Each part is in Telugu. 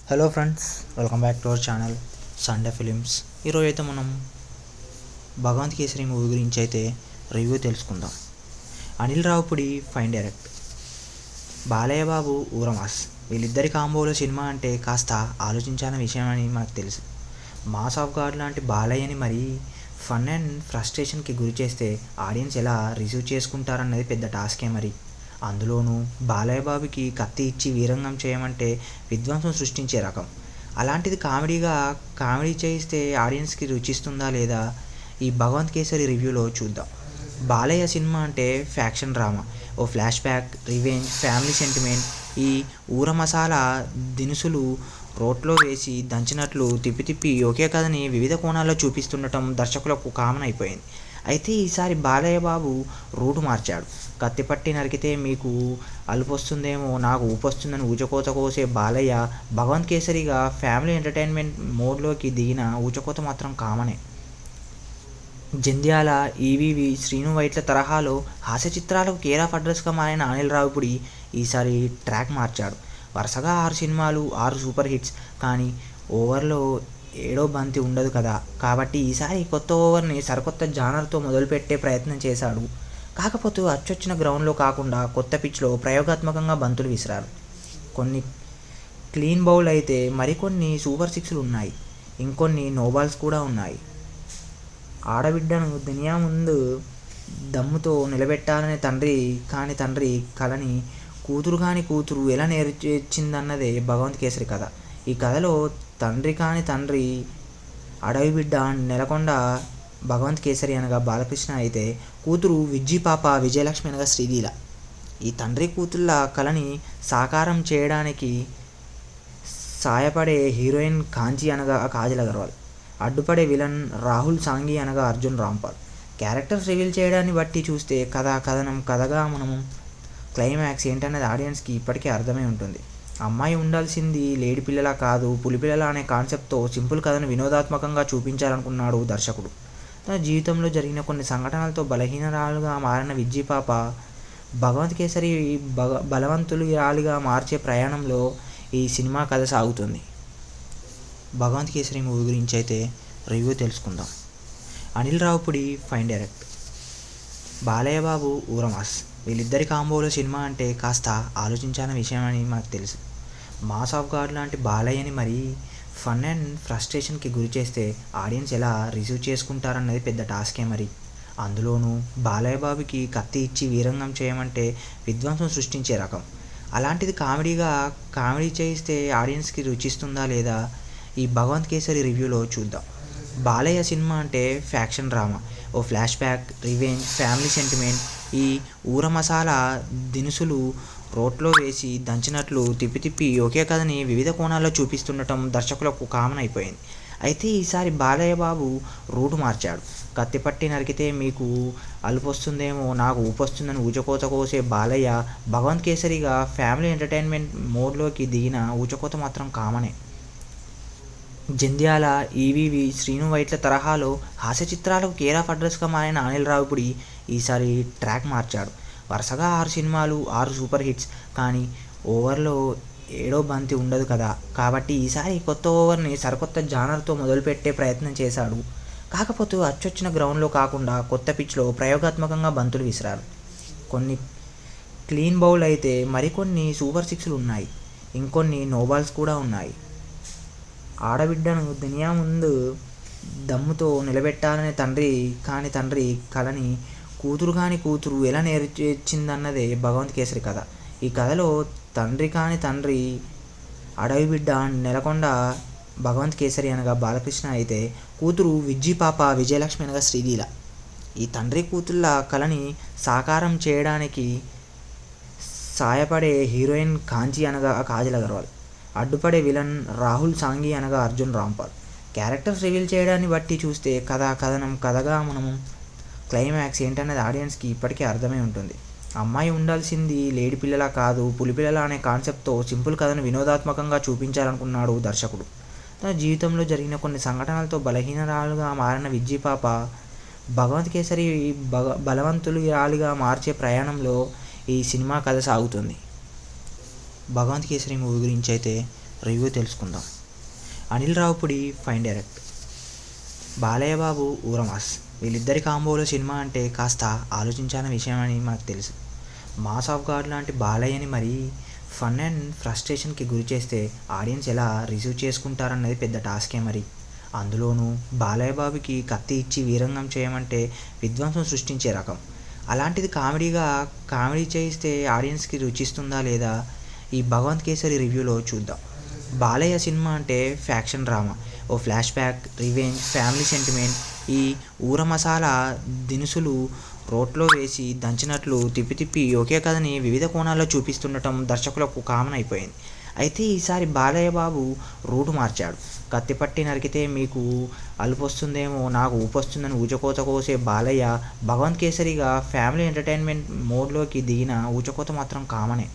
Hello friends, welcome back to our channel Sunday films. ఈరోజు అయితే మనం భగవంత్ కేసరి మూవీ గురించి అయితే రివ్యూ తెలుసుకుందాం. అనిల్ రావుపుడి ఫైన్ డైరెక్ట్, బాలయ్య బాబు ఊరమాస్, వీళ్ళిద్దరి కాంబోలో సినిమా అంటే కాస్త ఆలోచించాలని విషయం అని మనకు తెలుసు. మాస్ ఆఫ్ గాడ్ లాంటి బాలయ్యని మరీ ఫన్ అండ్ ఫ్రస్ట్రేషన్కి గురి చేస్తే ఆడియన్స్ ఎలా రిసీవ్ చేసుకుంటారన్నది పెద్ద టాస్కే. మరి అందులోనూ బాలయ్య బాబుకి కత్తి ఇచ్చి వీరంగం చేయమంటే విధ్వంసం సృష్టించే రకం. అలాంటిది కామెడీ చేయిస్తే ఆడియన్స్కి రుచిస్తుందా లేదా, ఈ భగవంత్ కేసరి రివ్యూలో చూద్దాం. బాలయ్య సినిమా అంటే ఫ్యాక్షన్ డ్రామా, ఓ flashback, revenge, family sentiment. ఈ ఊర మసాలా దినుసులు రోట్లో వేసి దంచినట్లు తిప్పి ఒకే కథని వివిధ కోణాల్లో చూపిస్తుండటం దర్శకులకు కామన్ అయిపోయింది. అయితే ఈసారి బాలయ్య బాబు రూటు మార్చాడు. కత్తిపట్టి నరికితే మీకు అలుపొస్తుందేమో, నాకు ఊపొస్తుందని ఊచకోత కోసే బాలయ్య భగవంత్ కేసరిగా ఫ్యామిలీ ఎంటర్టైన్మెంట్ మోడ్లోకి దిగిన ఊచకోత మాత్రం కామనే. జంధ్యాల, ఈవీవి, శ్రీను వైట్ల తరహాలో హాస్య చిత్రాలకు కేర్ ఆఫ్ అడ్రస్గా మారిన అనిల్ రావిపూడి ఈసారి ట్రాక్ మార్చాడు. వరుసగా 6 సినిమాలు, 6 సూపర్ హిట్స్. కానీ ఓవర్లో ఏడో బంతి ఉండదు కదా, కాబట్టి ఈసారి కొత్త ఓవర్ని సరికొత్త జానర్తో మొదలుపెట్టే ప్రయత్నం చేశాడు. కాకపోతే అచ్చొచ్చిన గ్రౌండ్లో కాకుండా కొత్త పిచ్లో ప్రయోగాత్మకంగా బంతులు విసిరారు. కొన్ని క్లీన్ బౌల్ అయితే మరికొన్ని సూపర్ సిక్స్లు ఉన్నాయి, ఇంకొన్ని నోబాల్స్ కూడా ఉన్నాయి. ఆడబిడ్డను దునియా ముందు దమ్ముతో నిలబెట్టాలనే తండ్రి కలని కూతురు ఎలా నేర్చిందన్నదే భగవంత్ కేసరి కథ. ఈ కథలో తండ్రి అడవి బిడ్డ నెలకొండ భగవంత్ కేసరి అనగా బాలకృష్ణ అయితే, కూతురు విజ్జి పాప విజయలక్ష్మి అనగా శ్రీలీల. ఈ తండ్రి కూతుళ్ళ కళని సాకారం చేయడానికి సాయపడే హీరోయిన్ కాంచి అనగా కాజల్ అగర్వాల్, అడ్డుపడే విలన్ రాహుల్ సాంఘి అనగా అర్జున్ రాంపాల్. క్యారెక్టర్స్ రివీల్ చేయడాన్ని బట్టి చూస్తే కథగా మనము క్లైమాక్స్ ఏంటనేది ఆడియన్స్కి ఇప్పటికే అర్థమై ఉంటుంది. అమ్మాయి ఉండాల్సింది లేడి పిల్లలా కాదు, పులిపిల్లలా అనే కాన్సెప్ట్తో సింపుల్ కథను వినోదాత్మకంగా చూపించాలనుకున్నాడు దర్శకుడు. తన జీవితంలో జరిగిన కొన్ని సంఘటనలతో బలహీనరాలుగా మారిన విజ్జి పాప భగవంత్ కేసరి బలవంతురాలిగా మార్చే ప్రయాణంలో ఈ సినిమా కథ సాగుతుంది. భగవంత్ కేసరి మూవీ గురించి అయితే రివ్యూ తెలుసుకుందాం. అనిల్ రావుపుడి ఫైన్ డైరెక్ట్, బాలయ్య బాబు ఊరమాస్, వీళ్ళిద్దరి కాంబోలో సినిమా అంటే కాస్త ఆలోచించాలని విషయం అని మనకు తెలుసు. మాస్ ఆఫ్ గాడ్ లాంటి బాలయ్యని మరీ ఫన్ అండ్ ఫ్రస్ట్రేషన్కి గురి చేస్తే ఆడియన్స్ ఎలా రిసీవ్ చేసుకుంటారన్నది పెద్ద టాస్కే. మరి అందులోనూ బాలయ్య బాబుకి కత్తి ఇచ్చి వీరంగం చేయమంటే విధ్వంసం సృష్టించే రకం. అలాంటిది కామెడీ చేయిస్తే ఆడియన్స్కి రుచిస్తుందా లేదా, ఈ భగవంత్ కేసరి రివ్యూలో చూద్దాం. బాలయ్య సినిమా అంటే ఫ్యాక్షన్ డ్రామా, ఓ flashback, revenge, family sentiment. ఈ ఊర మసాలా దినుసులు రోట్లో వేసి దంచినట్లు తిప్పి ఒకే కథని వివిధ కోణాల్లో చూపిస్తుండటం దర్శకులకు కామన్ అయిపోయింది. అయితే ఈసారి బాలయ్య బాబు రూటు మార్చాడు. కత్తిపట్టి నరికితే మీకు అలుపొస్తుందేమో, నాకు ఊపొస్తుందని ఊచకోత కోసే బాలయ్య భగవంత్ కేసరిగా ఫ్యామిలీ ఎంటర్టైన్మెంట్ మోడ్లోకి దిగిన ఊచకోత మాత్రం కామనే. జంధ్యాల, ఈవీవి, శ్రీను వైట్ల తరహాలో హాస్య చిత్రాలకు కేర్ ఆఫ్ అడ్రస్గా మారిన అనిల్ రావిపూడి ఈసారి ట్రాక్ మార్చాడు. వరుసగా 6 సినిమాలు, 6 సూపర్ హిట్స్. కానీ ఓవర్లో ఏడో బంతి ఉండదు కదా, కాబట్టి ఈసారి కొత్త ఓవర్ని సరికొత్త జానర్తో మొదలుపెట్టే ప్రయత్నం చేశాడు. కాకపోతే అచ్చొచ్చిన గ్రౌండ్లో కాకుండా కొత్త పిచ్లో ప్రయోగాత్మకంగా బంతులు విసిరారు. కొన్ని క్లీన్ బౌల్ అయితే మరికొన్ని సూపర్ సిక్స్లు ఉన్నాయి, ఇంకొన్ని నోబాల్స్ కూడా ఉన్నాయి. ఆడబిడ్డను దునియా ముందు దమ్ముతో నిలబెట్టాలనే తండ్రి కలని కూతురు ఎలా నేర్చిందన్నదే భగవంత్ కేసరి కథ. ఈ కథలో తండ్రి అడవి బిడ్డ నెలకొండ భగవంత్ కేసరి అనగా బాలకృష్ణ అయితే, కూతురు విజ్జి పాప విజయలక్ష్మి అనగా శ్రీలీల. ఈ తండ్రి కూతుళ్ళ కళని సాకారం చేయడానికి సాయపడే హీరోయిన్ కాంచి అనగా కాజల్ అగర్వాల్, అడ్డుపడే విలన్ రాహుల్ సాంఘి అనగా అర్జున్ రాంపాల్. క్యారెక్టర్స్ రివీల్ చేయడాన్ని బట్టి చూస్తే కథగా మనము క్లైమాక్స్ ఏంటనేది ఆడియన్స్కి ఇప్పటికే అర్థమై ఉంటుంది. అమ్మాయి ఉండాల్సింది లేడి పిల్లలా కాదు, పులిపిల్లలా అనే కాన్సెప్ట్తో సింపుల్ కథను వినోదాత్మకంగా చూపించాలనుకున్నాడు దర్శకుడు. తన జీవితంలో జరిగిన కొన్ని సంఘటనలతో బలహీనరాలుగా మారిన విజ్జి పాప భగవంత్ కేసరి బలవంతురాలిగా మార్చే ప్రయాణంలో ఈ సినిమా కథ సాగుతుంది. భగవంత్ కేసరి మూవీ గురించి అయితే రివ్యూ తెలుసుకుందాం. Anil Ravipudi fine direct, Balayya Babu ఊరమాస్. వీళ్ళిద్దరి కాంబోలో సినిమా అంటే కాస్త ఆలోచించాల్సిన విషయం అని మనకు తెలుసు. మాస్ ఆఫ్ గాడ్ లాంటి బాలయ్యని మరీ ఫన్ అండ్ ఫ్రస్ట్రేషన్కి గురి చేస్తే ఆడియన్స్ ఎలా రిసీవ్ చేసుకుంటారన్నది పెద్ద టాస్కే మరి. అందులోనూ బాలయ్య బాబుకి కత్తి ఇచ్చి వీరంగం చేయమంటే విధ్వంసం సృష్టించే రకం. అలాంటిది కామెడీ చేయిస్తే ఆడియన్స్కి రుచిస్తుందా లేదా ఈ భగవంత్ కేసరి రివ్యూలో చూద్దాం. బాలయ్య సినిమా అంటే ఫ్యాక్షన్ డ్రామా, ఓ flashback, revenge, family sentiment. ఈ ఊర మసాలా దినుసులు రోట్లో వేసి దంచినట్లు తిప్పి ఒకే కథని వివిధ కోణాల్లో చూపిస్తుండటం దర్శకులకు కామన్ అయిపోయింది. అయితే ఈసారి బాలయ్య బాబు రూటు మార్చాడు. కత్తిపట్టి నరికితే మీకు అలుపొస్తుందేమో, నాకు ఊపొస్తుందని ఊచకోత కోసే బాలయ్య భగవంత్ కేసరిగా ఫ్యామిలీ ఎంటర్టైన్మెంట్ మోడ్లోకి దిగిన ఊచకోత మాత్రం కామనే.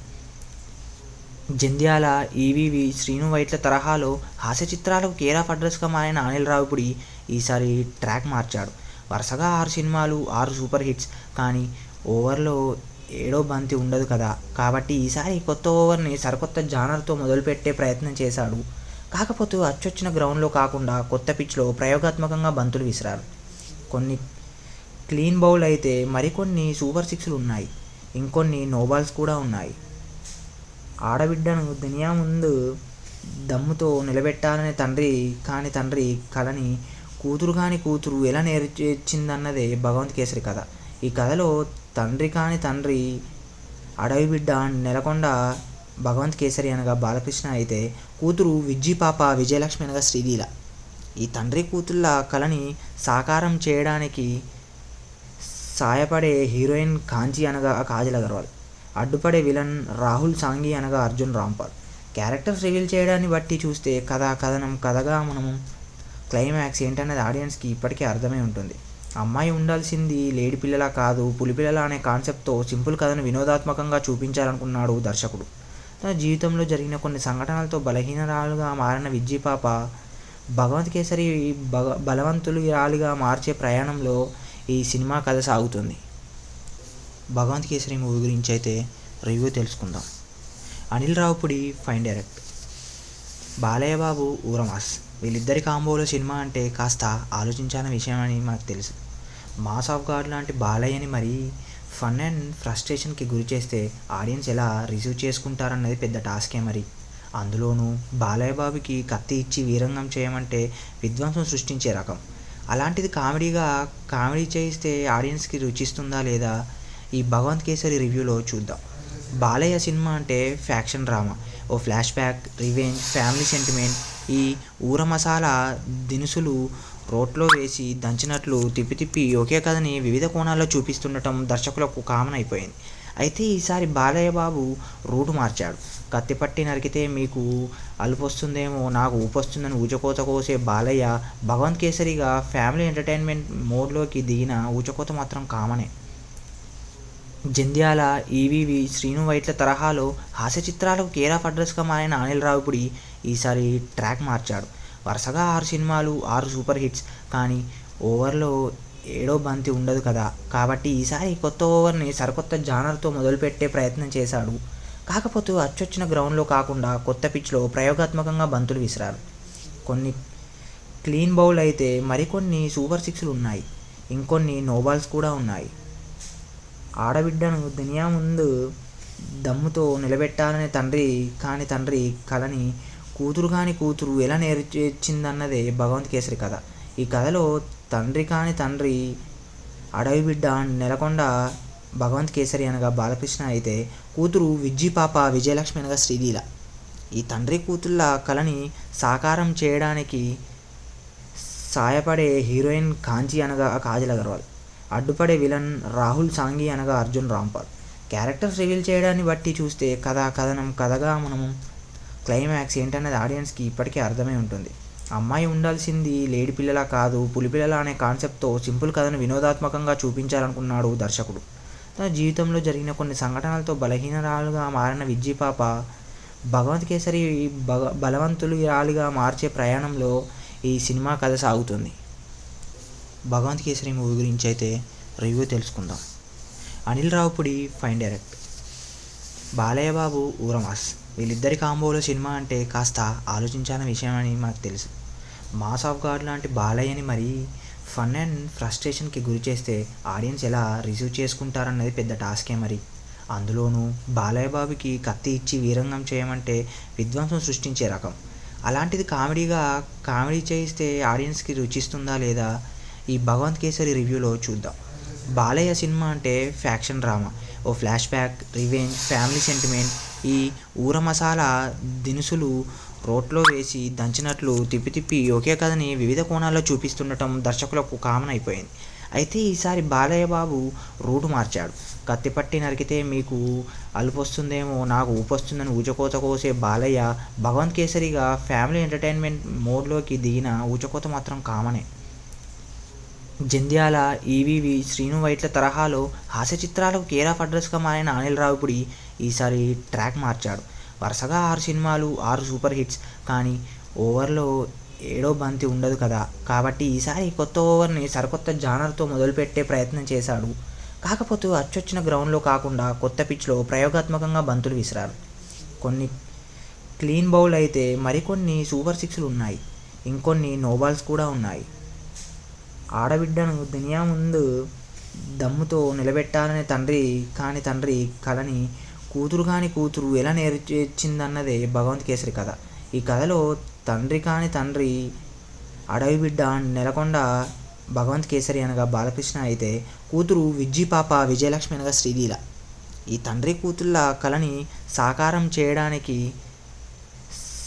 జంధ్యాల, ఈవీవి, శ్రీను వైట్ల తరహాలో హాస్య చిత్రాలకు కేర్ ఆఫ్ అడ్రస్గా మారిన అనిల్ రావిపూడి ఈసారి ట్రాక్ మార్చాడు. వరుసగా 6 సినిమాలు, 6 సూపర్ హిట్స్. కానీ ఓవర్లో 7వ బంతి ఉండదు కదా. కాబట్టి ఈసారి కొత్త ఓవర్ని సరికొత్త జానర్తో మొదలుపెట్టే ప్రయత్నం చేశాడు. కాకపోతే అచ్చొచ్చిన గ్రౌండ్లో కాకుండా కొత్త పిచ్లో ప్రయోగాత్మకంగా బంతులు విసిరారు. కొన్ని క్లీన్ బౌల్ అయితే మరికొన్ని సూపర్ సిక్స్లు ఉన్నాయి. ఇంకొన్ని నోబాల్స్ కూడా ఉన్నాయి. ఆడబిడ్డను దునియా ముందు దమ్ముతో నిలబెట్టాలనే తండ్రి కలని కూతురు ఎలా నేర్చిందన్నదే భగవంత్ కేసరి కథ. ఈ కథలో తండ్రి అడవి బిడ్డ నెలకొండ భగవంత్ కేసరి అనగా బాలకృష్ణ అయితే, కూతురు విజ్జి పాప విజయలక్ష్మి అనగా శ్రీలీల. ఈ తండ్రి కూతుళ్ళ కలని సాకారం చేయడానికి సాయపడే హీరోయిన్ కాంచి అనగా కాజల్ అగర్వాల్, అడ్డుపడే విలన్ రాహుల్ సాంఘి అనగా అర్జున్ రాంపాల్. క్యారెక్టర్స్ రివీల్ చేయడాన్ని బట్టి చూస్తే కథగా మనము క్లైమాక్స్ ఏంటనేది ఆడియన్స్కి ఇప్పటికే అర్థమై ఉంటుంది. అమ్మాయి ఉండాల్సింది లేడి పిల్లలా కాదు, పులిపిల్లలా అనే కాన్సెప్ట్తో సింపుల్ కథను వినోదాత్మకంగా చూపించాలనుకున్నాడు దర్శకుడు. తన జీవితంలో జరిగిన కొన్ని సంఘటనలతో బలహీనరాలుగా మారిన విజ్జి పాప భగవంత్ కేసరి బలవంతురాలిగా మార్చే ప్రయాణంలో ఈ సినిమా కథ సాగుతుంది. భగవంత్ కేసరి మూవీ గురించి అయితే రివ్యూ తెలుసుకుందాం. Anil Ravipudi fine direct, Balayya Babu ఊరమాస్. వీళ్ళిద్దరి కాంబోలో సినిమా అంటే కాస్త ఆలోచించాల్సిన విషయం అని మనకు తెలుసు. మాస్ ఆఫ్ గాడ్ లాంటి బాలయ్యని మరీ ఫన్ అండ్ ఫ్రస్ట్రేషన్కి గురి చేస్తే ఆడియన్స్ ఎలా రిసీవ్ చేసుకుంటారన్నది పెద్ద టాస్కే మరి. అందులోనూ బాలయ్య బాబుకి కత్తి ఇచ్చి వీరంగం చేయమంటే విధ్వంసం సృష్టించే రకం. అలాంటిది కామెడీ చేయిస్తే ఆడియన్స్కి రుచిస్తుందా లేదా ఈ భగవంత్ కేసరి రివ్యూలో చూద్దాం. బాలయ్య సినిమా అంటే ఫ్యాక్షన్ డ్రామా, ఓ flashback, revenge, family sentiment. ఈ ఊర మసాలా దినుసులు రోట్లో వేసి దంచినట్లు తిప్పి ఒకే కథని వివిధ కోణాల్లో చూపిస్తుండటం దర్శకులకు కామన్ అయిపోయింది. అయితే ఈసారి బాలయ్య బాబు రూటు మార్చాడు. కత్తిపట్టి నరికితే మీకు అలుపొస్తుందేమో, నాకు ఊపొస్తుందని ఊచకోత కోసే బాలయ్య భగవంత్ కేసరిగా ఫ్యామిలీ ఎంటర్టైన్మెంట్ మోడ్లోకి దిగిన ఊచకోత మాత్రం కామనే. జంధ్యాల, ఈవీవి, శ్రీను వైట్ల తరహాలో హాస్య చిత్రాలకు కేర్ ఆఫ్ అడ్రస్గా మారిన అనిల్ రావిపూడి ఈసారి ట్రాక్ మార్చాడు. వరుసగా 6 సినిమాలు, 6 సూపర్ హిట్స్. కానీ ఓవర్లో 7వ బంతి ఉండదు కదా. కాబట్టి ఈసారి కొత్త ఓవర్ని సరికొత్త జానర్తో మొదలుపెట్టే ప్రయత్నం చేశాడు. కాకపోతే అచ్చొచ్చిన గ్రౌండ్లో కాకుండా కొత్త పిచ్లో ప్రయోగాత్మకంగా బంతులు విసిరారు. కొన్ని క్లీన్ బౌల్ అయితే మరికొన్ని సూపర్ సిక్స్లు ఉన్నాయి. ఇంకొన్ని నోబాల్స్ కూడా ఉన్నాయి. ఆడబిడ్డను దునియా ముందు దమ్ముతో నిలబెట్టాలనే తండ్రి కలని కూతురు ఎలా నేర్చిందన్నదే భగవంత్ కేసరి కథ. ఈ కథలో తండ్రి అడవి బిడ్డ నెలకొండ భగవంత్ కేసరి అనగా బాలకృష్ణ అయితే, కూతురు విజ్జి పాప విజయలక్ష్మి అనగా శ్రీలీల. ఈ తండ్రి కూతుళ్ళ కలని సాకారం చేయడానికి సాయపడే హీరోయిన్ కాంచి అనగా కాజల్ అగర్వాల్, అడ్డుపడే విలన్ రాహుల్ సాంఘి అనగా అర్జున్ రాంపాల్. క్యారెక్టర్స్ రివీల్ చేయడాన్ని బట్టి చూస్తే కథగా మనము క్లైమాక్స్ ఏంటనేది ఆడియన్స్కి ఇప్పటికే అర్థమై ఉంటుంది. అమ్మాయి ఉండాల్సింది లేడి పిల్లలా కాదు, పులిపిల్లలా అనే కాన్సెప్ట్తో సింపుల్ కథను వినోదాత్మకంగా చూపించాలనుకున్నాడు దర్శకుడు. తన జీవితంలో జరిగిన కొన్ని సంఘటనలతో బలహీనరాలుగా మారిన విజ్జి పాప భగవంత్ కేసరి బలవంతురాలిగా మార్చే ప్రయాణంలో ఈ సినిమా కథ సాగుతుంది. భగవంత్ కేసరి మూవీ గురించి అయితే రివ్యూ తెలుసుకుందాం. Anil Ravipudi fine direct, Balayya Babu ఊరమాస్. వీళ్ళిద్దరి కాంబోలో సినిమా అంటే కాస్త ఆలోచించాల్సిన విషయం అని మనకు తెలుసు. మాస్ ఆఫ్ గాడ్ లాంటి బాలయ్యని మరీ ఫన్ అండ్ ఫ్రస్ట్రేషన్కి గురి చేస్తే ఆడియన్స్ ఎలా రిసీవ్ చేసుకుంటారన్నది పెద్ద టాస్కే మరి. అందులోనూ బాలయ్య బాబుకి కత్తి ఇచ్చి వీరంగం చేయమంటే విధ్వంసం సృష్టించే రకం. అలాంటిది కామెడీ చేయిస్తే ఆడియన్స్కి రుచిస్తుందా లేదా ఈ భగవంత్ కేసరి రివ్యూలో చూద్దాం. బాలయ్య సినిమా అంటే ఫ్యాక్షన్ డ్రామా, ఓ flashback, revenge, family sentiment, ఈ ఊర మసాలా దినుసులు రోట్లో వేసి దంచినట్లు తిప్పి తిప్పి ఒకే కథని వివిధ కోణాల్లో చూపిస్తుండటం దర్శకులకు కామన్ అయిపోయింది. అయితే ఈసారి బాలయ్య బాబు రూటు మార్చాడు. కత్తి పట్టి నరికితే మీకు అలుపొస్తుందేమో, నాకు ఊపొస్తుందని ఊచకోత కోసే బాలయ్య భగవంత్ కేసరిగా ఫ్యామిలీ ఎంటర్టైన్మెంట్ మోడ్లోకి దిగిన ఊచకోత మాత్రం కామనే. జంధ్యాల, ఈవీవి, శ్రీను వైట్ల తరహాలో హాస్య చిత్రాలకు కేర్ ఆఫ్ అడ్రస్గా మారిన అనిల్ రావిపూడి ఈసారి ట్రాక్ మార్చాడు. వరుసగా 6 సినిమాలు, 6 సూపర్ హిట్స్. కానీ ఓవర్లో ఏడో బంతి ఉండదు కదా, కాబట్టి ఈసారి కొత్త ఓవర్ని సరికొత్త జానర్తో మొదలుపెట్టే ప్రయత్నం చేశాడు. కాకపోతే అచ్చొచ్చిన గ్రౌండ్లో కాకుండా కొత్త పిచ్లో ప్రయోగాత్మకంగా బంతులు విసిరారు. కొన్ని క్లీన్ బౌల్ అయితే మరికొన్ని సూపర్ సిక్స్లు ఉన్నాయి, ఇంకొన్ని నోబాల్స్ కూడా ఉన్నాయి. ఆడబిడ్డను దునియా ముందు దమ్ముతో నిలబెట్టాలనే తండ్రి కలని కూతురు కాని కూతురు ఎలా నేర్చిందన్నదే భగవంత్ కేసరి కథ. ఈ కథలో తండ్రి అడవి బిడ్డ నెలకొండ భగవంత్ కేసరి అనగా బాలకృష్ణ అయితే, కూతురు విజ్జి పాప విజయలక్ష్మి అనగా శ్రీలీల. ఈ తండ్రి కూతుళ్ళ కలని సాకారం చేయడానికి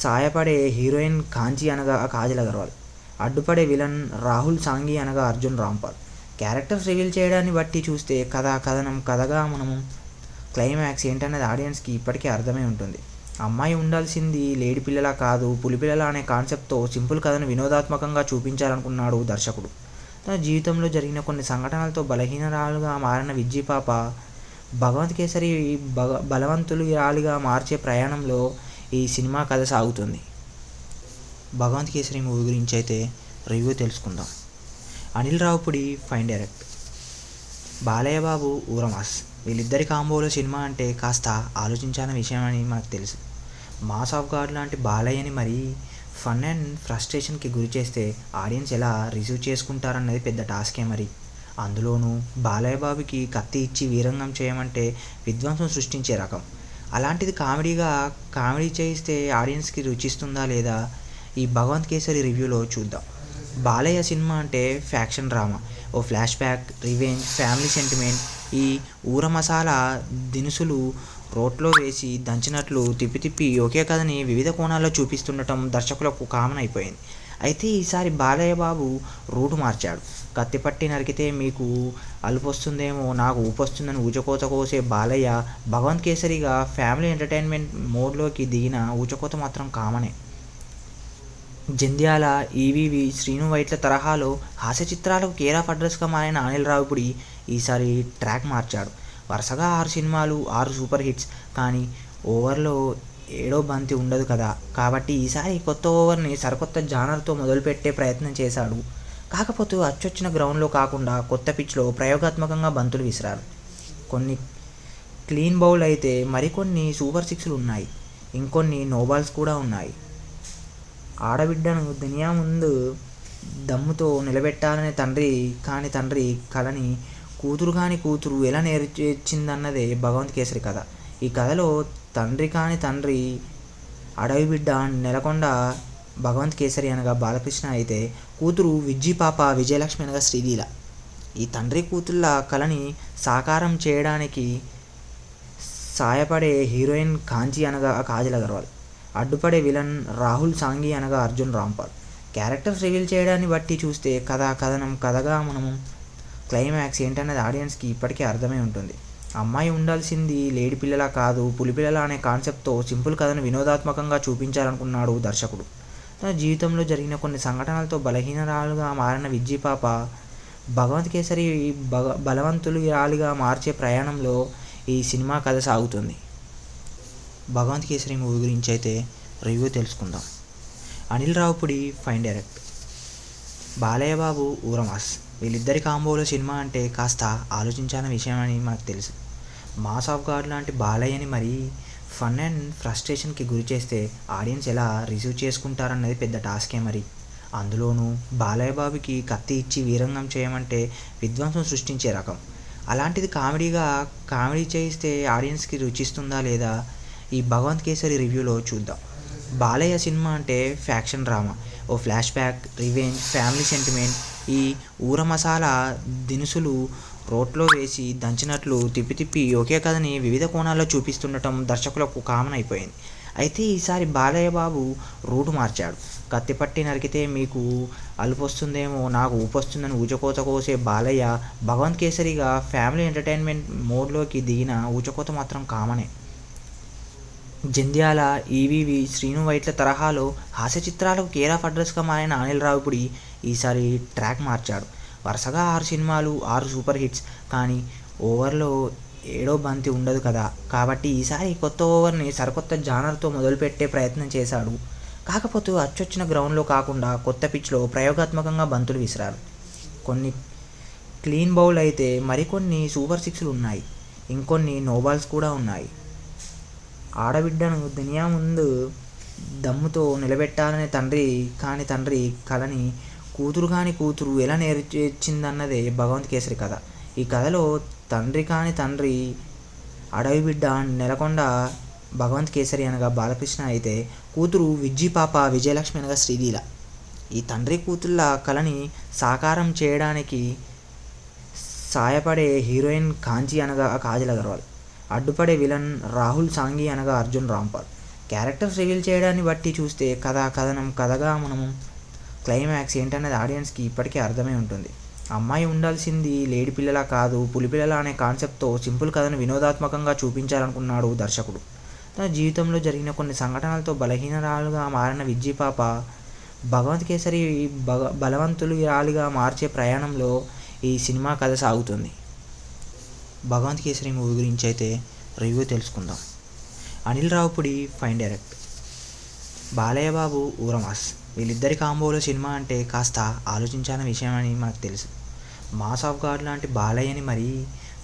సాయపడే హీరోయిన్ కాంచి అనగా కాజల్ అగర్వాల్, అడ్డుపడే విలన్ రాహుల్ సాంఘి అనగా అర్జున్ రాంపాల్. క్యారెక్టర్స్ రివీల్ చేయడాన్ని బట్టి చూస్తే కథగా మనము క్లైమాక్స్ ఏంటనేది ఆడియన్స్కి ఇప్పటికే అర్థమై ఉంటుంది. అమ్మాయి ఉండాల్సింది లేడి పిల్లలా కాదు, పులిపిల్లల అనే కాన్సెప్ట్తో సింపుల్ కథను వినోదాత్మకంగా చూపించాలనుకున్నాడు దర్శకుడు. తన జీవితంలో జరిగిన కొన్ని సంఘటనలతో బలహీనరాలుగా మారిన విజ్జి పాప భగవంత్ కేసరి బలవంతురాలిగా మార్చే ప్రయాణంలో ఈ సినిమా కథ సాగుతుంది. భగవంత్ కేసరి మూవీ గురించి అయితే రివ్యూ తెలుసుకుందాం. Anil Ravipudi fine direct, Balayya Babu ఊరమాస్. వీళ్ళిద్దరి కాంబోలో సినిమా అంటే కాస్త ఆలోచించాల్సిన విషయం అని మనకు తెలుసు. మాస్ ఆఫ్ గాడ్ లాంటి బాలయ్యని మరీ ఫన్ అండ్ ఫ్రస్ట్రేషన్కి గురి చేస్తే ఆడియన్స్ ఎలా రిసీవ్ చేసుకుంటారన్నది పెద్ద టాస్కే మరి. అందులోనూ బాలయ్య బాబుకి కత్తి ఇచ్చి వీరంగం చేయమంటే విధ్వంసం సృష్టించే రకం. అలాంటిది కామెడీ చేయిస్తే ఆడియన్స్కి రుచిస్తుందా లేదా ఈ భగవంత్ కేసరి రివ్యూలో చూద్దాం. బాలయ్య సినిమా అంటే ఫ్యాక్షన్ డ్రామా, ఓ flashback, revenge, family sentiment, ఈ ఊర మసాలా దినుసులు రోట్లో వేసి దంచినట్లు తిప్పి తిప్పి ఒకే కథని వివిధ కోణాల్లో చూపిస్తుండటం దర్శకులకు కామన్ అయిపోయింది. అయితే ఈసారి బాలయ్య బాబు రూటు మార్చాడు. కత్తి పట్టి నరికితే మీకు అలుపొస్తుందేమో, నాకు ఊపొస్తుందని ఊచకోత కోసే బాలయ్య భగవంత్ కేసరిగా ఫ్యామిలీ ఎంటర్టైన్మెంట్ మోడ్లోకి దిగిన ఊచకోత మాత్రం కామనే. జంధ్యాల, ఈవీవి, శ్రీను వైట్ల తరహాలో హాస్య చిత్రాలకు కేర్ ఆఫ్ అడ్రస్గా మారిన అనిల్ రావిపూడి ఈసారి ట్రాక్ మార్చాడు. వరుసగా 6 సినిమాలు, 6 సూపర్ హిట్స్. కానీ ఓవర్లో ఏడో బంతి ఉండదు కదా, కాబట్టి ఈసారి కొత్త ఓవర్ని సరికొత్త జానర్తో మొదలుపెట్టే ప్రయత్నం చేశాడు. కాకపోతే అచ్చొచ్చిన గ్రౌండ్లో కాకుండా కొత్త పిచ్లో ప్రయోగాత్మకంగా బంతులు విసిరారు. కొన్ని క్లీన్ బౌల్ అయితే మరికొన్ని సూపర్ సిక్స్లు ఉన్నాయి, ఇంకొన్ని నోబాల్స్ కూడా ఉన్నాయి. ఆడబిడ్డను దునియా ముందు దమ్ముతో నిలబెట్టాలనే తండ్రి కలని కూతురు కాని కూతురు ఎలా నేర్చిందన్నదే భగవంత్ కేసరి కథ. ఈ కథలో తండ్రి అడవి బిడ్డ నెలకొండ భగవంత్ కేసరి అనగా బాలకృష్ణ అయితే, కూతురు విజ్జి పాప విజయలక్ష్మి అనగా శ్రీలీల. ఈ తండ్రి కూతుళ్ళ కలని సాకారం చేయడానికి సాయపడే హీరోయిన్ కాంచి అనగా కాజల్ అగర్వాల్, అడ్డుపడే విలన్ రాహుల్ సాంఘి అనగా అర్జున్ రాంపాల్. క్యారెక్టర్స్ రివీల్ చేయడాన్ని బట్టి చూస్తే కథగా మనము క్లైమాక్స్ ఏంటనేది ఆడియన్స్కి ఇప్పటికే అర్థమై ఉంటుంది. అమ్మాయి ఉండాల్సింది లేడి పిల్లలా కాదు, పులిపిల్లల అనే కాన్సెప్ట్తో సింపుల్ కథను వినోదాత్మకంగా చూపించాలనుకున్నాడు దర్శకుడు. తన జీవితంలో జరిగిన కొన్ని సంఘటనలతో బలహీనరాలుగా మారిన విజ్జి పాప భగవంత్ కేసరి బలవంతురాలిగా మార్చే ప్రయాణంలో ఈ సినిమా కథ సాగుతుంది. భగవంత్ కేసరి మూవీ గురించి అయితే రివ్యూ తెలుసుకుందాం. Anil Ravipudi fine direct, Balayya Babu ఊరమాస్. వీళ్ళిద్దరి కాంబోలో సినిమా అంటే కాస్త ఆలోచించాల్సిన విషయం అని మనకు తెలుసు. మాస్ ఆఫ్ గాడ్ లాంటి బాలయ్యని మరీ ఫన్ అండ్ ఫ్రస్ట్రేషన్కి గురి చేస్తే ఆడియన్స్ ఎలా రిసీవ్ చేసుకుంటారన్నది పెద్ద టాస్కే మరి. అందులోనూ బాలయ్య బాబుకి కత్తి ఇచ్చి వీరంగం చేయమంటే విధ్వంసం సృష్టించే రకం. అలాంటిది కామెడీ చేయిస్తే ఆడియన్స్కి రుచిస్తుందా లేదా ఈ భగవంత్ కేసరి రివ్యూలో చూద్దాం. బాలయ్య సినిమా అంటే ఫ్యాక్షన్ డ్రామా, ఓ flashback, revenge, family sentiment. ఈ ఊర మసాలా దినుసులు రోట్లో వేసి దంచినట్లు తిప్పి తిప్పి ఒకే కథని వివిధ కోణాల్లో చూపిస్తుండటం దర్శకులకు కామన్ అయిపోయింది. అయితే ఈసారి బాలయ్య బాబు రూటు మార్చాడు. కత్తి పట్టి నరికితే మీకు అలుపొస్తుందేమో, నాకు ఊపొస్తుందని ఊచకోత కోసే బాలయ్య భగవంత్ కేసరిగా ఫ్యామిలీ ఎంటర్టైన్మెంట్ మోడ్లోకి దిగిన ఊచకోత మాత్రం కామనే. జంధ్యాల, ఈవీవి, శ్రీను వైట్ల తరహాలో హాస్య చిత్రాలకు కేర్ ఆఫ్ అడ్రస్గా మారిన అనిల్ రావిపూడి ఈసారి ట్రాక్ మార్చాడు. వరుసగా 6 సినిమాలు, 6 సూపర్ హిట్స్. కానీ ఓవర్లో ఏడో బంతి ఉండదు కదా, కాబట్టి ఈసారి కొత్త ఓవర్ని సరికొత్త జానర్తో మొదలుపెట్టే ప్రయత్నం చేశాడు. కాకపోతే అచ్చొచ్చిన గ్రౌండ్లో కాకుండా కొత్త పిచ్లో ప్రయోగాత్మకంగా బంతులు విసిరారు. కొన్ని క్లీన్ బౌల్ అయితే మరికొన్ని సూపర్ సిక్స్లు ఉన్నాయి, ఇంకొన్ని నోబాల్స్ కూడా ఉన్నాయి. ఆడబిడ్డను దునియా ముందు దమ్ముతో నిలబెట్టాలనే తండ్రి కలని కూతురు ఎలా నేర్చిందన్నదే భగవంత్ కేసరి కథ. ఈ కథలో తండ్రి అడవి బిడ్డ నెలకొండ భగవంత్ కేసరి అనగా బాలకృష్ణ అయితే, కూతురు విజ్జి పాప విజయలక్ష్మి అనగా శ్రీలీల. ఈ తండ్రి కూతుళ్ళ కలని సాకారం చేయడానికి సాయపడే హీరోయిన్ కాంచి అనగా కాజల్ అగర్వాల్, అడ్డుపడే విలన్ రాహుల్ సాంఘి అనగా అర్జున్ రాంపాల్. క్యారెక్టర్స్ రివీల్ చేయడాన్ని బట్టి చూస్తే కథగా మనము క్లైమాక్స్ ఏంటనేది ఆడియన్స్కి ఇప్పటికే అర్థమై ఉంటుంది. అమ్మాయి ఉండాల్సింది లేడి పిల్లలా కాదు, పులిపిల్లల అనే కాన్సెప్ట్తో సింపుల్ కథను వినోదాత్మకంగా చూపించాలనుకున్నాడు దర్శకుడు. తన జీవితంలో జరిగిన కొన్ని సంఘటనలతో బలహీనరాలుగా మారిన విజ్జి పాప భగవంత్ కేసరి బలవంతురాలిగా మార్చే ప్రయాణంలో ఈ సినిమా కథ సాగుతుంది. భగవంత్ కేసరి మూవీ గురించి అయితే రివ్యూ తెలుసుకుందాం. Anil Ravipudi fine direct, Balayya Babu ఊరమాస్. వీళ్ళిద్దరి కాంబోలో సినిమా అంటే కాస్త ఆలోచించాలని విషయం అని మనకు తెలుసు. మాస్ ఆఫ్ గాడ్ లాంటి బాలయ్యని మరీ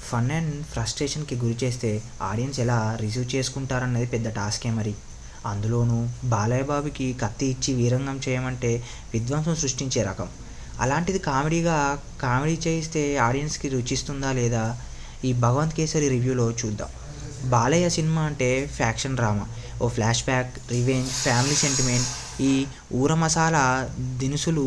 ఫన్ అండ్ ఫ్రస్ట్రేషన్కి గురి చేస్తే ఆడియన్స్ ఎలా రిసీవ్ చేసుకుంటారన్నది పెద్ద టాస్కే మరి. అందులోనూ బాలయ్య బాబుకి కత్తి ఇచ్చి వీరంగం చేయమంటే విధ్వంసం సృష్టించే రకం. అలాంటిది కామెడీ చేయిస్తే ఆడియన్స్కి రుచిస్తుందా లేదా ఈ భగవంత్ కేసరి రివ్యూలో చూద్దాం. బాలయ్య సినిమా అంటే ఫ్యాక్షన్ డ్రామా, ఓ flashback, revenge, family sentiment. ఈ ఊర మసాలా దినుసులు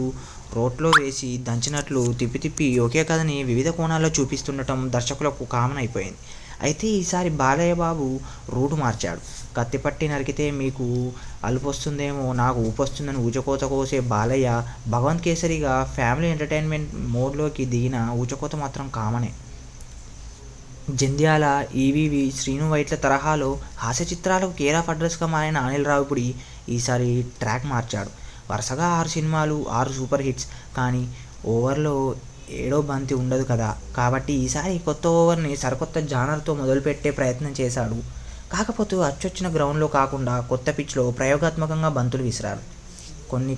రోట్లో వేసి దంచినట్లు తిప్పి తిప్పి ఒకే కథని వివిధ కోణాల్లో చూపిస్తుండటం దర్శకులకు కామన్ అయిపోయింది. అయితే ఈసారి బాలయ్య బాబు రూటు మార్చాడు. కత్తి పట్టి నరికితే మీకు అలుపొస్తుందేమో, నాకు ఊపొస్తుందని ఊచకోత కోసే బాలయ్య భగవంత్ కేసరిగా ఫ్యామిలీ ఎంటర్టైన్మెంట్ మోడ్లోకి దిగిన ఊచకోత మాత్రం కామనే. జంధ్యాల, ఈవీవి, శ్రీను వైట్ల తరహాలో హాస్య చిత్రాలకు కేర్ ఆఫ్ అడ్రస్గా మారిన అనిల్ రావిపూడి ఈసారి ట్రాక్ మార్చాడు. వరుసగా 6 సినిమాలు, 6 సూపర్ హిట్స్. కానీ ఓవర్లో ఏడో బంతి ఉండదు కదా, కాబట్టి ఈసారి కొత్త ఓవర్ని సరికొత్త జానర్తో మొదలుపెట్టే ప్రయత్నం చేశాడు. కాకపోతే అచ్చొచ్చిన గ్రౌండ్లో కాకుండా కొత్త పిచ్లో ప్రయోగాత్మకంగా బంతులు విసిరారు. కొన్ని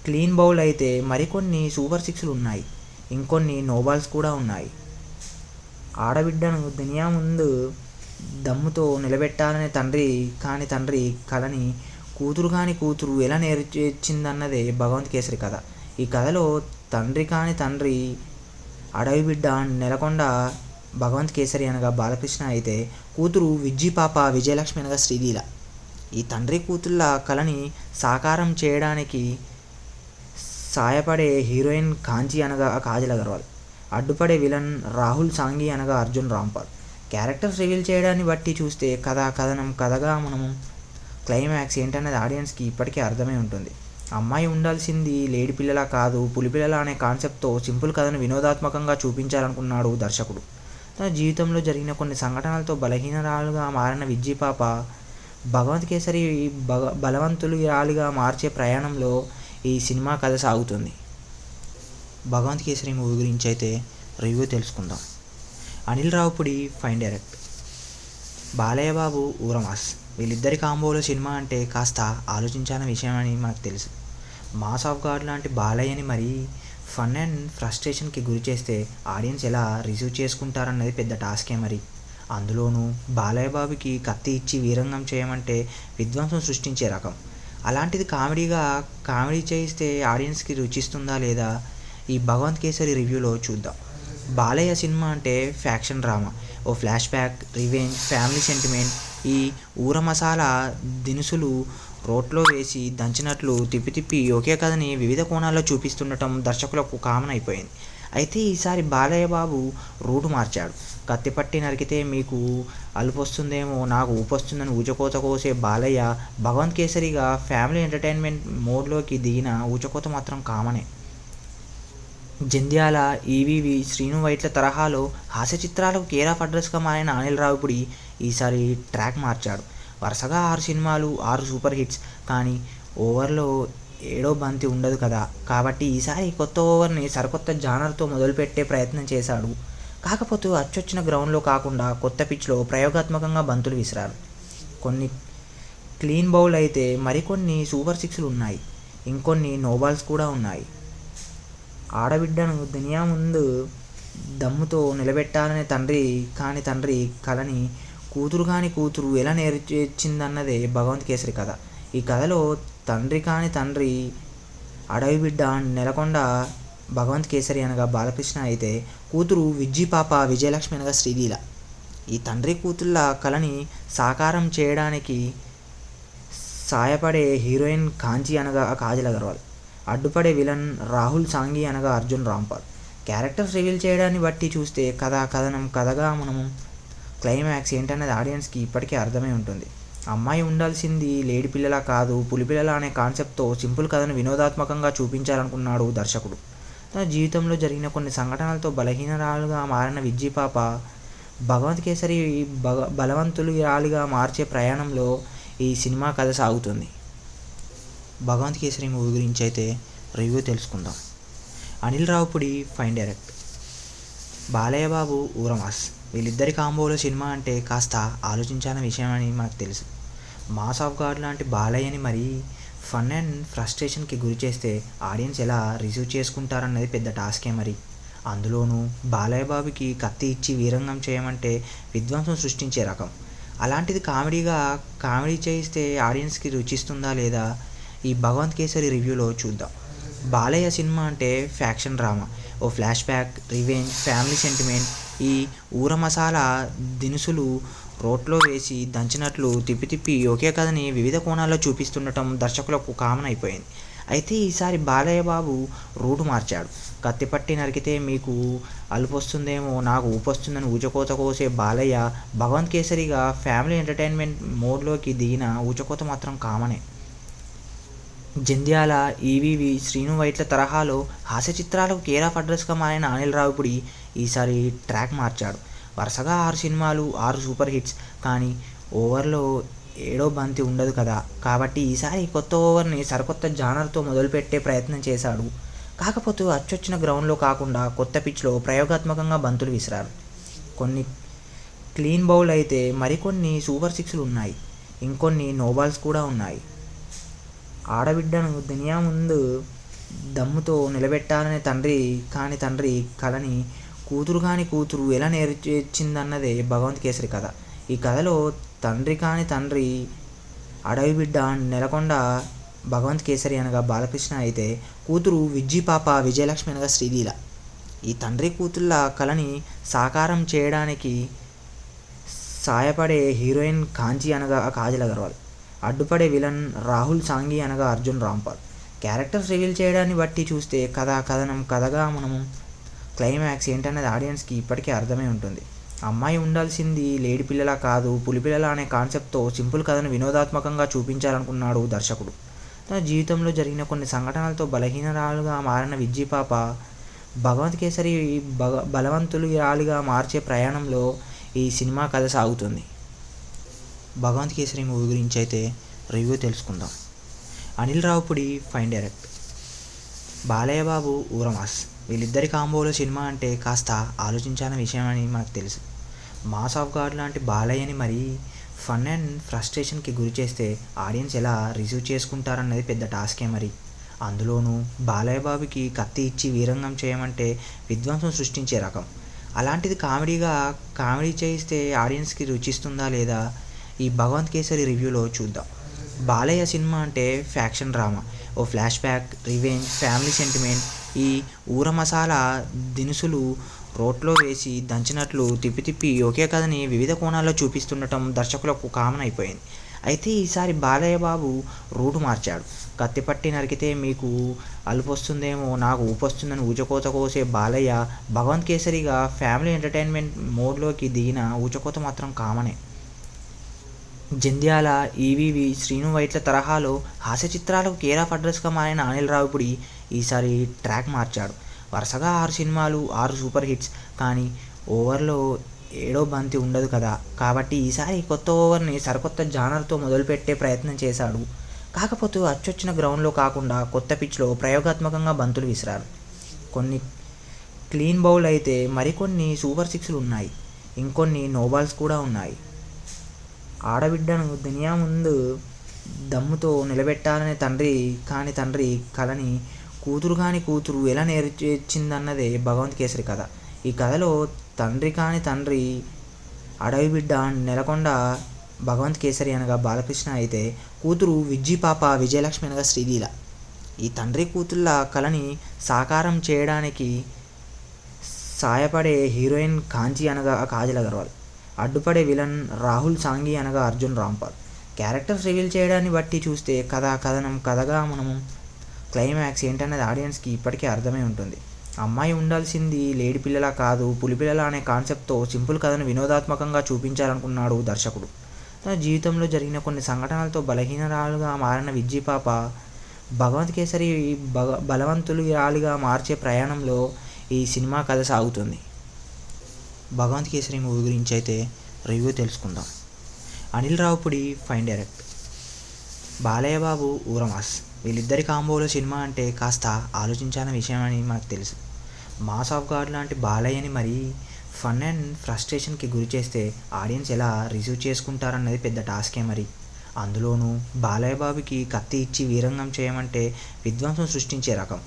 క్లీన్ బౌల్ అయితే మరికొన్ని సూపర్ సిక్స్లు ఉన్నాయి, ఇంకొన్ని నోబాల్స్ కూడా ఉన్నాయి. ఆడబిడ్డను దునియా ముందు దమ్ముతో నిలబెట్టాలనే తండ్రి కలని కూతురు ఎలా నేర్చిందన్నదే భగవంత్ కేసరి కథ. ఈ కథలో తండ్రి అడవి బిడ్డ నెలకొండ భగవంత్ కేసరి అనగా బాలకృష్ణ అయితే, కూతురు విజ్జి పాప విజయలక్ష్మి అనగా శ్రీలీల. ఈ తండ్రి కూతుళ్ళ కలని సాకారం చేయడానికి సాయపడే హీరోయిన్ కాంచి అనగా కాజల్ అగర్వాల్, అడ్డుపడే విలన్ రాహుల్ సాంఘి అనగా అర్జున్ రాంపాల్. క్యారెక్టర్స్ రివీల్ చేయడాన్ని బట్టి చూస్తే కథగా మనము క్లైమాక్స్ ఏంటనేది ఆడియన్స్కి ఇప్పటికే అర్థమై ఉంటుంది. అమ్మాయి ఉండాల్సింది లేడి పిల్లలా కాదు, పులిపిల్లల అనే కాన్సెప్ట్తో సింపుల్ కథను వినోదాత్మకంగా చూపించాలనుకున్నాడు దర్శకుడు. తన జీవితంలో జరిగిన కొన్ని సంఘటనలతో బలహీనరాలుగా మారిన విజ్జి పాప భగవంత్ కేసరి బలవంతురాలిగా మార్చే ప్రయాణంలో ఈ సినిమా కథ సాగుతుంది. భగవంత్ కేసరి మూవీ గురించి అయితే రివ్యూ తెలుసుకుందాం. Anil Ravipudi fine direct, Balayya Babu ఊరమాస్. వీళ్ళిద్దరి కాంబోలో సినిమా అంటే కాస్త ఆలోచించాలని విషయం అని మనకు తెలుసు. మాస్ ఆఫ్ గాడ్ లాంటి బాలయ్యని మరీ ఫన్ అండ్ ఫ్రస్ట్రేషన్కి గురి చేస్తే ఆడియన్స్ ఎలా రిసీవ్ చేసుకుంటారన్నది పెద్ద టాస్కే మరి. అందులోనూ బాలయ్య బాబుకి కత్తి ఇచ్చి వీరంగం చేయమంటే విధ్వంసం సృష్టించే రకం. అలాంటిది కామెడీ చేయిస్తే ఆడియన్స్కి రుచిస్తుందా లేదా ఈ భగవంత్ కేసరి రివ్యూలో చూద్దాం. బాలయ్య సినిమా అంటే ఫ్యాక్షన్ డ్రామా, ఓ flashback, revenge, family sentiment. ఈ ఊర మసాలా దినుసులు రోట్లో వేసి దంచినట్లు తిప్పి తిప్పి ఒకే కథని వివిధ కోణాల్లో చూపిస్తుండటం దర్శకులకు కామన్ అయిపోయింది. అయితే ఈసారి బాలయ్య బాబు రూటు మార్చాడు. కత్తి పట్టి నరికితే మీకు అలుపొస్తుందేమో, నాకు ఊపొస్తుందని ఊచకోత కోసే బాలయ్య భగవంత్ కేసరిగా ఫ్యామిలీ ఎంటర్టైన్మెంట్ మోడ్లోకి దిగిన ఊచకోత మాత్రం కామనే. జంధ్యాల, ఈవీవి, శ్రీను వైట్ల తరహాలో హాస్య చిత్రాలకు కేర్ ఆఫ్ అడ్రస్గా మారిన అనిల్ రావిపూడి ఈసారి ట్రాక్ మార్చాడు. వరుసగా 6 సినిమాలు, 6 సూపర్ హిట్స్. కానీ ఓవర్లో ఏడో బంతి ఉండదు కదా, కాబట్టి ఈసారి కొత్త ఓవర్ని సరికొత్త జానర్తో మొదలుపెట్టే ప్రయత్నం చేశాడు. కాకపోతే అచ్చొచ్చిన గ్రౌండ్లో కాకుండా కొత్త పిచ్లో ప్రయోగాత్మకంగా బంతులు విసిరారు. కొన్ని క్లీన్ బౌల్ అయితే మరికొన్ని సూపర్ సిక్స్లు ఉన్నాయి, ఇంకొన్ని నోబాల్స్ కూడా ఉన్నాయి. ఆడబిడ్డను దునియా ముందు దమ్ముతో నిలబెట్టాలనే తండ్రి కలని కూతురు ఎలా నేర్చిందన్నదే భగవంత్ కేసరి కథ. ఈ కథలో తండ్రి అడవి బిడ్డ నెలకొండ భగవంత్ కేసరి అనగా బాలకృష్ణ అయితే, కూతురు విజ్జి పాప విజయలక్ష్మి అనగా శ్రీలీల. ఈ తండ్రి కూతుళ్ళ కలని సాకారం చేయడానికి సాయపడే హీరోయిన్ కాంచి అనగా కాజల్ అగర్వాల్, అడ్డుపడే విలన్ రాహుల్ సాంఘి అనగా అర్జున్ రాంపాల్. క్యారెక్టర్స్ రివీల్ చేయడాన్ని బట్టి చూస్తే కథగా మనము క్లైమాక్స్ ఏంటనేది ఆడియన్స్కి ఇప్పటికే అర్థమై ఉంటుంది. అమ్మాయి ఉండాల్సింది లేడి పిల్లలా కాదు, పులిపిల్లల అనే కాన్సెప్ట్తో సింపుల్ కథను వినోదాత్మకంగా చూపించాలనుకున్నాడు దర్శకుడు. తన జీవితంలో జరిగిన కొన్ని సంఘటనలతో బలహీనరాలుగా మారిన విజ్జి పాప భగవంత్ కేసరి బలవంతురాలిగా మార్చే ప్రయాణంలో ఈ సినిమా కథ సాగుతుంది. భగవంత్ కేసరి మూవీ గురించి అయితే రివ్యూ తెలుసుకుందాం. Anil Ravipudi fine direct, Balayya Babu ఊరమాస్. వీళ్ళిద్దరి కాంబోలో సినిమా అంటే కాస్త ఆలోచించాలని విషయం అని మనకు తెలుసు. మాస్ ఆఫ్ గాడ్ లాంటి బాలయ్యని మరీ ఫన్ అండ్ ఫ్రస్ట్రేషన్కి గురి చేస్తే ఆడియన్స్ ఎలా రిసీవ్ చేసుకుంటారన్నది పెద్ద టాస్కే మరి. అందులోనూ బాలయ్య బాబుకి కత్తి ఇచ్చి వీరంగం చేయమంటే విధ్వంసం సృష్టించే రకం. అలాంటిది కామెడీ చేయిస్తే ఆడియన్స్కి రుచిస్తుందా లేదా ఈ భగవంత్ కేసరి రివ్యూలో చూద్దాం. బాలయ్య సినిమా అంటే ఫ్యాక్షన్ డ్రామా, ఓ flashback, revenge, family sentiment. ఈ ఊర మసాలా దినుసులు రోట్లో వేసి దంచినట్లు తిప్పి తిప్పి ఒకే కథని వివిధ కోణాల్లో చూపిస్తుండటం దర్శకులకు కామన్ అయిపోయింది. అయితే ఈసారి బాలయ్య బాబు రూటు మార్చాడు. కత్తి పట్టి నరికితే మీకు అలుపొస్తుందేమో, నాకు ఊపొస్తుందని ఊచకోత కోసే బాలయ్య భగవంత్ కేసరిగా ఫ్యామిలీ ఎంటర్టైన్మెంట్ మోడ్లోకి దిగిన ఊచకోత మాత్రం కామనే. జంధ్యాల, ఈవీవి, శ్రీను వైట్ల తరహాలో హాస్య చిత్రాలకు కేర్ ఆఫ్ అడ్రస్గా మారిన అనిల్ రావిపూడి ఈసారి ట్రాక్ మార్చాడు. వరుసగా 6 సినిమాలు, 6 సూపర్ హిట్స్. కానీ ఓవర్లో ఏడో బంతి ఉండదు కదా, కాబట్టి ఈసారి కొత్త ఓవర్ని సరికొత్త జానర్తో మొదలుపెట్టే ప్రయత్నం చేశాడు. కాకపోతే అచ్చొచ్చిన గ్రౌండ్లో కాకుండా కొత్త పిచ్లో ప్రయోగాత్మకంగా బంతులు విసిరారు. కొన్ని క్లీన్ బౌల్ అయితే మరికొన్ని సూపర్ సిక్స్లు ఉన్నాయి, ఇంకొన్ని నోబాల్స్ కూడా ఉన్నాయి. ఆడబిడ్డను దునియా ముందు దమ్ముతో నిలబెట్టాలనే తండ్రి కలని కూతురు ఎలా నేర్చిందన్నదే భగవంత్ కేసరి కథ. ఈ కథలో తండ్రి అడవి బిడ్డ నెలకొండ భగవంత్ కేసరి అనగా బాలకృష్ణ అయితే, కూతురు విజ్జి పాప విజయలక్ష్మి అనగా శ్రీలీల. ఈ తండ్రి కూతుళ్ళ కలని సాకారం చేయడానికి సాయపడే హీరోయిన్ కాంచి అనగా కాజల్ అగర్వాల్, అడ్డుపడే విలన్ రాహుల్ సాంఘి అనగా అర్జున్ రాంపాల్. క్యారెక్టర్స్ రివీల్ చేయడాన్ని బట్టి చూస్తే కథగా మనము క్లైమాక్స్ ఏంటనేది ఆడియన్స్కి ఇప్పటికే అర్థమై ఉంటుంది. అమ్మాయి ఉండాల్సింది లేడి పిల్లలా కాదు, పులిపిల్లల అనే కాన్సెప్ట్తో సింపుల్ కథను వినోదాత్మకంగా చూపించాలనుకున్నాడు దర్శకుడు. తన జీవితంలో జరిగిన కొన్ని సంఘటనలతో బలహీనరాలుగా మారిన విజ్జి పాప భగవంత్ కేసరి బలవంతురాలిగా మార్చే ప్రయాణంలో ఈ సినిమా కథ సాగుతుంది. భగవంత్ కేసరి మూవీ గురించి అయితే రివ్యూ తెలుసుకుందాం. Anil Ravipudi fine direct, Balayya Babu ఊరమాస్. వీళ్ళిద్దరి కాంబోలో సినిమా అంటే కాస్త ఆలోచించాలని విషయం అని మనకు తెలుసు. మాస్ ఆఫ్ గాడ్ లాంటి బాలయ్యని మరీ ఫన్ అండ్ ఫ్రస్ట్రేషన్కి గురి చేస్తే ఆడియన్స్ ఎలా రిసీవ్ చేసుకుంటారన్నది పెద్ద టాస్కే మరి. అందులోనూ బాలయ్య బాబుకి కత్తి ఇచ్చి వీరంగం చేయమంటే విధ్వంసం సృష్టించే రకం. అలాంటిది కామెడీ చేయిస్తే ఆడియన్స్కి రుచిస్తుందా లేదా ఈ భగవంత్ కేసరి రివ్యూలో చూద్దాం. బాలయ్య సినిమా అంటే ఫ్యాక్షన్ డ్రామా, ఓ flashback, revenge, family sentiment. ఈ ఊర మసాలా దినుసులు రోట్లో వేసి దంచినట్లు తిప్పి తిప్పి ఒకే కథని వివిధ కోణాల్లో చూపిస్తుండటం దర్శకులకు కామన్ అయిపోయింది. అయితే ఈసారి బాలయ్య బాబు రూటు మార్చాడు. కత్తి పట్టి నరికితే మీకు అలుపొస్తుందేమో, నాకు ఊపొస్తుందని ఊచకోత కోసే బాలయ్య భగవంత్ కేసరిగా ఫ్యామిలీ ఎంటర్టైన్మెంట్ మోడ్లోకి దిగిన ఊచకోత మాత్రం కామనే. జంధ్యాల, ఈవీవి, శ్రీను వైట్ల తరహాలో హాస్య చిత్రాలకు కేర్ ఆఫ్ అడ్రస్గా మారిన అనిల్ రావిపూడి ఈసారి ట్రాక్ మార్చాడు. వరుసగా 6 సినిమాలు, 6 సూపర్ హిట్స్. కానీ ఓవర్లో ఏడో బంతి ఉండదు కదా, కాబట్టి ఈసారి కొత్త ఓవర్ని సరికొత్త జానర్తో మొదలుపెట్టే ప్రయత్నం చేశాడు. కాకపోతే అచ్చొచ్చిన గ్రౌండ్లో కాకుండా కొత్త పిచ్లో ప్రయోగాత్మకంగా బంతులు విసిరారు. కొన్ని క్లీన్ బౌల్ అయితే మరికొన్ని సూపర్ సిక్స్లు ఉన్నాయి, ఇంకొన్ని నోబాల్స్ కూడా ఉన్నాయి. ఆడబిడ్డను దునియా ముందు దమ్ముతో నిలబెట్టాలనే తండ్రి కలని కూతురు ఎలా నేర్చిందన్నదే భగవంత్ కేసరి కథ. ఈ కథలో తండ్రి అడవి బిడ్డ నెలకొండ భగవంత్ కేసరి అనగా బాలకృష్ణ అయితే, కూతురు విజ్జి పాప విజయలక్ష్మి అనగా శ్రీలీల. ఈ తండ్రి కూతుళ్ళ కలని సాకారం చేయడానికి సాయపడే హీరోయిన్ కాంచి అనగా కాజల్ అగర్వాల్, అడ్డుపడే విలన్ రాహుల్ సాంఘి అనగా అర్జున్ రాంపాల్. క్యారెక్టర్స్ రివీల్ చేయడాన్ని బట్టి చూస్తే కథగా మనము క్లైమాక్స్ ఏంటన్నది ఆడియన్స్కి ఇప్పటికే అర్థమై ఉంటుంది. అమ్మాయి ఉండాల్సింది లేడి పిల్లలా కాదు, పులిపిల్లల అనే కాన్సెప్ట్తో సింపుల్ కథను వినోదాత్మకంగా చూపించాలనుకున్నాడు దర్శకుడు. తన జీవితంలో జరిగిన కొన్ని సంఘటనలతో బలహీనరాలుగా మారిన విజ్జి పాప భగవంత్ కేసరి బలవంతురాలిగా మార్చే ప్రయాణంలో ఈ సినిమా కథ సాగుతుంది. భగవంత్ కేసరి మూవీ గురించి అయితే రివ్యూ తెలుసుకుందాం. Anil Ravipudi fine direct, Balayya Babu ఊరమాస్. వీళ్ళిద్దరి కాంబోలో సినిమా అంటే కాస్త ఆలోచించాలని విషయం అని మనకు తెలుసు. మాస్ ఆఫ్ గాడ్ లాంటి బాలయ్యని మరీ ఫన్ అండ్ ఫ్రస్ట్రేషన్కి గురి చేస్తే ఆడియన్స్ ఎలా రిసీవ్ చేసుకుంటారన్నది పెద్ద టాస్కే మరి. అందులోనూ బాలయ్య బాబుకి కత్తి ఇచ్చి వీరంగం చేయమంటే విధ్వంసం సృష్టించే రకం.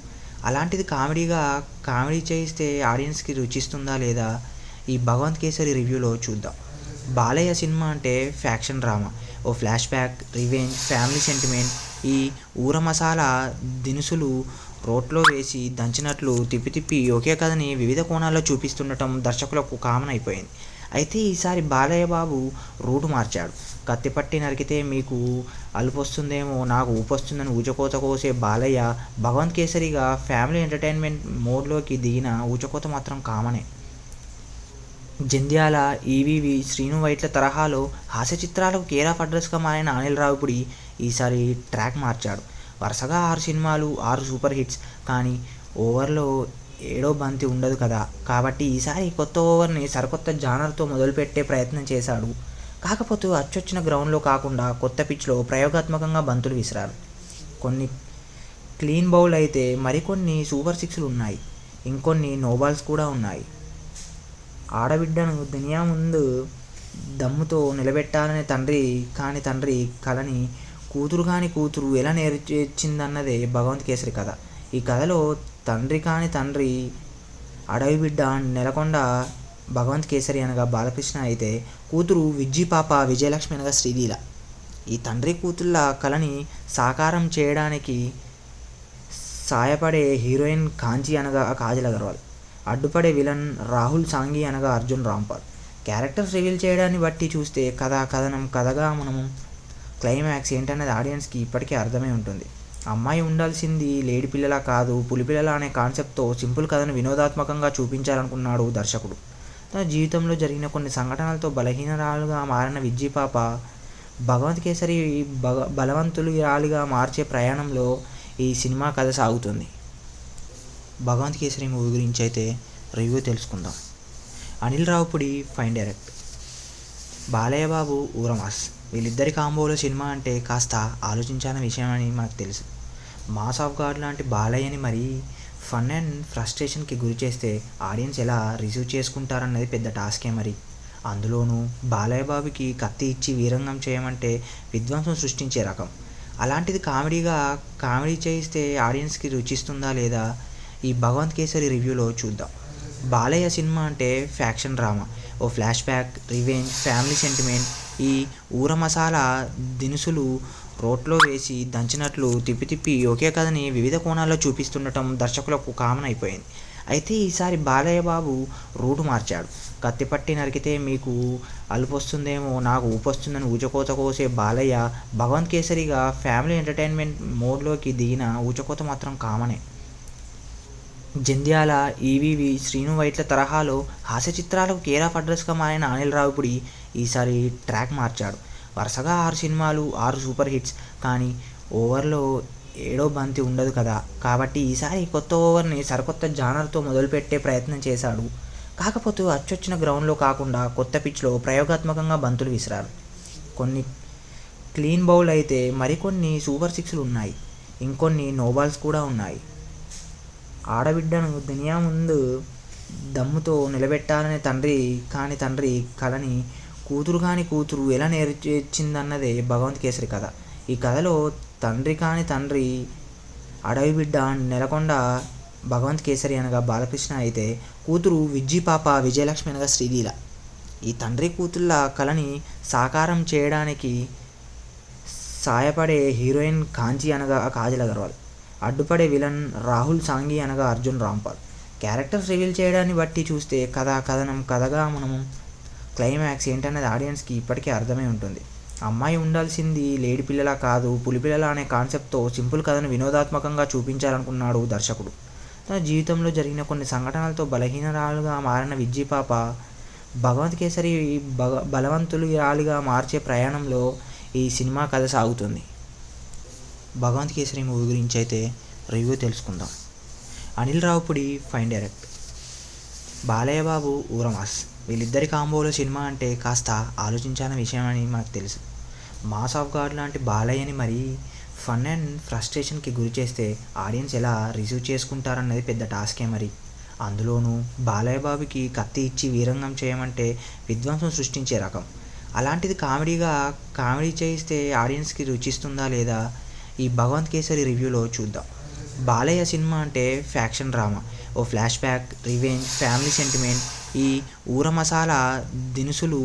అలాంటిది కామెడీ చేయిస్తే ఆడియన్స్కి రుచిస్తుందా లేదా ఈ భగవంత్ కేసరి రివ్యూలో చూద్దాం. బాలయ్య సినిమా అంటే ఫ్యాక్షన్ డ్రామా, ఓ flashback, revenge, family sentiment. ఈ ఊర మసాలా దినుసులు రోట్లో వేసి దంచినట్లు తిప్పి తిప్పి ఒకే కథని వివిధ కోణాల్లో చూపిస్తుండటం దర్శకులకు కామన్ అయిపోయింది. అయితే ఈసారి బాలయ్య బాబు రూటు మార్చాడు. కత్తి పట్టి నరికితే మీకు అలుపొస్తుందేమో, నాకు ఊపొస్తుందని ఊచకోత కోసే బాలయ్య భగవంత్ కేసరిగా ఫ్యామిలీ ఎంటర్టైన్మెంట్ మోడ్లోకి దిగిన ఊచకోత మాత్రం కామనే. జంధ్యాల, ఈవీవి, శ్రీను వైట్ల తరహాలో హాస్య చిత్రాలకు కేర్ ఆఫ్ అడ్రస్గా మారిన అనిల్ రావిపూడి ఈసారి ట్రాక్ మార్చాడు. వరుసగా 6 సినిమాలు, 6 సూపర్ హిట్స్. కానీ ఓవర్లో ఏడో బంతి ఉండదు కదా, కాబట్టి ఈసారి కొత్త ఓవర్ని సరికొత్త జానర్తో మొదలుపెట్టే ప్రయత్నం చేశాడు. కాకపోతే అచ్చొచ్చిన గ్రౌండ్లో కాకుండా కొత్త పిచ్లో ప్రయోగాత్మకంగా బంతులు విసిరారు. కొన్ని క్లీన్ బౌల్ అయితే మరికొన్ని సూపర్ సిక్స్లు ఉన్నాయి, ఇంకొన్ని నోబాల్స్ కూడా ఉన్నాయి. ఆడబిడ్డను దునియా ముందు దమ్ముతో నిలబెట్టాలనే తండ్రి కలని కూతురు ఎలా నేర్చిందన్నదే భగవంత్ కేసరి కథ. ఈ కథలో తండ్రి అడవి బిడ్డ నెలకొండ భగవంత్ కేసరి అనగా బాలకృష్ణ అయితే, కూతురు విజ్జి పాప విజయలక్ష్మి అనగా శ్రీలీల. ఈ తండ్రి కూతుళ్ళ కలని సాకారం చేయడానికి సాయపడే హీరోయిన్ కాంచి అనగా కాజల్ అగర్వాల్, అడ్డుపడే విలన్ రాహుల్ సాంఘి అనగా అర్జున్ రాంపాల్. క్యారెక్టర్స్ రివీల్ చేయడాన్ని బట్టి చూస్తే కథగా మనము క్లైమాక్స్ ఏంటన్నది ఆడియన్స్కి ఇప్పటికే అర్థమై ఉంటుంది. అమ్మాయి ఉండాల్సింది లేడి పిల్లలా కాదు, పులిపిల్లల అనే కాన్సెప్ట్తో సింపుల్ కథను వినోదాత్మకంగా చూపించాలనుకున్నాడు దర్శకుడు. తన జీవితంలో జరిగిన కొన్ని సంఘటనలతో బలహీనరాలుగా మారిన విజ్జి పాప భగవంత్ కేసరి బలవంతురాలిగా మార్చే ప్రయాణంలో ఈ సినిమా కథ సాగుతుంది. భగవంత్ కేసరి మూవీ గురించి అయితే రివ్యూ తెలుసుకుందాం. Anil Ravipudi fine direct, Balayya Babu ఊరమాస్. వీళ్ళిద్దరి కాంబోలో సినిమా అంటే కాస్త ఆలోచించాలని విషయం అని మనకు తెలుసు. మాస్ ఆఫ్ గాడ్ లాంటి బాలయ్యని మరీ ఫన్ అండ్ ఫ్రస్ట్రేషన్కి గురి చేస్తే ఆడియన్స్ ఎలా రిసీవ్ చేసుకుంటారన్నది పెద్ద టాస్కే మరి. అందులోనూ బాలయ్య బాబుకి కత్తి ఇచ్చి వీరంగం చేయమంటే విధ్వంసం సృష్టించే రకం. అలాంటిది కామెడీ చేయిస్తే ఆడియన్స్కి రుచిస్తుందా లేదా ఈ భగవంత్ కేసరి రివ్యూలో చూద్దాం. బాలయ్య సినిమా అంటే ఫ్యాక్షన్ డ్రామా, ఓ flashback, revenge, family sentiment. ఈ ఊర మసాలా దినుసులు రోట్లో వేసి దంచినట్లు తిప్పి తిప్పి ఒకే కథని వివిధ కోణాల్లో చూపిస్తుండటం దర్శకులకు కామన్ అయిపోయింది. అయితే ఈసారి బాలయ్య బాబు రూటు మార్చాడు. కత్తి పట్టి నరికితే మీకు అలుపొస్తుందేమో, నాకు ఊపొస్తుందని ఊచకోత కోసే బాలయ్య భగవంత్ కేసరిగా ఫ్యామిలీ ఎంటర్టైన్మెంట్ మోడ్లోకి దిగిన ఊచకోత మాత్రం కామనే. జంధ్యాల, ఈవీవి, శ్రీను వైట్ల తరహాలో హాస్య చిత్రాలకు కేర్ ఆఫ్ అడ్రస్గా మారిన అనిల్ రావిపూడి ఈసారి ట్రాక్ మార్చాడు. వరుసగా 6 సినిమాలు, 6 సూపర్ హిట్స్. కానీ ఓవర్లో ఏడో బంతి ఉండదు కదా, కాబట్టి ఈసారి కొత్త ఓవర్ని సరికొత్త జానర్తో మొదలుపెట్టే ప్రయత్నం చేశాడు. కాకపోతే అచ్చొచ్చిన గ్రౌండ్లో కాకుండా కొత్త పిచ్లో ప్రయోగాత్మకంగా బంతులు విసిరారు. కొన్ని క్లీన్ బౌల్ అయితే మరికొన్ని సూపర్ సిక్స్లు ఉన్నాయి, ఇంకొన్ని నోబాల్స్ కూడా ఉన్నాయి. ఆడబిడ్డను దునియా ముందు దమ్ముతో నిలబెట్టాలనే తండ్రి కలని కూతురు కాని కూతురు ఎలా నేర్చిందన్నదే భగవంత్ కేసరి కథ. ఈ కథలో తండ్రి అడవి బిడ్డ నెలకొండ భగవంత్ కేసరి అనగా బాలకృష్ణ అయితే, కూతురు విజ్జి పాప విజయలక్ష్మి అనగా శ్రీలీల. ఈ తండ్రి కూతుళ్ళ కలని సాకారం చేయడానికి సాయపడే హీరోయిన్ కాంచి అనగా కాజల్ అగర్వాల్, అడ్డుపడే విలన్ రాహుల్ సాంఘి అనగా అర్జున్ రాంపాల్. క్యారెక్టర్స్ రివీల్ చేయడాన్ని బట్టి చూస్తే కథనం కథగా మనము క్లైమాక్స్ ఏంటనేది ఆడియన్స్కి ఇప్పటికే అర్థమై ఉంటుంది. అమ్మాయి ఉండాల్సింది లేడి పిల్లలా కాదు, పులిపిల్లల అనే కాన్సెప్ట్తో సింపుల్ కథను వినోదాత్మకంగా చూపించాలనుకున్నాడు దర్శకుడు. తన జీవితంలో జరిగిన కొన్ని సంఘటనలతో బలహీనరాలుగా మారిన విజ్జి పాప భగవంత్ కేసరి బలవంతురాలిగా మార్చే ప్రయాణంలో ఈ సినిమా కథ సాగుతుంది. భగవంత్ కేసరి మూవీ గురించి అయితే రివ్యూ తెలుసుకుందాం. Anil Ravipudi fine direct, Balayya Babu ఊరమాస్. వీళ్ళిద్దరి కాంబోలో సినిమా అంటే కాస్త ఆలోచించాలని విషయం అని మనకు తెలుసు. మాస్ ఆఫ్ గాడ్ లాంటి బాలయ్యని మరీ ఫన్ అండ్ ఫ్రస్ట్రేషన్కి గురి చేస్తే ఆడియన్స్ ఎలా రిసీవ్ చేసుకుంటారన్నది పెద్ద టాస్కే మరి. అందులోనూ బాలయ్య బాబుకి కత్తి ఇచ్చి వీరంగం చేయమంటే విధ్వంసం సృష్టించే రకం. అలాంటిది కామెడీ చేయిస్తే ఆడియన్స్కి రుచిస్తుందా లేదా, ఈ భగవంత్ కేసరి రివ్యూలో చూద్దాం. బాలయ్య సినిమా అంటే ఫ్యాక్షన్ డ్రామా, ఓ flashback, revenge, family sentiment. ఈ ఊర మసాలా దినుసులు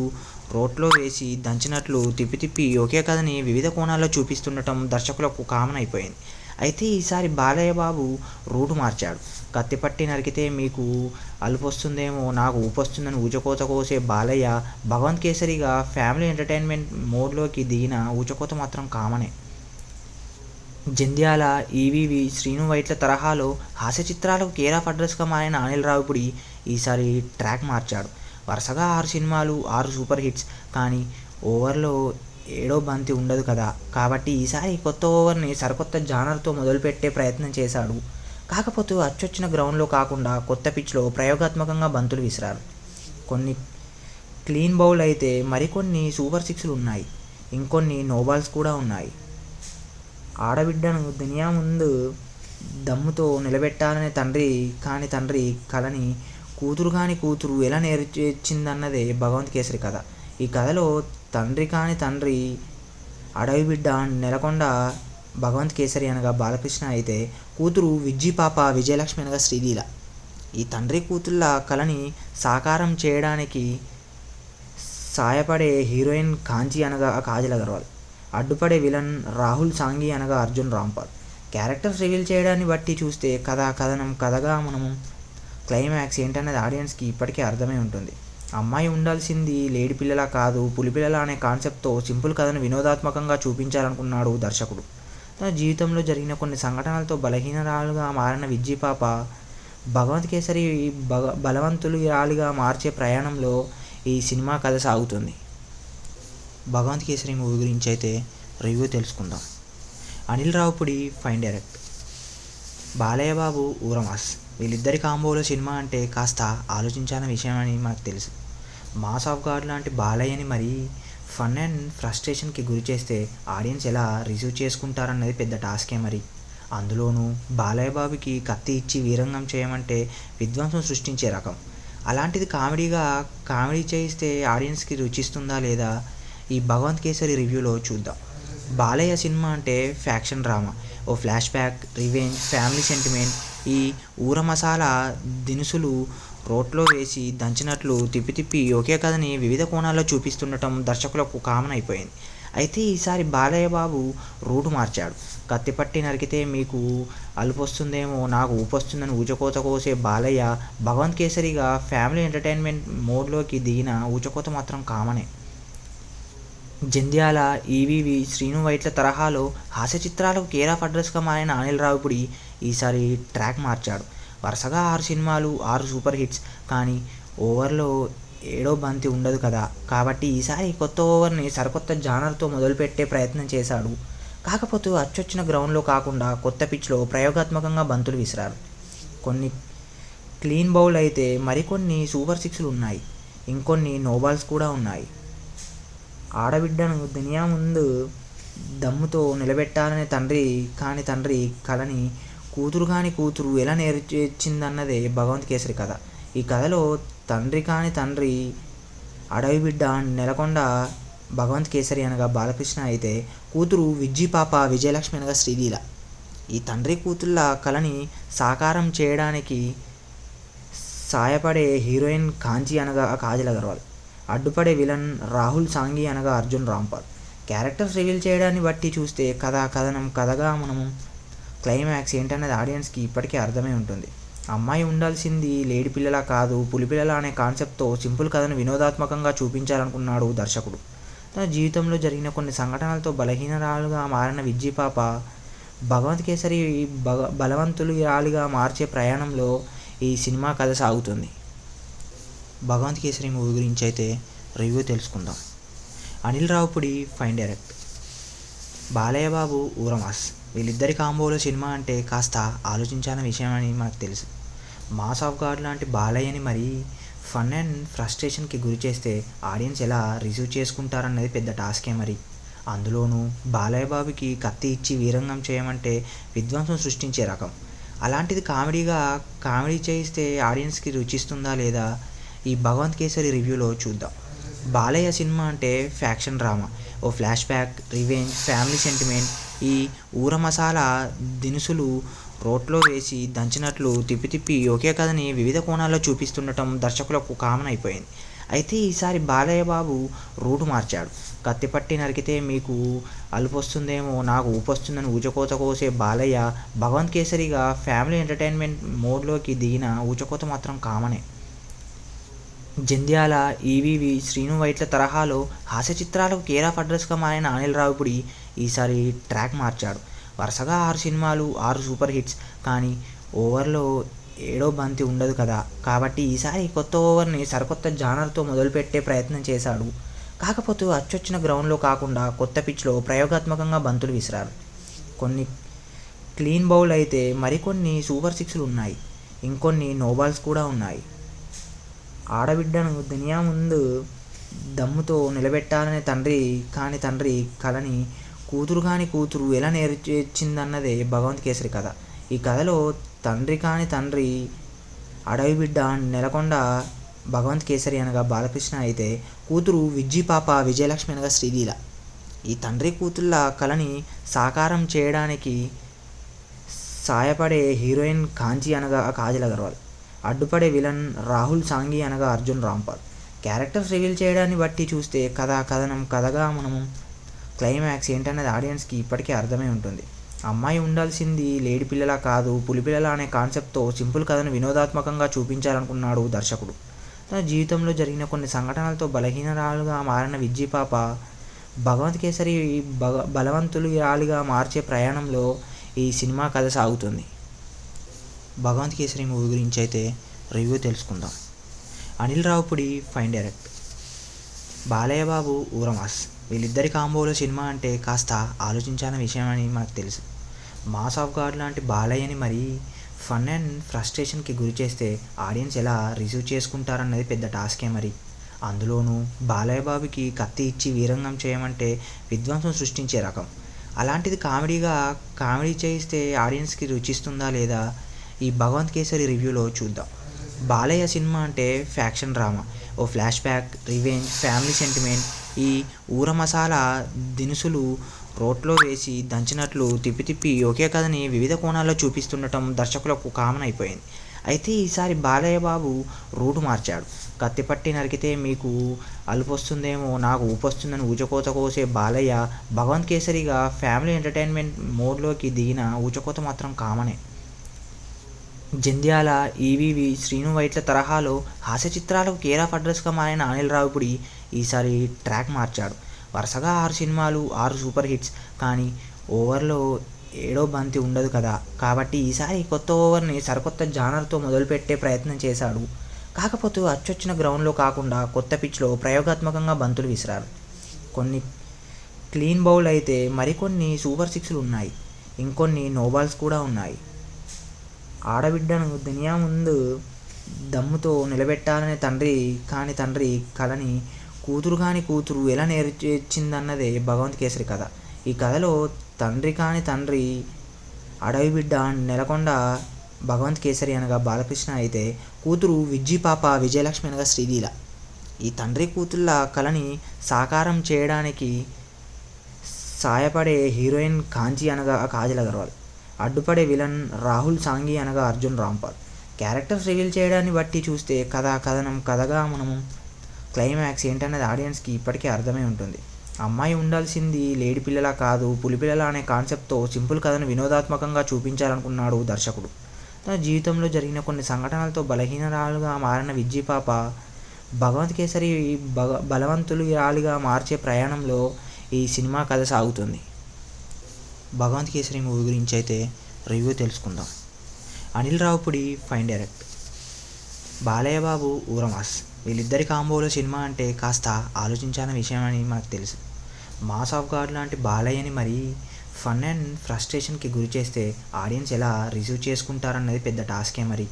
రోట్లో వేసి దంచినట్లు తిప్పి తిప్పి ఒకే కథని వివిధ కోణాల్లో చూపిస్తుండటం దర్శకులకు కామన్ అయిపోయింది. అయితే ఈసారి బాలయ్య బాబు రూటు మార్చాడు. కత్తి పట్టి నరికితే మీకు అలుపొస్తుందేమో, నాకు ఊపొస్తుందని ఊచకోత కోసే బాలయ్య భగవంత్ కేసరిగా ఫ్యామిలీ ఎంటర్టైన్మెంట్ మోడ్లోకి దిగిన ఊచకోత మాత్రం కామనే. జంధ్యాల, ఈవీవి, శ్రీను వైట్ల తరహాలో హాస్య చిత్రాలకు కేర్ ఆఫ్ అడ్రస్గా మారిన అనిల్ రావిపూడి ఈసారి ట్రాక్ మార్చాడు. వరుసగా 6 సినిమాలు, 6 సూపర్ హిట్స్. కానీ ఓవర్లో ఏడో బంతి ఉండదు కదా, కాబట్టి ఈసారి కొత్త ఓవర్ని సరికొత్త జానర్తో మొదలుపెట్టే ప్రయత్నం చేశాడు. కాకపోతే అచ్చొచ్చిన గ్రౌండ్లో కాకుండా కొత్త పిచ్లో ప్రయోగాత్మకంగా బంతులు విసిరారు. కొన్ని క్లీన్ బౌల్ అయితే మరికొన్ని సూపర్ సిక్స్లు ఉన్నాయి, ఇంకొన్ని నోబాల్స్ కూడా ఉన్నాయి. ఆడబిడ్డను దునియా ముందు దమ్ముతో నిలబెట్టాలనే తండ్రి కలని కూతురు కాని కూతురు ఎలా నేర్చిందన్నదే భగవంత్ కేసరి కథ. ఈ కథలో తండ్రి అడవి బిడ్డ నెలకొండ భగవంత్ కేసరి అనగా బాలకృష్ణ అయితే, కూతురు విజ్జి పాప విజయలక్ష్మి అనగా శ్రీలీల. ఈ తండ్రి కూతుళ్ళ కలని సాకారం చేయడానికి సాయపడే హీరోయిన్ కాంచి అనగా కాజల్ అగర్వాల్, అడ్డుపడే విలన్ రాహుల్ సాంఘి అనగా అర్జున్ రాంపాల్. క్యారెక్టర్స్ రివీల్ చేయడాన్ని బట్టి చూస్తే కథనం కథగా మనము క్లైమాక్స్ ఏంటనేది ఆడియన్స్కి ఇప్పటికే అర్థమై ఉంటుంది. అమ్మాయి ఉండాల్సింది లేడి పిల్లలా కాదు, పులిపిల్లల అనే కాన్సెప్ట్తో సింపుల్ కథను వినోదాత్మకంగా చూపించాలనుకున్నాడు దర్శకుడు. తన జీవితంలో జరిగిన కొన్ని సంఘటనలతో బలహీనరాలుగా మారిన విజ్జి పాప భగవంత్ కేసరి బలవంతురాలిగా మార్చే ప్రయాణంలో ఈ సినిమా కథ సాగుతుంది. భగవంత్ కేసరి మూవీ గురించి అయితే రివ్యూ తెలుసుకుందాం. Anil Ravipudi fine direct, Balayya Babu ఊరమాస్. వీళ్ళిద్దరి కాంబోలో సినిమా అంటే కాస్త ఆలోచించాలని విషయం అని మనకు తెలుసు. మాస్ ఆఫ్ గాడ్ లాంటి బాలయ్యని మరీ ఫన్ అండ్ ఫ్రస్ట్రేషన్కి గురి చేస్తే ఆడియన్స్ ఎలా రిసీవ్ చేసుకుంటారన్నది పెద్ద టాస్కే మరి. అందులోనూ బాలయ్య బాబుకి కత్తి ఇచ్చి వీరంగం చేయమంటే విధ్వంసం సృష్టించే రకం. అలాంటిది కామెడీ చేయిస్తే ఆడియన్స్కి రుచిస్తుందా లేదా, ఈ భగవంత్ కేసరి రివ్యూలో చూద్దాం. బాలయ్య సినిమా అంటే ఫ్యాక్షన్ డ్రామా, ఓ flashback, revenge, family sentiment. ఈ ఊర మసాలా దినుసులు రోట్లో వేసి దంచినట్లు తిప్పి తిప్పి ఒకే కథని వివిధ కోణాల్లో చూపిస్తుండటం దర్శకులకు కామన్ అయిపోయింది. అయితే ఈసారి బాలయ్య బాబు రూటు మార్చాడు. కత్తి పట్టి నరికితే మీకు అలుపొస్తుందేమో నాకు ఊపొస్తుందని ఊచకోత కోసే బాలయ్య భగవంత్ కేసరిగా ఫ్యామిలీ ఎంటర్టైన్మెంట్ మోడ్లోకి దిగిన ఊచకోత మాత్రం కామనే. జంధ్యాల, ఈవీవి, శ్రీను వైట్ల తరహాలో హాస్య చిత్రాలకు కేర్ ఆఫ్ అడ్రస్గా మారిన అనిల్ రావిపూడి ఈసారి ట్రాక్ మార్చాడు. వరుసగా 6 సినిమాలు, 6 సూపర్ హిట్స్. కానీ ఓవర్లో ఏడో బంతి ఉండదు కదా, కాబట్టి ఈసారి కొత్త ఓవర్ని సరికొత్త జానర్తో మొదలుపెట్టే ప్రయత్నం చేశాడు. కాకపోతే అచ్చొచ్చిన గ్రౌండ్లో కాకుండా కొత్త పిచ్లో ప్రయోగాత్మకంగా బంతులు విసిరారు. కొన్ని క్లీన్ బౌల్ అయితే మరికొన్ని సూపర్ సిక్స్లు ఉన్నాయి. ఇంకొన్ని నోబాల్స్ కూడా ఉన్నాయి. ఆడబిడ్డను దునియా ముందు దమ్ముతో నిలబెట్టాలనే తండ్రి కలని కూతురు ఎలా నేర్చిందన్నదే భగవంత్ కేసరి కథ. ఈ కథలో తండ్రి అడవి బిడ్డ నెలకొండ భగవంత్ కేసరి అనగా బాలకృష్ణ అయితే, కూతురు విజ్జి పాప విజయలక్ష్మి అనగా శ్రీలీల. ఈ తండ్రి కూతుళ్ళ కలని సాకారం చేయడానికి సాయపడే హీరోయిన్ కాంచి అనగా కాజల్ అగర్వాల్, అడ్డుపడే విలన్ రాహుల్ సాంఘి అనగా అర్జున్ రాంపాల్. క్యారెక్టర్స్ రివీల్ చేయడాన్ని బట్టి చూస్తే కథగా మనము క్లైమాక్స్ ఏంటన్నది ఆడియన్స్కి ఇప్పటికే అర్థమై ఉంటుంది. అమ్మాయి ఉండాల్సింది లేడి పిల్లలా కాదు, పులిపిల్లల అనే కాన్సెప్ట్తో సింపుల్ కథను వినోదాత్మకంగా చూపించాలనుకున్నాడు దర్శకుడు. తన జీవితంలో జరిగిన కొన్ని సంఘటనలతో బలహీనరాలుగా మారిన విజ్జి పాప భగవంత్ కేసరి బలవంతురాలిగా మార్చే ప్రయాణంలో ఈ సినిమా కథ సాగుతుంది. భగవంత్ కేసరి మూవీ గురించి అయితే రివ్యూ తెలుసుకుందాం. Anil Ravipudi fine direct, Balayya Babu ఊరమాస్. వీళ్ళిద్దరి కాంబోలో సినిమా అంటే కాస్త ఆలోచించాలని విషయం అని మనకు తెలుసు. మాస్ ఆఫ్ గాడ్ లాంటి బాలయ్యని మరీ ఫన్ అండ్ ఫ్రస్ట్రేషన్కి గురి చేస్తే ఆడియన్స్ ఎలా రిసీవ్ చేసుకుంటారన్నది పెద్ద టాస్కే మరి. అందులోనూ బాలయ్య బాబుకి కత్తి ఇచ్చి వీరంగం చేయమంటే విధ్వంసం సృష్టించే రకం. అలాంటిది కామెడీ చేయిస్తే ఆడియన్స్కి రుచిస్తుందా లేదా ఈ భగవంత్ కేసరి రివ్యూలో చూద్దాం. బాలయ్య సినిమా అంటే ఫ్యాక్షన్ డ్రామా, ఓ flashback, revenge, family sentiment. ఈ ఊర మసాలా దినుసులు రోట్లో వేసి దంచినట్లు తిప్పి తిప్పి ఒకే కథని వివిధ కోణాల్లో చూపిస్తుండటం దర్శకులకు కామన్ అయిపోయింది. అయితే ఈసారి బాలయ్య బాబు రూటు మార్చాడు. కత్తి పట్టి నరికితే మీకు అలుపొస్తుందేమో నాకు ఊపొస్తుందని ఊచకోత కోసే బాలయ్య భగవంత్ కేసరిగా ఫ్యామిలీ ఎంటర్టైన్మెంట్ మోడ్లోకి దిగిన ఊచకోత మాత్రం కామనే. జంధ్యాల, ఈవీవి, శ్రీను వైట్ల తరహాలో హాస్య చిత్రాలకు కేర్ ఆఫ్ అడ్రస్గా మారిన అనిల్ రావిపూడి ఈసారి ట్రాక్ మార్చాడు. వరుసగా 6 సినిమాలు, 6 సూపర్ హిట్స్. కానీ ఓవర్లో ఏడో బంతి ఉండదు కదా, కాబట్టి ఈసారి కొత్త ఓవర్ని సరికొత్త జానర్తో మొదలుపెట్టే ప్రయత్నం చేశాడు. కాకపోతే అచ్చొచ్చిన గ్రౌండ్లో కాకుండా కొత్త పిచ్లో ప్రయోగాత్మకంగా బంతులు విసిరారు. కొన్ని క్లీన్ బౌల్ అయితే మరికొన్ని సూపర్ సిక్స్లు ఉన్నాయి. ఇంకొన్ని నోబాల్స్ కూడా ఉన్నాయి. ఆడబిడ్డను దునియా ముందు దమ్ముతో నిలబెట్టాలనే తండ్రి కలని కూతురు ఎలా నేర్చిందన్నదే భగవంత్ కేసరి కథ. ఈ కథలో తండ్రి అడవి బిడ్డ నెలకొండ భగవంత్ కేసరి అనగా బాలకృష్ణ అయితే, కూతురు విజ్జి పాప విజయలక్ష్మి అనగా శ్రీలీల. ఈ తండ్రి కూతుళ్ళ కలని సాకారం చేయడానికి సాయపడే హీరోయిన్ కాంచి అనగా కాజల్ అగర్వాల్, అడ్డుపడే విలన్ రాహుల్ సాంఘి అనగా అర్జున్ రాంపాల్. క్యారెక్టర్స్ రివీల్ చేయడాన్ని బట్టి చూస్తే కథగా మనము క్లైమాక్స్ ఏంటన్నది ఆడియన్స్కి ఇప్పటికే అర్థమై ఉంటుంది. అమ్మాయి ఉండాల్సింది లేడి పిల్లలా కాదు, పులిపిల్లల అనే కాన్సెప్ట్తో సింపుల్ కథను వినోదాత్మకంగా చూపించాలనుకున్నాడు దర్శకుడు. తన జీవితంలో జరిగిన కొన్ని సంఘటనలతో బలహీనరాలుగా మారిన విజ్జి పాప భగవంత్ కేసరి బలవంతురాలిగా మార్చే ప్రయాణంలో ఈ సినిమా కథ సాగుతుంది. భగవంత్ కేసరి మూవీ గురించి అయితే రివ్యూ తెలుసుకుందాం. Anil Ravipudi fine direct, Balayya Babu ఊరమాస్. వీళ్ళిద్దరి కాంబోలో సినిమా అంటే కాస్త ఆలోచించాలని విషయం అని మనకు తెలుసు. మాస్ ఆఫ్ గాడ్ లాంటి బాలయ్యని మరీ ఫన్ అండ్ ఫ్రస్ట్రేషన్కి గురి చేస్తే ఆడియన్స్ ఎలా రిసీవ్ చేసుకుంటారన్నది పెద్ద టాస్కే మరి. అందులోనూ బాలయ్య బాబుకి కత్తి ఇచ్చి వీరంగం చేయమంటే విధ్వంసం సృష్టించే రకం. అలాంటిది కామెడీ చేయిస్తే ఆడియన్స్కి రుచిస్తుందా లేదా ఈ భగవంత్ కేసరి రివ్యూలో చూద్దాం. బాలయ్య సినిమా అంటే ఫ్యాక్షన్ డ్రామా, ఓ flashback, revenge, family sentiment. ఈ ఊర మసాలా దినుసులు రోట్లో వేసి దంచినట్లు తిప్పి తిప్పి ఒకే కథని వివిధ కోణాల్లో చూపిస్తుండటం దర్శకులకు కామన్ అయిపోయింది. అయితే ఈసారి బాలయ్య బాబు రూటు మార్చాడు. కత్తి పట్టి నరికితే మీకు అలుపొస్తుందేమో నాకు ఊపొస్తుందని ఊచకోత కోసే బాలయ్య భగవంత్ కేసరిగా ఫ్యామిలీ ఎంటర్టైన్మెంట్ మోడ్లోకి దిగిన ఊచకోత మాత్రం కామనే. జంధ్యాల, ఈవీవి, శ్రీను వైట్ల తరహాలో హాస్య చిత్రాలకు కేర్ ఆఫ్ అడ్రస్గా మారిన అనిల్ రావిపూడి ఈసారి ట్రాక్ మార్చాడు. వరుసగా 6 సినిమాలు, 6 సూపర్ హిట్స్. కానీ ఓవర్లో ఏడో బంతి ఉండదు కదా, కాబట్టి ఈసారి కొత్త ఓవర్ని సరికొత్త జానర్తో మొదలుపెట్టే ప్రయత్నం చేశాడు. కాకపోతే అచ్చొచ్చిన గ్రౌండ్లో కాకుండా కొత్త పిచ్లో ప్రయోగాత్మకంగా బంతులు విసిరారు. కొన్ని క్లీన్ బౌల్ అయితే మరికొన్ని సూపర్ సిక్స్లు ఉన్నాయి. ఇంకొన్ని నోబాల్స్ కూడా ఉన్నాయి. ఆడబిడ్డను దునియా ముందు దమ్ముతో నిలబెట్టాలనే తండ్రి కలని కూతురు ఎలా నేర్చిందన్నదే భగవంత్ కేసరి కథ. ఈ కథలో తండ్రి అడవి బిడ్డ నెలకొండ భగవంత్ కేసరి అనగా బాలకృష్ణ అయితే, కూతురు విజ్జి పాప విజయలక్ష్మి అనగా శ్రీలీల. ఈ తండ్రి కూతుళ్ళ కలని సాకారం చేయడానికి సాయపడే హీరోయిన్ కాంచి అనగా కాజల్ అగర్వాల్, అడ్డుపడే విలన్ రాహుల్ సాంఘి అనగా అర్జున్ రాంపాల్. క్యారెక్టర్స్ రివీల్ చేయడాన్ని బట్టి చూస్తే కథగా మనము క్లైమాక్స్ ఏంటన్నది ఆడియన్స్కి ఇప్పటికే అర్థమై ఉంటుంది. అమ్మాయి ఉండాల్సింది లేడి పిల్లలా కాదు, పులిపిల్లల అనే కాన్సెప్ట్తో సింపుల్ కథను వినోదాత్మకంగా చూపించాలనుకున్నాడు దర్శకుడు. తన జీవితంలో జరిగిన కొన్ని సంఘటనలతో బలహీనరాలుగా మారిన విజ్జి పాప భగవంత్ కేసరి బలవంతురాలిగా మార్చే ప్రయాణంలో ఈ సినిమా కథ సాగుతుంది. భగవంత్ కేసరి మూవీ గురించి అయితే రివ్యూ తెలుసుకుందాం. Anil Ravipudi fine direct, Balayya Babu ఊరమాస్. వీళ్ళిద్దరి కాంబోలో సినిమా అంటే కాస్త ఆలోచించాలని విషయం అని మనకు తెలుసు. మాస్ ఆఫ్ గాడ్ లాంటి బాలయ్యని మరీ ఫన్ అండ్ ఫ్రస్ట్రేషన్కి గురి చేస్తే ఆడియన్స్ ఎలా రిసీవ్ చేసుకుంటారన్నది పెద్ద టాస్కే మరి.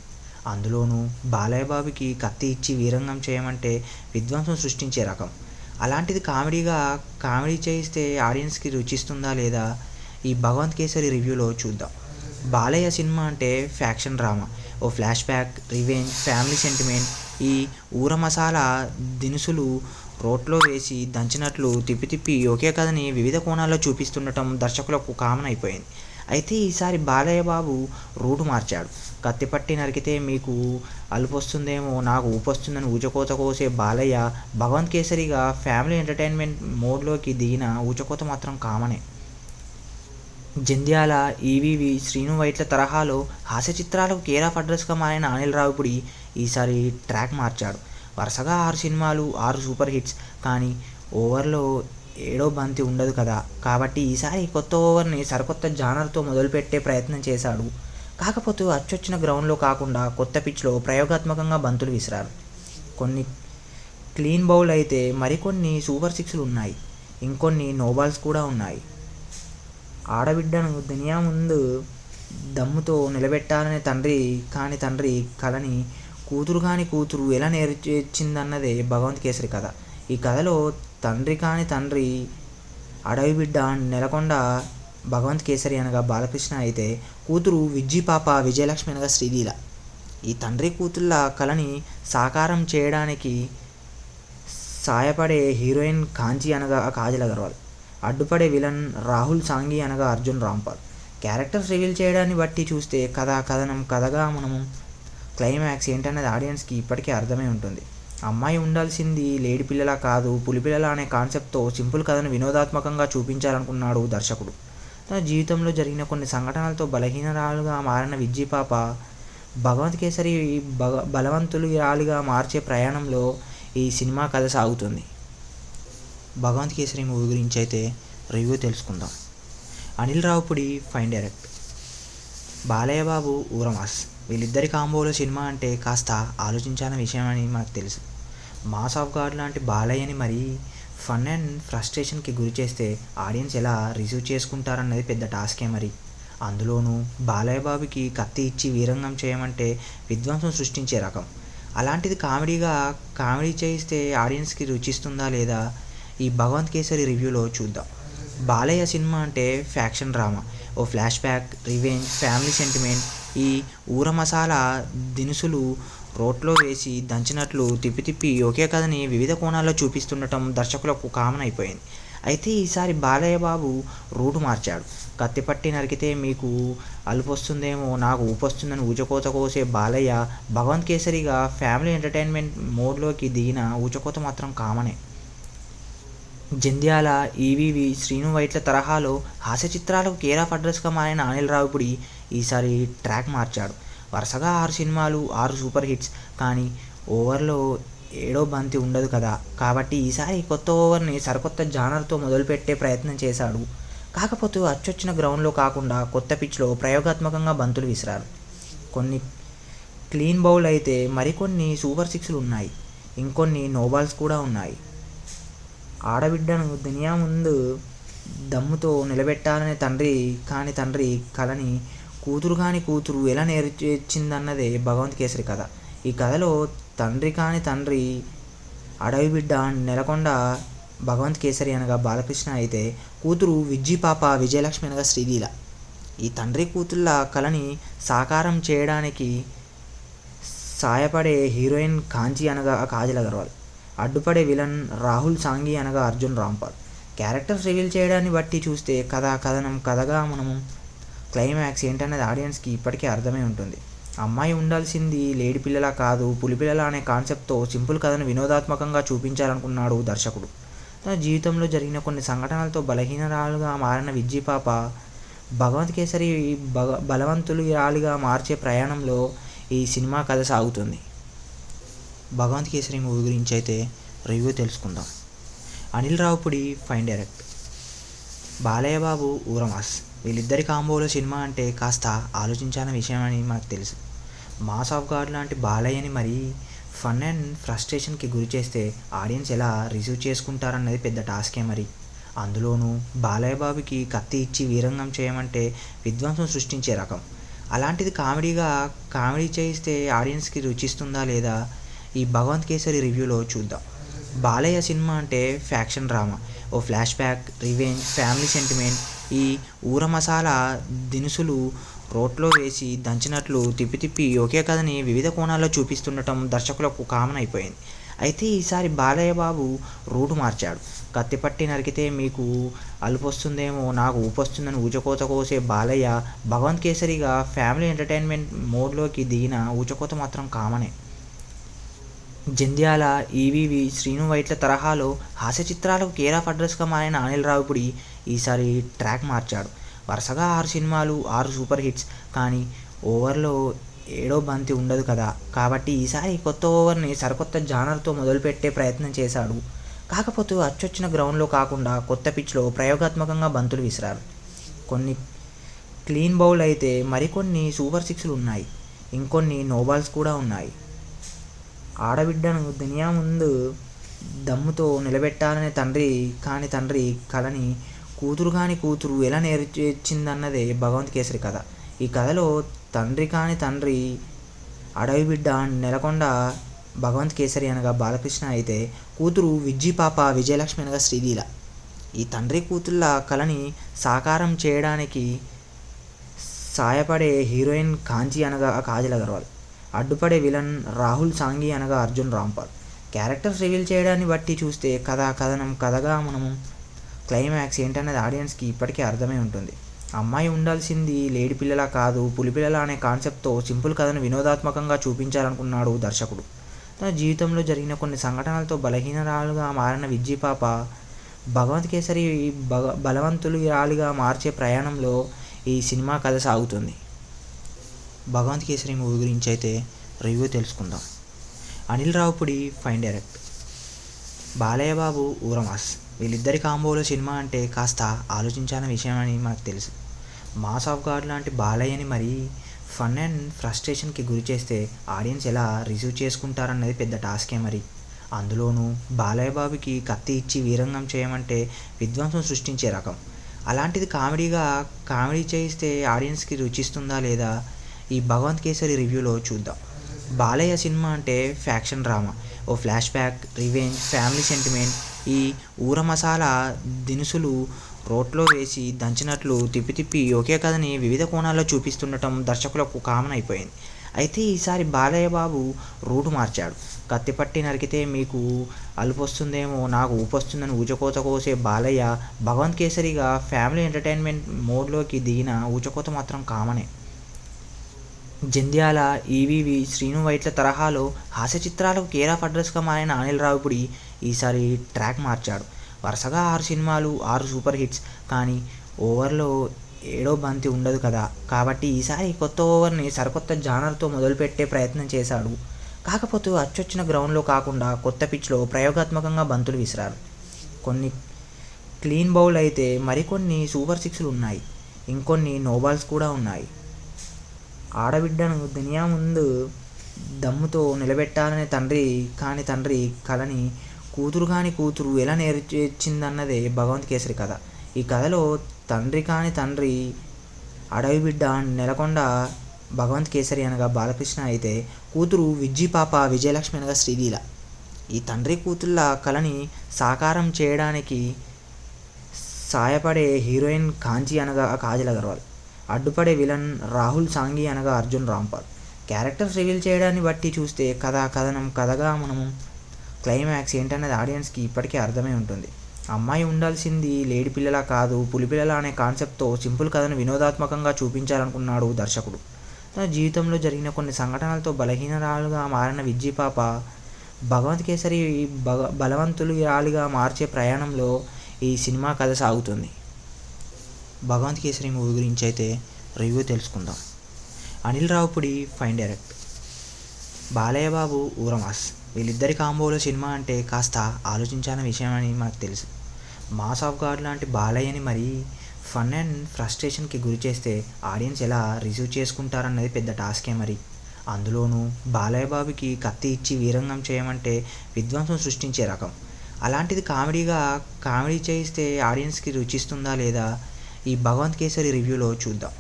అందులోనూ బాలయ్య బాబుకి కత్తి ఇచ్చి వీరంగం చేయమంటే విధ్వంసం సృష్టించే రకం. అలాంటిది కామెడీ చేయిస్తే ఆడియన్స్కి రుచిస్తుందా లేదా ఈ భగవంత్ కేసరి రివ్యూలో చూద్దాం. బాలయ్య సినిమా అంటే ఫ్యాక్షన్ డ్రామా, ఓ flashback, revenge, family sentiment. ఈ ఊర మసాలా దినుసులు రోట్లో వేసి దంచినట్లు తిప్పి తిప్పి ఒకే కథని వివిధ కోణాల్లో చూపిస్తుండటం దర్శకులకు కామన్ అయిపోయింది. అయితే ఈసారి బాలయ్య బాబు రూటు మార్చాడు. కత్తి పట్టి నరికితే మీకు అలుపొస్తుందేమో నాకు ఊపొస్తుందని ఊచకోత కోసే బాలయ్య భగవంత్ కేసరిగా ఫ్యామిలీ ఎంటర్టైన్మెంట్ మోడ్లోకి దిగిన ఊచకోత మాత్రం కామనే. జంధ్యాల, ఈవీవి, శ్రీను వైట్ల తరహాలో హాస్య చిత్రాలకు కేర్ ఆఫ్ అడ్రస్గా మారిన అనిల్ రావిపూడి ఈసారి ట్రాక్ మార్చాడు. వరుసగా 6 సినిమాలు, 6 సూపర్ హిట్స్. కానీ ఓవర్లో ఏడో బంతి ఉండదు కదా, కాబట్టి ఈసారి కొత్త ఓవర్ని సరికొత్త జానర్తో మొదలుపెట్టే ప్రయత్నం చేశాడు. కాకపోతే అచ్చొచ్చిన గ్రౌండ్లో కాకుండా కొత్త పిచ్లో ప్రయోగాత్మకంగా బంతులు విసిరారు. కొన్ని క్లీన్ బౌల్ అయితే మరికొన్ని సూపర్ సిక్స్లు ఉన్నాయి. ఇంకొన్ని నోబాల్స్ కూడా ఉన్నాయి. ఆడబిడ్డను దునియా ముందు దమ్ముతో నిలబెట్టాలనే తండ్రి కలని కూతురు ఎలా నేర్చిందన్నదే భగవంత్ కేసరి కథ. ఈ కథలో తండ్రి అడవి బిడ్డ నెలకొండ భగవంత్ కేసరి అనగా బాలకృష్ణ అయితే, కూతురు విజ్జి పాప విజయలక్ష్మి అనగా శ్రీలీల. ఈ తండ్రి కూతుళ్ళ కలని సాకారం చేయడానికి సాయపడే హీరోయిన్ కాంచి అనగా కాజల్ అగర్వాల్, అడ్డుపడే విలన్ రాహుల్ సాంఘి అనగా అర్జున్ రాంపాల్. క్యారెక్టర్స్ రివీల్ చేయడాన్ని బట్టి చూస్తే కథగా మనము క్లైమాక్స్ ఏంటన్నది ఆడియన్స్కి ఇప్పటికే అర్థమై ఉంటుంది. అమ్మాయి ఉండాల్సింది లేడి పిల్లలా కాదు, పులిపిల్లల అనే కాన్సెప్ట్తో సింపుల్ కథను వినోదాత్మకంగా చూపించాలనుకున్నాడు దర్శకుడు. తన జీవితంలో జరిగిన కొన్ని సంఘటనలతో బలహీనరాలుగా మారిన విజ్జి పాప భగవంత్ కేసరి బలవంతురాలిగా మార్చే ప్రయాణంలో ఈ సినిమా కథ సాగుతుంది. భగవంత్ కేసరి మూవీ గురించి అయితే రివ్యూ తెలుసుకుందాం. Anil Ravipudi fine direct, Balayya Babu ఊరమాస్. వీళ్ళిద్దరి కాంబోలో సినిమా అంటే కాస్త ఆలోచించాలని విషయం అని మనకు తెలుసు. మాస్ ఆఫ్ గాడ్ లాంటి బాలయ్యని మరీ ఫన్ అండ్ ఫ్రస్ట్రేషన్కి గురి చేస్తే ఆడియన్స్ ఎలా రిసీవ్ చేసుకుంటారన్నది పెద్ద టాస్కే మరి. అందులోనూ బాలయ్య బాబుకి కత్తి ఇచ్చి వీరంగం చేయమంటే విధ్వంసం సృష్టించే రకం. అలాంటిది కామెడీ చేయిస్తే ఆడియన్స్కి రుచిస్తుందా లేదా ఈ భగవంత్ కేసరి రివ్యూలో చూద్దాం. బాలయ్య సినిమా అంటే ఫ్యాక్షన్ డ్రామా, ఓ flashback, revenge, family sentiment. ఈ ఊర మసాలా దినుసులు రోట్లో వేసి దంచినట్లు తిప్పి తిప్పి ఒకే కథని వివిధ కోణాల్లో చూపిస్తుండటం దర్శకులకు కామన్ అయిపోయింది. అయితే ఈసారి బాలయ్య బాబు రూటు మార్చాడు. కత్తిపట్టి నరికితే మీకు అలుపొస్తుందేమో నాకు ఊపొస్తుందని ఊచకోత కోసే బాలయ్య భగవంత్ కేసరిగా ఫ్యామిలీ ఎంటర్టైన్మెంట్ మోడ్లోకి దిగిన ఊచకోత మాత్రం కామనే. జంధ్యాల, ఈవీవి, శ్రీను వైట్ల తరహాలో హాస్య చిత్రాలకు కేర్ ఆఫ్ అడ్రస్గా మారిన అనిల్ రావిపూడి ఈసారి ట్రాక్ మార్చాడు. వరుసగా 6 సినిమాలు, 6 సూపర్ హిట్స్. కానీ ఓవర్లో ఏడో బంతి ఉండదు కదా, కాబట్టి ఈసారి కొత్త ఓవర్ని సరికొత్త జానర్తో మొదలుపెట్టే ప్రయత్నం చేశాడు. కాకపోతే అచ్చొచ్చిన గ్రౌండ్లో కాకుండా కొత్త పిచ్లో ప్రయోగాత్మకంగా బంతులు విసిరాడు. కొన్ని క్లీన్ బౌల్ అయితే మరికొన్ని సూపర్ సిక్స్లు ఉన్నాయి. ఇంకొన్ని నోబాల్స్ కూడా ఉన్నాయి. ఆడబిడ్డను దునియా ముందు దమ్ముతో నిలబెట్టాలనే తండ్రి కలని కూతురు ఎలా నేర్చిందన్నదే భగవంత్ కేసరి కథ. ఈ కథలో తండ్రి అడవి బిడ్డ నెలకొండ భగవంత్ కేసరి అనగా బాలకృష్ణ అయితే, కూతురు విజ్జి పాప విజయలక్ష్మి అనగా శ్రీలీల. ఈ తండ్రి కూతుళ్ళ కలని సాకారం చేయడానికి సాయపడే హీరోయిన్ కాంచి అనగా కాజల్ అగర్వాల్, అడ్డుపడే విలన్ రాహుల్ సాంఘి అనగా అర్జున్ రాంపాల్. క్యారెక్టర్స్ రివీల్ చేయడాన్ని బట్టి చూస్తే కథగా మనము క్లైమాక్స్ ఏంటన్నది ఆడియన్స్కి ఇప్పటికే అర్థమై ఉంటుంది. అమ్మాయి ఉండాల్సింది లేడి పిల్లలా కాదు, పులిపిల్లల అనే కాన్సెప్ట్తో సింపుల్ కథను వినోదాత్మకంగా చూపించాలనుకున్నాడు దర్శకుడు. తన జీవితంలో జరిగిన కొన్ని సంఘటనలతో బలహీనరాలుగా మారిన విజ్జి పాప భగవంత్ కేసరి బలవంతురాలిగా మార్చే ప్రయాణంలో ఈ సినిమా కథ సాగుతుంది. భగవంత్ కేసరి మూవీ గురించి అయితే రివ్యూ తెలుసుకుందాం. Anil Ravipudi fine direct, Balayya Babu ఊరమాస్. వీళ్ళిద్దరి కాంబోలో సినిమా అంటే కాస్త ఆలోచించాల్సిన విషయం అని మనకు తెలుసు. మాస్ ఆఫ్ గాడ్ లాంటి బాలయ్యని మరీ ఫన్ అండ్ ఫ్రస్ట్రేషన్కి గురి చేస్తే ఆడియన్స్ ఎలా రిసీవ్ చేసుకుంటారన్నది పెద్ద టాస్కే మరి. అందులోనూ బాలయ్య బాబుకి కత్తి ఇచ్చి వీరంగం చేయమంటే విధ్వంసం సృష్టించే రకం. అలాంటిది కామెడీ చేయిస్తే ఆడియన్స్కి రుచిస్తుందా లేదా ఈ భగవంత్ కేసరి రివ్యూలో చూద్దాం. బాలయ్య సినిమా అంటే ఫ్యాక్షన్ డ్రామా, ఓ flashback, revenge, family sentiment. ఈ ఊర మసాలా దినుసులు రోట్లో వేసి దంచినట్లు తిప్పి ఒకే కథని వివిధ కోణాల్లో చూపిస్తుండటం దర్శకులకు కామన్ అయిపోయింది. అయితే ఈసారి బాలయ్య బాబు రూటు మార్చాడు. కత్తిపట్టి నరికితే మీకు అలుపొస్తుందేమో నాకు ఊపొస్తుందని ఊచకోత కోసే బాలయ్య భగవంత్ కేసరిగా ఫ్యామిలీ ఎంటర్టైన్మెంట్ మోడ్లోకి దిగిన ఊచకోత మాత్రం కామనే. జంధ్యాల, ఈవీవి, శ్రీను వైట్ల తరహాలో హాస్య చిత్రాలకు కేర్ ఆఫ్ అడ్రస్గా మారిన అనిల్ రావిపూడి ఈసారి ట్రాక్ మార్చాడు. వరుసగా 6 సినిమాలు, 6 సూపర్ హిట్స్. కానీ ఓవర్లో ఏడో బంతి ఉండదు కదా, కాబట్టి ఈసారి కొత్త ఓవర్ని సరికొత్త జానర్తో మొదలుపెట్టే ప్రయత్నం చేశాడు. కాకపోతే అచ్చొచ్చిన గ్రౌండ్లో కాకుండా కొత్త పిచ్లో ప్రయోగాత్మకంగా బంతులు విసిరాడు. కొన్ని క్లీన్ బౌల్ అయితే మరికొన్ని సూపర్ సిక్స్లు ఉన్నాయి. ఇంకొన్ని నోబాల్స్ కూడా ఉన్నాయి. ఆడబిడ్డను దునియా ముందు దమ్ముతో నిలబెట్టాలనే తండ్రి కలని కూతురు ఎలా నేర్చిందన్నదే భగవంత్ కేసరి కథ. ఈ కథలో తండ్రి అడవి బిడ్డ నెలకొండ భగవంత్ కేసరి అనగా బాలకృష్ణ అయితే, కూతురు విజ్జి పాప విజయలక్ష్మి అనగా శ్రీలీల. ఈ తండ్రి కూతుళ్ళ కలని సాకారం చేయడానికి సాయపడే హీరోయిన్ కాంచి అనగా కాజల్ అగర్వాల్, అడ్డుపడే విలన్ రాహుల్ సాంఘి అనగా అర్జున్ రాంపాల్. క్యారెక్టర్స్ రివీల్ చేయడాన్ని బట్టి చూస్తే కథగా మనము క్లైమాక్స్ ఏంటన్నది ఆడియన్స్కి ఇప్పటికే అర్థమై ఉంటుంది. అమ్మాయి ఉండాల్సింది లేడి పిల్లలా కాదు, పులిపిల్లల అనే కాన్సెప్ట్తో సింపుల్ కథను వినోదాత్మకంగా చూపించాలనుకున్నాడు దర్శకుడు. తన జీవితంలో జరిగిన కొన్ని సంఘటనలతో బలహీనరాలుగా మారిన విజ్జి పాప భగవంత్ కేసరి బలవంతురాలిగా మార్చే ప్రయాణంలో ఈ సినిమా కథ సాగుతుంది. భగవంత్ కేసరి మూవీ గురించి అయితే రివ్యూ తెలుసుకుందాం. Anil Ravipudi fine direct, Balayya Babu ఊరమాస్. వీళ్ళిద్దరి కాంబోలో సినిమా అంటే కాస్త ఆలోచించాల్సిన విషయం అని మనకు తెలుసు. మాస్ ఆఫ్ గాడ్ లాంటి బాలయ్యని మరీ ఫన్ అండ్ ఫ్రస్ట్రేషన్కి గురి చేస్తే ఆడియన్స్ ఎలా రిసీవ్ చేసుకుంటారన్నది పెద్ద టాస్కే మరి. అందులోనూ బాలయ్య బాబుకి కత్తి ఇచ్చి వీరంగం చేయమంటే విధ్వంసం సృష్టించే రకం. అలాంటిది కామెడీ చేయిస్తే ఆడియన్స్కి రుచిస్తుందా లేదా ఈ భగవంత్ కేసరి రివ్యూలో చూద్దాం. బాలయ్య సినిమా అంటే ఫ్యాక్షన్ డ్రామా, ఓ flashback, revenge, family sentiment. ఈ ఊర మసాలా దినుసులు రోట్లో వేసి దంచినట్లు తిప్పి ఒకే కథని వివిధ కోణాల్లో చూపిస్తుండటం దర్శకులకు కామన్ అయిపోయింది. అయితే ఈసారి బాలయ్య బాబు రూటు మార్చాడు. కత్తిపట్టి నరికితే మీకు అలుపొస్తుందేమో నాకు ఊపొస్తుందని ఊచకోత కోసే బాలయ్య భగవంత్ కేసరిగా ఫ్యామిలీ ఎంటర్టైన్మెంట్ మోడ్లోకి దిగిన ఊచకోత మాత్రం కామనే. జంధ్యాల, ఈవీవి, శ్రీను వైట్ల తరహాలో హాస్య చిత్రాలకు కేర్ ఆఫ్ అడ్రస్గా మారిన అనిల్ రావిపూడి ఈసారి ట్రాక్ మార్చాడు. వరుసగా 6 సినిమాలు, 6 సూపర్ హిట్స్. కానీ ఓవర్లో ఏడో బంతి ఉండదు కదా, కాబట్టి ఈసారి కొత్త ఓవర్ని సరికొత్త జానర్తో మొదలుపెట్టే ప్రయత్నం చేశాడు. కాకపోతే అచ్చొచ్చిన గ్రౌండ్లో కాకుండా కొత్త పిచ్లో ప్రయోగాత్మకంగా బంతులు విసిరారు. కొన్ని క్లీన్ బౌల్ అయితే మరికొన్ని సూపర్ సిక్స్లు ఉన్నాయి. ఇంకొన్ని నోబాల్స్ కూడా ఉన్నాయి. ఆడబిడ్డను దునియా ముందు దమ్ముతో నిలబెట్టాలనే తండ్రి కలని కూతురు కాని కూతురు ఎలా నేర్చిందన్నదే భగవంత్ కేసరి కథ. ఈ కథలో తండ్రి అడవి బిడ్డ నెలకొండ భగవంత్ కేసరి అనగా బాలకృష్ణ అయితే, కూతురు విజ్జి పాప విజయలక్ష్మి అనగా శ్రీలీల. ఈ తండ్రి కూతుళ్ళ కలని సాకారం చేయడానికి సాయపడే హీరోయిన్ కాంచి అనగా కాజల్ అగర్వాల్, అడ్డుపడే విలన్ రాహుల్ సాంఘి అనగా అర్జున్ రాంపాల్. క్యారెక్టర్స్ రివీల్ చేయడాన్ని బట్టి చూస్తే కథగా మనము క్లైమాక్స్ ఏంటన్నది ఆడియన్స్కి ఇప్పటికే అర్థమై ఉంటుంది. అమ్మాయి ఉండాల్సింది లేడి పిల్లలా కాదు, పులిపిల్లల అనే కాన్సెప్ట్తో సింపుల్ కథను వినోదాత్మకంగా చూపించాలనుకున్నాడు దర్శకుడు. తన జీవితంలో జరిగిన కొన్ని సంఘటనలతో బలహీనరాలుగా మారిన విజ్జి పాప భగవంత్ కేసరి బలవంతురాలిగా మార్చే ప్రయాణంలో ఈ సినిమా కథ సాగుతుంది. భగవంత్ కేసరి మూవీ గురించి అయితే రివ్యూ తెలుసుకుందాం. Anil Ravipudi fine direct, Balayya Babu ఊరమాస్. వీళ్ళిద్దరి కాంబోలో సినిమా అంటే కాస్త ఆలోచించాల్సిన విషయం అని మనకు తెలుసు. మాస్ ఆఫ్ గాడ్ లాంటి బాలయ్యని మరీ ఫన్ అండ్ ఫ్రస్ట్రేషన్కి గురి చేస్తే ఆడియన్స్ ఎలా రిసీవ్ చేసుకుంటారన్నది పెద్ద టాస్కే మరి. అందులోనూ బాలయ్య బాబుకి కత్తి ఇచ్చి వీరంగం చేయమంటే విధ్వంసం సృష్టించే రకం. అలాంటిది కామెడీ చేయిస్తే ఆడియన్స్కి రుచిస్తుందా లేదా ఈ భగవంత్ కేసరి రివ్యూలో చూద్దాం.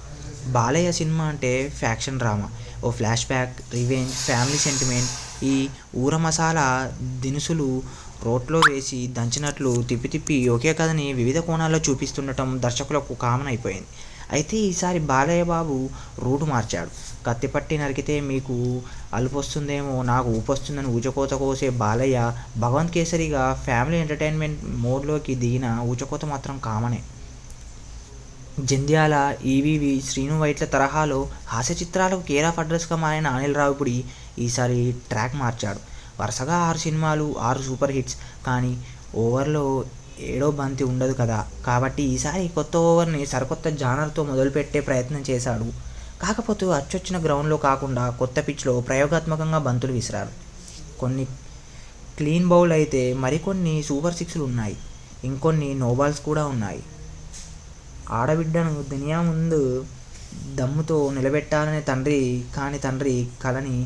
బాలయ్య సినిమా అంటే ఫ్యాక్షన్ డ్రామా, ఓ flashback, revenge, family sentiment. ఈ ఊర మసాలా దినుసులు రోట్లో వేసి దంచినట్లు తిప్పి ఒకే కథని వివిధ కోణాల్లో చూపిస్తుండటం దర్శకులకు కామన్ అయిపోయింది. అయితే ఈసారి బాలయ్య బాబు రూటు మార్చాడు. కత్తిపట్టి నరికితే మీకు అలుపొస్తుందేమో నాకు ఊపొస్తుందని ఊచకోత కోసే బాలయ్య భగవంత్ కేసరిగా ఫ్యామిలీ ఎంటర్టైన్మెంట్ మోడ్లోకి దిగిన ఊచకోత మాత్రం కామనే. జంధ్యాల, ఈవీవి, శ్రీను వైట్ల తరహాలో హాస్య చిత్రాలకు కేర్ ఆఫ్ అడ్రస్గా మారిన అనిల్ రావిపూడి ఈసారి ట్రాక్ మార్చాడు. వరుసగా 6 సినిమాలు, 6 సూపర్ హిట్స్. కానీ ఓవర్లో ఏడో బంతి ఉండదు కదా, కాబట్టి ఈసారి కొత్త ఓవర్ని సరికొత్త జానర్తో మొదలుపెట్టే ప్రయత్నం చేశాడు. కాకపోతే అచ్చొచ్చిన గ్రౌండ్లో కాకుండా కొత్త పిచ్లో ప్రయోగాత్మకంగా బంతులు విసిరారు. కొన్ని క్లీన్ బౌల్ అయితే మరికొన్ని సూపర్ సిక్స్లు ఉన్నాయి. ఇంకొన్ని నోబాల్స్ కూడా ఉన్నాయి. ఆడబిడ్డను దునియా ముందు దమ్ముతో నిలబెట్టాలనే తండ్రి కలని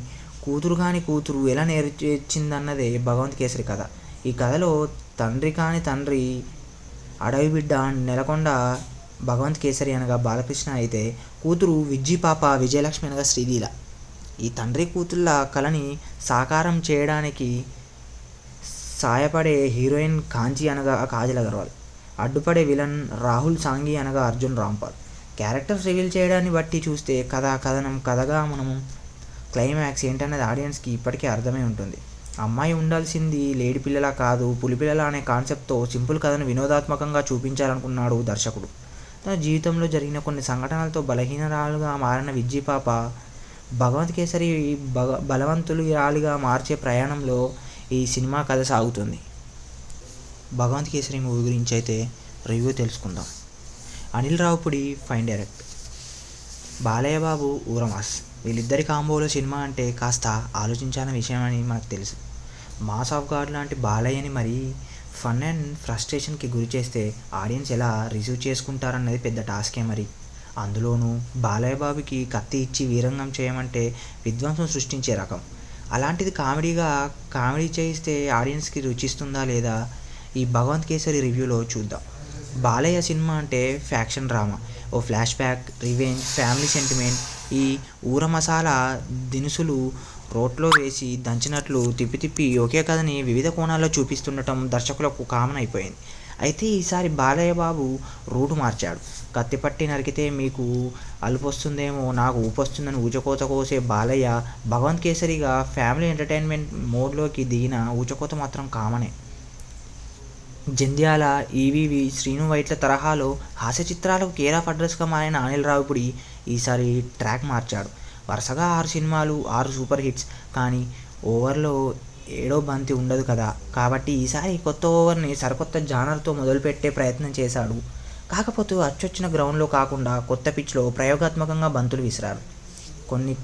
కూతురు కాని కూతురు ఎలా నేర్చిందన్నదే భగవంత్ కేసరి కథ. ఈ కథలో తండ్రి అడవి బిడ్డ నెలకొండ భగవంత్ కేసరి అనగా బాలకృష్ణ అయితే, కూతురు విజ్జి పాప విజయలక్ష్మి అనగా శ్రీలీల. ఈ తండ్రి కూతుళ్ళ కలని సాకారం చేయడానికి సాయపడే హీరోయిన్ కాంచి అనగా కాజల్ అగర్వాల్, అడ్డుపడే విలన్ రాహుల్ సాంఘి అనగా అర్జున్ రాంపాల్. క్యారెక్టర్స్ రివీల్ చేయడాన్ని బట్టి చూస్తే కథగా మనము క్లైమాక్స్ ఏంటన్నది ఆడియన్స్కి ఇప్పటికే అర్థమై ఉంటుంది. అమ్మాయి ఉండాల్సింది లేడి పిల్లలా కాదు, పులిపిల్లల అనే కాన్సెప్ట్తో సింపుల్ కథను వినోదాత్మకంగా చూపించాలనుకున్నాడు దర్శకుడు. తన జీవితంలో జరిగిన కొన్ని సంఘటనలతో బలహీనరాలుగా మారిన విజ్జి పాప భగవంత్ కేసరి బలవంతురాలిగా మార్చే ప్రయాణంలో ఈ సినిమా కథ సాగుతుంది. భగవంత్ కేసరి మూవీ గురించి అయితే రివ్యూ తెలుసుకుందాం. Anil Ravipudi fine direct, Balayya Babu ఊరమాస్. వీళ్ళిద్దరి కాంబోలో సినిమా అంటే కాస్త ఆలోచించాల్సిన విషయం అని మనకు తెలుసు. మాస్ ఆఫ్ గాడ్ లాంటి బాలయ్యని మరీ ఫన్ అండ్ ఫ్రస్ట్రేషన్కి గురి చేస్తే ఆడియన్స్ ఎలా రిసీవ్ చేసుకుంటారన్నది పెద్ద టాస్కే మరి. అందులోనూ బాలయ్య బాబుకి కత్తి ఇచ్చి వీరంగం చేయమంటే విధ్వంసం సృష్టించే రకం. అలాంటిది కామెడీ చేయిస్తే ఆడియన్స్కి రుచిస్తుందా లేదా ఈ భగవంత్ కేసరి రివ్యూలో చూద్దాం. బాలయ్య సినిమా అంటే ఫ్యాక్షన్ డ్రామా, ఓ flashback, revenge, family sentiment. ఈ ఊర మసాలా దినుసులు రోట్లో వేసి దంచినట్లు తిప్పి ఒకే కథని వివిధ కోణాల్లో చూపిస్తుండటం దర్శకులకు కామన్ అయిపోయింది. అయితే ఈసారి బాలయ్య బాబు రూటు మార్చాడు. కత్తిపట్టి నరికితే మీకు అలుపొస్తుందేమో నాకు ఊపొస్తుందని ఊచకోత కోసే బాలయ్య భగవంత్ కేసరిగా ఫ్యామిలీ ఎంటర్టైన్మెంట్ మోడ్లోకి దిగిన ఊచకోత మాత్రం కామనే. జంధ్యాల, ఈవీవి, శ్రీను వైట్ల తరహాలో హాస్య చిత్రాలకు కేర్ ఆఫ్ అడ్రస్గా మారిన అనిల్ రావిపూడి ఈసారి ట్రాక్ మార్చాడు. వరుసగా 6 సినిమాలు, 6 సూపర్ హిట్స్. కానీ ఓవర్లో ఏడో బంతి ఉండదు కదా, కాబట్టి ఈసారి కొత్త ఓవర్ని సరికొత్త జానర్తో మొదలుపెట్టే ప్రయత్నం చేశాడు. కాకపోతే అచ్చొచ్చిన గ్రౌండ్లో కాకుండా కొత్త పిచ్లో ప్రయోగాత్మకంగా బంతులు విసిరారు. కొన్ని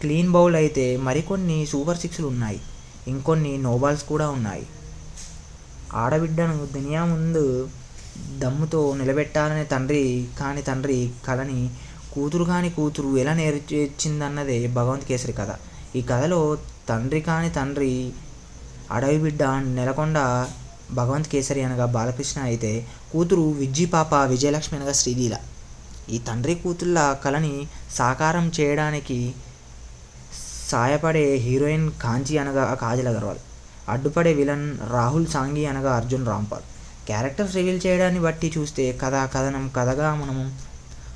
క్లీన్ బౌల్ అయితే మరికొన్ని సూపర్ సిక్స్లు ఉన్నాయి. ఇంకొన్ని నోబాల్స్ కూడా ఉన్నాయి. ఆడబిడ్డను దునియా ముందు దమ్ముతో నిలబెట్టాలనే తండ్రి కలని కూతురు ఎలా నేర్చిందన్నదే భగవంత్ కేసరి కథ. ఈ కథలో తండ్రి అడవి బిడ్డ నెలకొండ భగవంత్ కేసరి అనగా బాలకృష్ణ అయితే, కూతురు విజ్జి పాప విజయలక్ష్మి అనగా శ్రీలీల. ఈ తండ్రి కూతుళ్ళ కలని సాకారం చేయడానికి సాయపడే హీరోయిన్ కాంచి అనగా కాజల్ అగర్వాల్, అడ్డుపడే విలన్ రాహుల్ సాంఘి అనగా అర్జున్ రాంపాల్. క్యారెక్టర్స్ రివీల్ చేయడాన్ని బట్టి చూస్తే కథగా మనము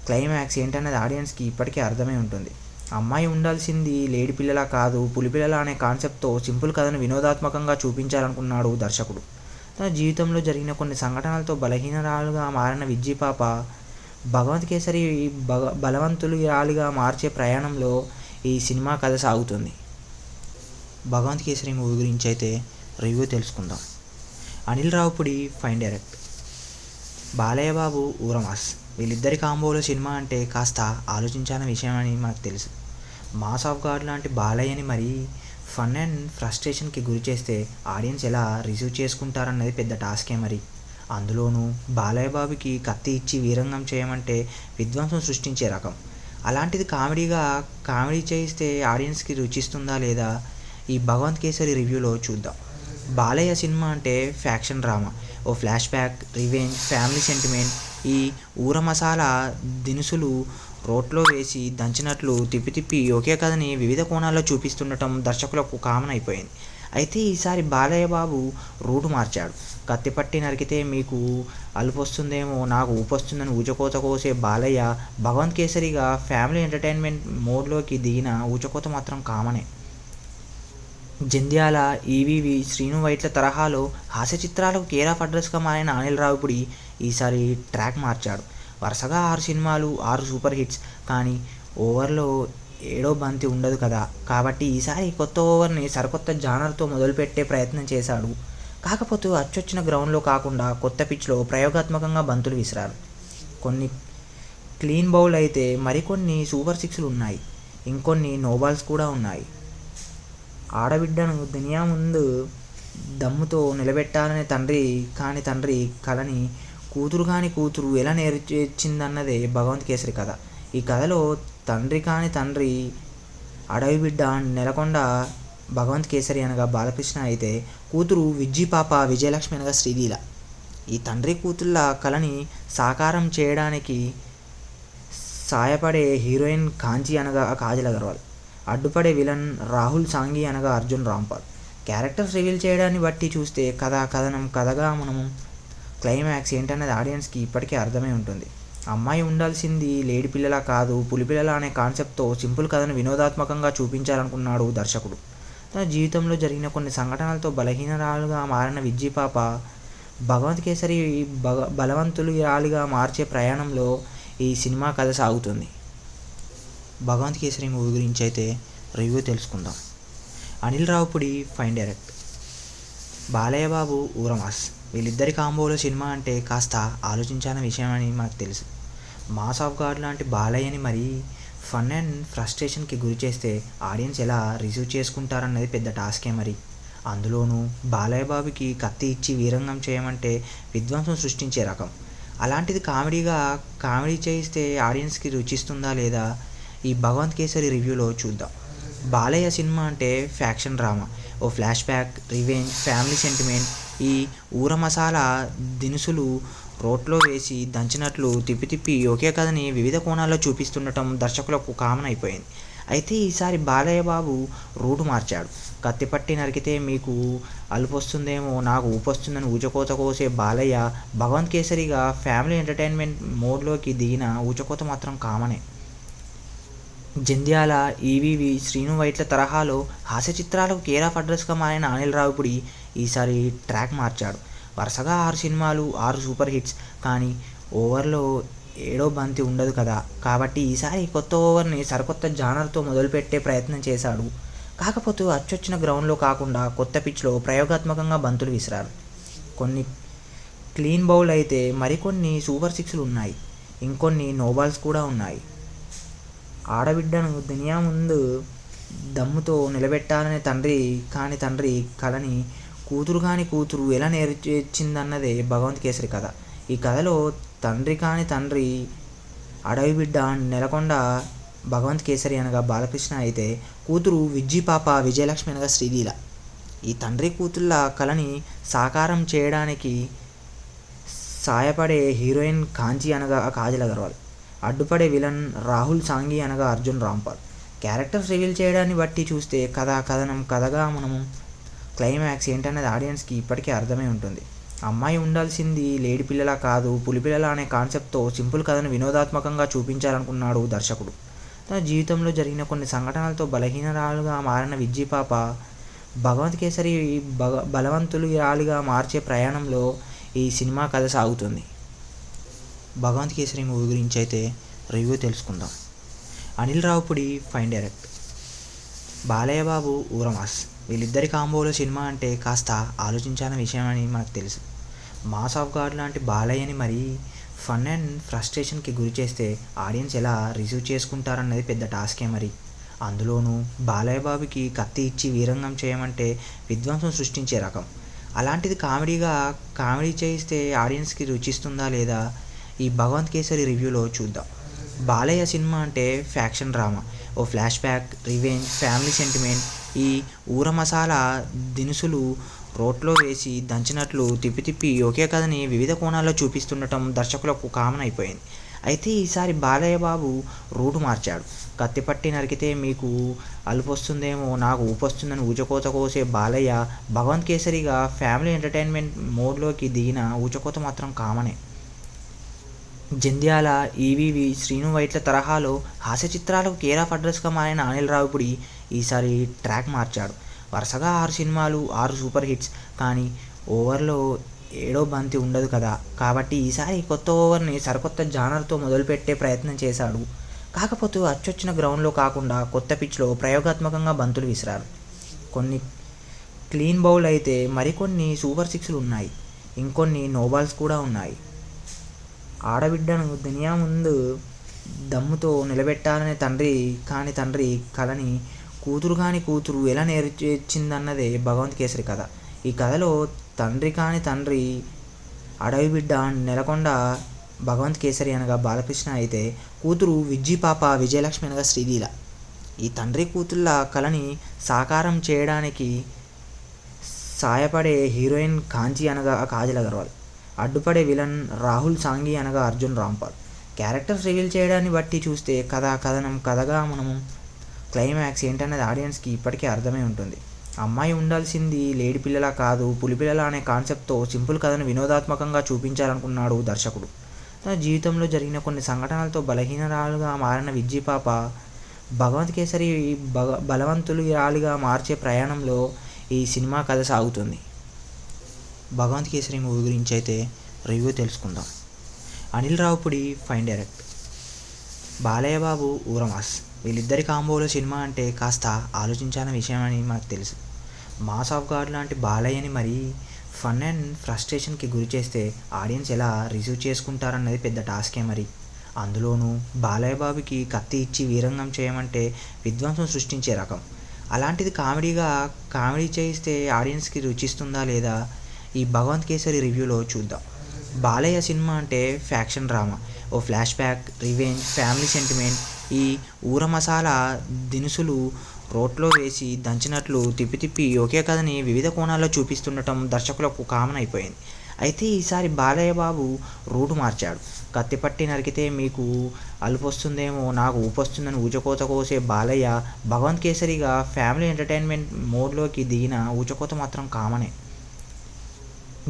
క్లైమాక్స్ ఏంటన్నది ఆడియన్స్కి ఇప్పటికే అర్థమై ఉంటుంది. అమ్మాయి ఉండాల్సింది లేడి పిల్లలా కాదు, పులిపిల్లల అనే కాన్సెప్ట్తో సింపుల్ కథను వినోదాత్మకంగా చూపించాలనుకున్నాడు దర్శకుడు. తన జీవితంలో జరిగిన కొన్ని సంఘటనలతో బలహీనరాలుగా మారిన విజ్జి పాప భగవంత్ కేసరి బలవంతురాలిగా మార్చే ప్రయాణంలో ఈ సినిమా కథ సాగుతుంది. భగవంత్ కేసరి మూవీ గురించి అయితే రివ్యూ తెలుసుకుందాం. Anil Ravipudi fine direct, Balayya Babu ఊరమాస్. వీళ్ళిద్దరి కాంబోలో సినిమా అంటే కాస్త ఆలోచించాల్సిన విషయం అని మనకు తెలుసు. మాస్ ఆఫ్ గాడ్ లాంటి బాలయ్యని మరీ ఫన్ అండ్ ఫ్రస్ట్రేషన్కి గురి చేస్తే ఆడియన్స్ ఎలా రిసీవ్ చేసుకుంటారన్నది పెద్ద టాస్కే మరి. అందులోనూ బాలయ్య బాబుకి కత్తి ఇచ్చి వీరంగం చేయమంటే విధ్వంసం సృష్టించే రకం. అలాంటిది కామెడీ చేయిస్తే ఆడియన్స్కి రుచిస్తుందా లేదా ఈ భగవంత్ కేసరి రివ్యూలో చూద్దాం. బాలయ్య సినిమా అంటే ఫ్యాక్షన్ డ్రామా, ఓ flashback, revenge, family sentiment. ఈ ఊర మసాలా దినుసులు రోట్లో వేసి దంచినట్లు తిప్పి ఒకే కథని వివిధ కోణాల్లో చూపిస్తుండటం దర్శకులకు కామన్ అయిపోయింది. అయితే ఈసారి బాలయ్య బాబు రూటు మార్చాడు. కత్తిపట్టి నరికితే మీకు అలుపొస్తుందేమో నాకు ఊపొస్తుందని ఊచకోత కోసే బాలయ్య భగవంత్ కేసరిగా ఫ్యామిలీ ఎంటర్టైన్మెంట్ మోడ్లోకి దిగిన ఊచకోత మాత్రం కామనే. జంధ్యాల, ఈవీవి, శ్రీను వైట్ల తరహాలో హాస్య చిత్రాలకు కేర్ ఆఫ్ అడ్రస్గా మారిన అనిల్ రావిపూడి ఈసారి ట్రాక్ మార్చాడు. వరుసగా 6 సినిమాలు, 6 సూపర్ హిట్స్. కానీ ఓవర్లో ఏడో బంతి ఉండదు కదా, కాబట్టి ఈసారి కొత్త ఓవర్ని సరికొత్త జానర్తో మొదలుపెట్టే ప్రయత్నం చేశాడు. కాకపోతే అచ్చొచ్చిన గ్రౌండ్లో కాకుండా కొత్త పిచ్లో ప్రయోగాత్మకంగా బంతులు విసిరారు. కొన్ని క్లీన్ బౌల్ అయితే మరికొన్ని సూపర్ సిక్స్లు ఉన్నాయి. ఇంకొన్ని నోబాల్స్ కూడా ఉన్నాయి. ఆడబిడ్డను దునియా ముందు దమ్ముతో నిలబెట్టాలనే తండ్రి కలని కూతురు ఎలా నేర్చిందన్నదే భగవంత్ కేసరి కథ. ఈ కథలో తండ్రి అడవి బిడ్డ నెలకొండ భగవంత్ కేసరి అనగా బాలకృష్ణ అయితే, కూతురు విజ్జి పాప విజయలక్ష్మి అనగా శ్రీలీల. ఈ తండ్రి కూతుళ్ళ కలని సాకారం చేయడానికి సాయపడే హీరోయిన్ కాంచి అనగా కాజల్ అగర్వాల్, అడ్డుపడే విలన్ రాహుల్ సాంఘి అనగా అర్జున్ రాంపాల్. క్యారెక్టర్స్ రివీల్ చేయడాన్ని బట్టి చూస్తే కథగా మనము క్లైమాక్స్ ఏంటన్నది ఆడియన్స్కి ఇప్పటికే అర్థమై ఉంటుంది. అమ్మాయి ఉండాల్సింది లేడి పిల్లలా కాదు, పులిపిల్లల అనే కాన్సెప్ట్తో సింపుల్ కథను వినోదాత్మకంగా చూపించాలనుకున్నాడు దర్శకుడు. తన జీవితంలో జరిగిన కొన్ని సంఘటనలతో బలహీనరాలుగా మారిన విజ్జి పాప భగవంత్ కేసరి బలవంతురాలిగా మార్చే ప్రయాణంలో ఈ సినిమా కథ సాగుతుంది. భగవంత్ కేసరి మూవీ గురించి అయితే రివ్యూ తెలుసుకుందాం. Anil Ravipudi fine direct, Balayya Babu ఊరమాస్. వీళ్ళిద్దరి కాంబోలో సినిమా అంటే కాస్త ఆలోచించాల్సిన విషయం అని మనకు తెలుసు. మాస్ ఆఫ్ గాడ్ లాంటి బాలయ్యని మరీ ఫన్ అండ్ ఫ్రస్ట్రేషన్కి గురి చేస్తే ఆడియన్స్ ఎలా రిసీవ్ చేసుకుంటారన్నది పెద్ద టాస్కే మరి. అందులోనూ బాలయ్య బాబుకి కత్తి ఇచ్చి వీరంగం చేయమంటే విధ్వంసం సృష్టించే రకం. అలాంటిది కామెడీ చేయిస్తే ఆడియన్స్కి రుచిస్తుందా లేదా ఈ భగవంత్ కేసరి రివ్యూలో చూద్దాం. బాలయ్య సినిమా అంటే ఫ్యాక్షన్ డ్రామా, ఓ flashback, revenge, family sentiment. ఈ ఊర మసాలా దినుసులు రోట్లో వేసి దంచినట్లు తిప్పి ఒకే కథని వివిధ కోణాల్లో చూపిస్తుండటం దర్శకులకు కామన్ అయిపోయింది. అయితే ఈసారి బాలయ్య బాబు రూటు మార్చాడు. కత్తిపట్టి నరికితే మీకు అలుపొస్తుందేమో, నాకు ఊపొస్తుందని ఊచకోత కోసే బాలయ్య భగవంత్ కేసరిగా ఫ్యామిలీ ఎంటర్టైన్మెంట్ మోడ్లోకి దిగిన ఊచకోత మాత్రం కామనే. జంధ్యాల, ఈవీవి, శ్రీను వైట్ల తరహాలో హాస్య చిత్రాలకు కేర్ ఆఫ్ అడ్రస్గా మారిన అనిల్ రావిపూడి ఈసారి ట్రాక్ మార్చాడు. వరుసగా 6 సినిమాలు, 6 సూపర్ హిట్స్. కానీ ఓవర్లో ఏడో బంతి ఉండదు కదా, కాబట్టి ఈసారి కొత్త ఓవర్ని సరికొత్త జానర్తో మొదలుపెట్టే ప్రయత్నం చేశాడు. కాకపోతే అచ్చొచ్చిన గ్రౌండ్లో కాకుండా కొత్త పిచ్లో ప్రయోగాత్మకంగా బంతులు విసిరారు. కొన్ని క్లీన్ బౌల్ అయితే మరికొన్ని సూపర్ సిక్స్లు ఉన్నాయి. ఇంకొన్ని నోబాల్స్ కూడా ఉన్నాయి. ఆడబిడ్డను దునియా ముందు దమ్ముతో నిలబెట్టాలనే తండ్రి కలని కూతురు కాని కూతురు ఎలా నేర్చిందన్నదే భగవంత్ కేసరి కథ. ఈ కథలో తండ్రి అడవి బిడ్డ నెలకొండ భగవంత్ కేసరి అనగా బాలకృష్ణ అయితే, కూతురు విజ్జి పాప విజయలక్ష్మి అనగా శ్రీలీల. ఈ తండ్రి కూతుళ్ళ కలని సాకారం చేయడానికి సాయపడే హీరోయిన్ కాంచి అనగా కాజల్ అగర్వాల్, అడ్డుపడే విలన్ రాహుల్ సాంఘి అనగా అర్జున్ రాంపాల్. క్యారెక్టర్స్ రివీల్ చేయడాన్ని బట్టి చూస్తే కథగా మనము క్లైమాక్స్ ఏంటనేది ఆడియన్స్కి ఇప్పటికే అర్థమై ఉంటుంది. అమ్మాయి ఉండాల్సింది లేడి పిల్లలా కాదు, పులిపిల్లలా అనే కాన్సెప్ట్తో సింపుల్ కథను వినోదాత్మకంగా చూపించాలనుకున్నాడు దర్శకుడు. తన జీవితంలో జరిగిన కొన్ని సంఘటనలతో బలహీనరాలుగా మారిన విజ్జి పాప భగవంత్ కేసరి బలవంతురాలిగా మార్చే ప్రయాణంలో ఈ సినిమా కథ సాగుతుంది. భగవంత్ కేసరి మూవీ గురించి అయితే రివ్యూ తెలుసుకుందాం. Anil Ravipudi fine direct, Balayya Babu ఊరమాస్. వీళ్ళిద్దరి కాంబోలో సినిమా అంటే కాస్త ఆలోచించాలని విషయం అని మనకు తెలుసు. మాస్ ఆఫ్ గాడ్ లాంటి బాలయ్యని మరీ ఫన్ అండ్ ఫ్రస్ట్రేషన్కి గురి చేస్తే ఆడియన్స్ ఎలా రిసీవ్ చేసుకుంటారన్నది పెద్ద టాస్కే మరి. అందులోనూ బాలయ్య బాబుకి కత్తి ఇచ్చి వీరంగం చేయమంటే విధ్వంసం సృష్టించే రకం. అలాంటిది కామెడీ చేయిస్తే ఆడియన్స్కి రుచిస్తుందా లేదా, ఈ భగవంత్ కేసరి రివ్యూలో చూద్దాం. బాలయ్య సినిమా అంటే ఫ్యాక్షన్ డ్రామా, ఓ flashback, revenge, family sentiment. ఈ ఊర మసాలా దినుసులు రోట్లో వేసి దంచినట్లు తిప్పి ఒకే కథని వివిధ కోణాల్లో చూపిస్తుండటం దర్శకులకు కామన్ అయిపోయింది. అయితే ఈసారి బాలయ్య బాబు రూటు మార్చాడు. కత్తిపట్టి నరికితే మీకు అలుపొస్తుందేమో, నాకు ఊపొస్తుందని ఊచకోత కోసే బాలయ్య భగవంత్ కేసరిగా ఫ్యామిలీ ఎంటర్టైన్మెంట్ మోడ్లోకి దిగిన ఊచకోత మాత్రం కామనే. జంధ్యాల, ఈవీవి, శ్రీను వైట్ల తరహాలో హాస్య చిత్రాలకు కేర్ ఆఫ్ అడ్రస్గా మారిన అనిల్ రావిపూడి ఈసారి ట్రాక్ మార్చాడు. వరుసగా 6 సినిమాలు, 6 సూపర్ హిట్స్. కానీ ఓవర్లో ఏడో బంతి ఉండదు కదా, కాబట్టి ఈసారి కొత్త ఓవర్ని సరికొత్త జానర్తో మొదలుపెట్టే ప్రయత్నం చేశాడు. కాకపోతే అచ్చొచ్చిన గ్రౌండ్లో కాకుండా కొత్త పిచ్లో ప్రయోగాత్మకంగా బంతులు విసిరారు. కొన్ని క్లీన్ బౌల్ అయితే మరికొన్ని సూపర్ సిక్స్లు ఉన్నాయి. ఇంకొన్ని నోబాల్స్ కూడా ఉన్నాయి. ఆడబిడ్డను దునియా ముందు దమ్ముతో నిలబెట్టాలనే తండ్రి కలని కూతురు కాని కూతురు ఎలా నేర్చిందన్నదే భగవంత్ కేసరి కథ. ఈ కథలో తండ్రి అడవి బిడ్డ నెలకొండ భగవంత్ కేసరి అనగా బాలకృష్ణ అయితే, కూతురు విజ్జి పాప విజయలక్ష్మి అనగా శ్రీలీల. ఈ తండ్రి కూతుళ్ళ కలని సాకారం చేయడానికి సాయపడే హీరోయిన్ కాంచి అనగా కాజల్ అగర్వాల్, అడ్డుపడే విలన్ రాహుల్ సాంఘి అనగా అర్జున్ రాంపాల్. క్యారెక్టర్స్ రివీల్ చేయడాన్ని బట్టి చూస్తే కథగా మనము క్లైమాక్స్ ఏంటనేది ఆడియన్స్కి ఇప్పటికే అర్థమై ఉంటుంది. అమ్మాయి ఉండాల్సింది లేడి పిల్లలా కాదు, పులిపిల్లలా అనే కాన్సెప్ట్తో సింపుల్ కథను వినోదాత్మకంగా చూపించాలనుకున్నాడు దర్శకుడు. తన జీవితంలో జరిగిన కొన్ని సంఘటనలతో బలహీనరాలుగా మారిన విజ్జి పాప భగవంత్ కేసరి బలవంతురాలిగా మార్చే ప్రయాణంలో ఈ సినిమా కథ సాగుతుంది. భగవంత్ కేసరి మూవీ గురించి అయితే రివ్యూ తెలుసుకుందాం. Anil Ravipudi fine direct, Balayya Babu ఊరమాస్. వీళ్ళిద్దరి కాంబోలో సినిమా అంటే కాస్త ఆలోచించాలని విషయం అని మనకు తెలుసు. మాస్ ఆఫ్ గాడ్ లాంటి బాలయ్యని మరీ ఫన్ అండ్ ఫ్రస్ట్రేషన్కి గురి చేస్తే ఆడియన్స్ ఎలా రిసీవ్ చేసుకుంటారన్నది పెద్ద టాస్కే మరి. అందులోనూ బాలయ్య బాబుకి కత్తి ఇచ్చి వీరంగం చేయమంటే విధ్వంసం సృష్టించే రకం. అలాంటిది కామెడీ చేయిస్తే ఆడియన్స్కి రుచిస్తుందా లేదా, ఈ భగవంత్ కేసరి రివ్యూలో చూద్దాం. బాలయ్య సినిమా అంటే ఫ్యాక్షన్ డ్రామా, ఓ flashback, revenge, family sentiment. ఈ ఊర మసాలా దినుసులు రోట్లో వేసి దంచినట్లు తిప్పి ఒకే కథని వివిధ కోణాల్లో చూపిస్తుండటం దర్శకులకు కామన్ అయిపోయింది. అయితే ఈసారి బాలయ్య బాబు రూటు మార్చాడు. కత్తిపట్టి నరికితే మీకు అలుపొస్తుందేమో నాకు ఊపొస్తుందని ఊచకోత కోసే బాలయ్య భగవంత్ కేసరిగా ఫ్యామిలీ ఎంటర్టైన్మెంట్ మోడ్లోకి దిగిన ఊచకోత మాత్రం కామనే.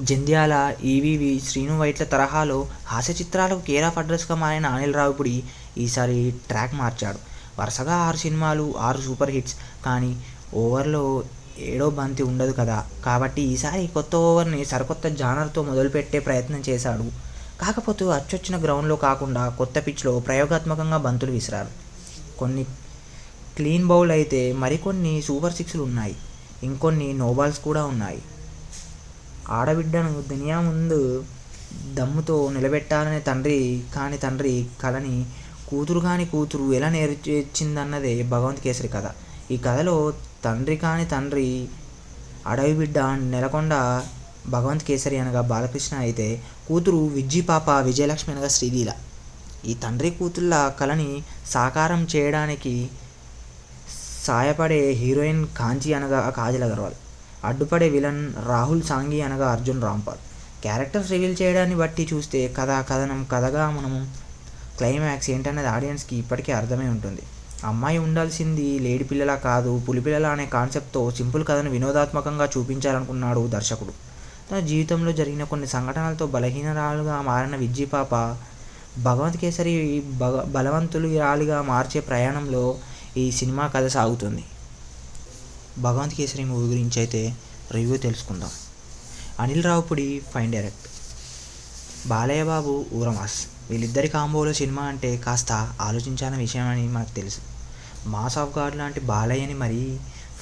జంధ్యాల, ఈవీవి, శ్రీను వైట్ల తరహాలో హాస్య చిత్రాలకు కేర్ ఆఫ్ అడ్రస్గా మారిన అనిల్ రావిపూడి ఈసారి ట్రాక్ మార్చాడు. వరుసగా 6 సినిమాలు, 6 సూపర్ హిట్స్. కానీ ఓవర్లో ఏడో బంతి ఉండదు కదా, కాబట్టి ఈసారి కొత్త ఓవర్ని సరికొత్త జానర్తో మొదలుపెట్టే ప్రయత్నం చేశాడు. కాకపోతే అచ్చొచ్చిన గ్రౌండ్లో కాకుండా కొత్త పిచ్లో ప్రయోగాత్మకంగా బంతులు విసిరారు. కొన్ని క్లీన్ బౌల్ అయితే మరికొన్ని సూపర్ సిక్స్లు ఉన్నాయి. ఇంకొన్ని నోబాల్స్ కూడా ఉన్నాయి. ఆడబిడ్డను దునియా ముందు దమ్ముతో నిలబెట్టాలనే తండ్రి కలని కూతురు కాని కూతురు ఎలా నేర్చిందన్నదే భగవంత్ కేసరి కథ. ఈ కథలో తండ్రి అడవి బిడ్డ నెలకొండ భగవంత్ కేసరి అనగా బాలకృష్ణ అయితే, కూతురు విజ్జి పాప విజయలక్ష్మి అనగా శ్రీలీల. ఈ తండ్రి కూతుళ్ళ కలని సాకారం చేయడానికి సాయపడే హీరోయిన్ కాంచి అనగా కాజల్ అగర్వాల్, అడ్డుపడే విలన్ రాహుల్ సాంఘి అనగా అర్జున్ రాంపాల్. క్యారెక్టర్స్ రివీల్ చేయడాన్ని బట్టి చూస్తే కథగా మనము క్లైమాక్స్ ఏంటనేది ఆడియన్స్కి ఇప్పటికే అర్థమై ఉంటుంది. అమ్మాయి ఉండాల్సింది లేడి పిల్లలా కాదు పులిపిల్లలా అనే కాన్సెప్ట్తో సింపుల్ కథను వినోదాత్మకంగా చూపించాలనుకున్నాడు దర్శకుడు. తన జీవితంలో జరిగిన కొన్ని సంఘటనలతో బలహీనరాలుగా మారిన విజ్జి పాప భగవంత్ కేసరి బలవంతురాలిగా మార్చే ప్రయాణంలో ఈ సినిమా కథ సాగుతుంది. భగవంత్ కేసరి మూవీ గురించి అయితే రివ్యూ తెలుసుకుందాం. Anil Ravipudi fine direct, Balayya Babu ఊరమాస్. వీళ్ళిద్దరి కాంబోలో సినిమా అంటే కాస్త ఆలోచించాలని విషయం అని మనకు తెలుసు. మాస్ ఆఫ్ గాడ్ లాంటి బాలయ్యని మరీ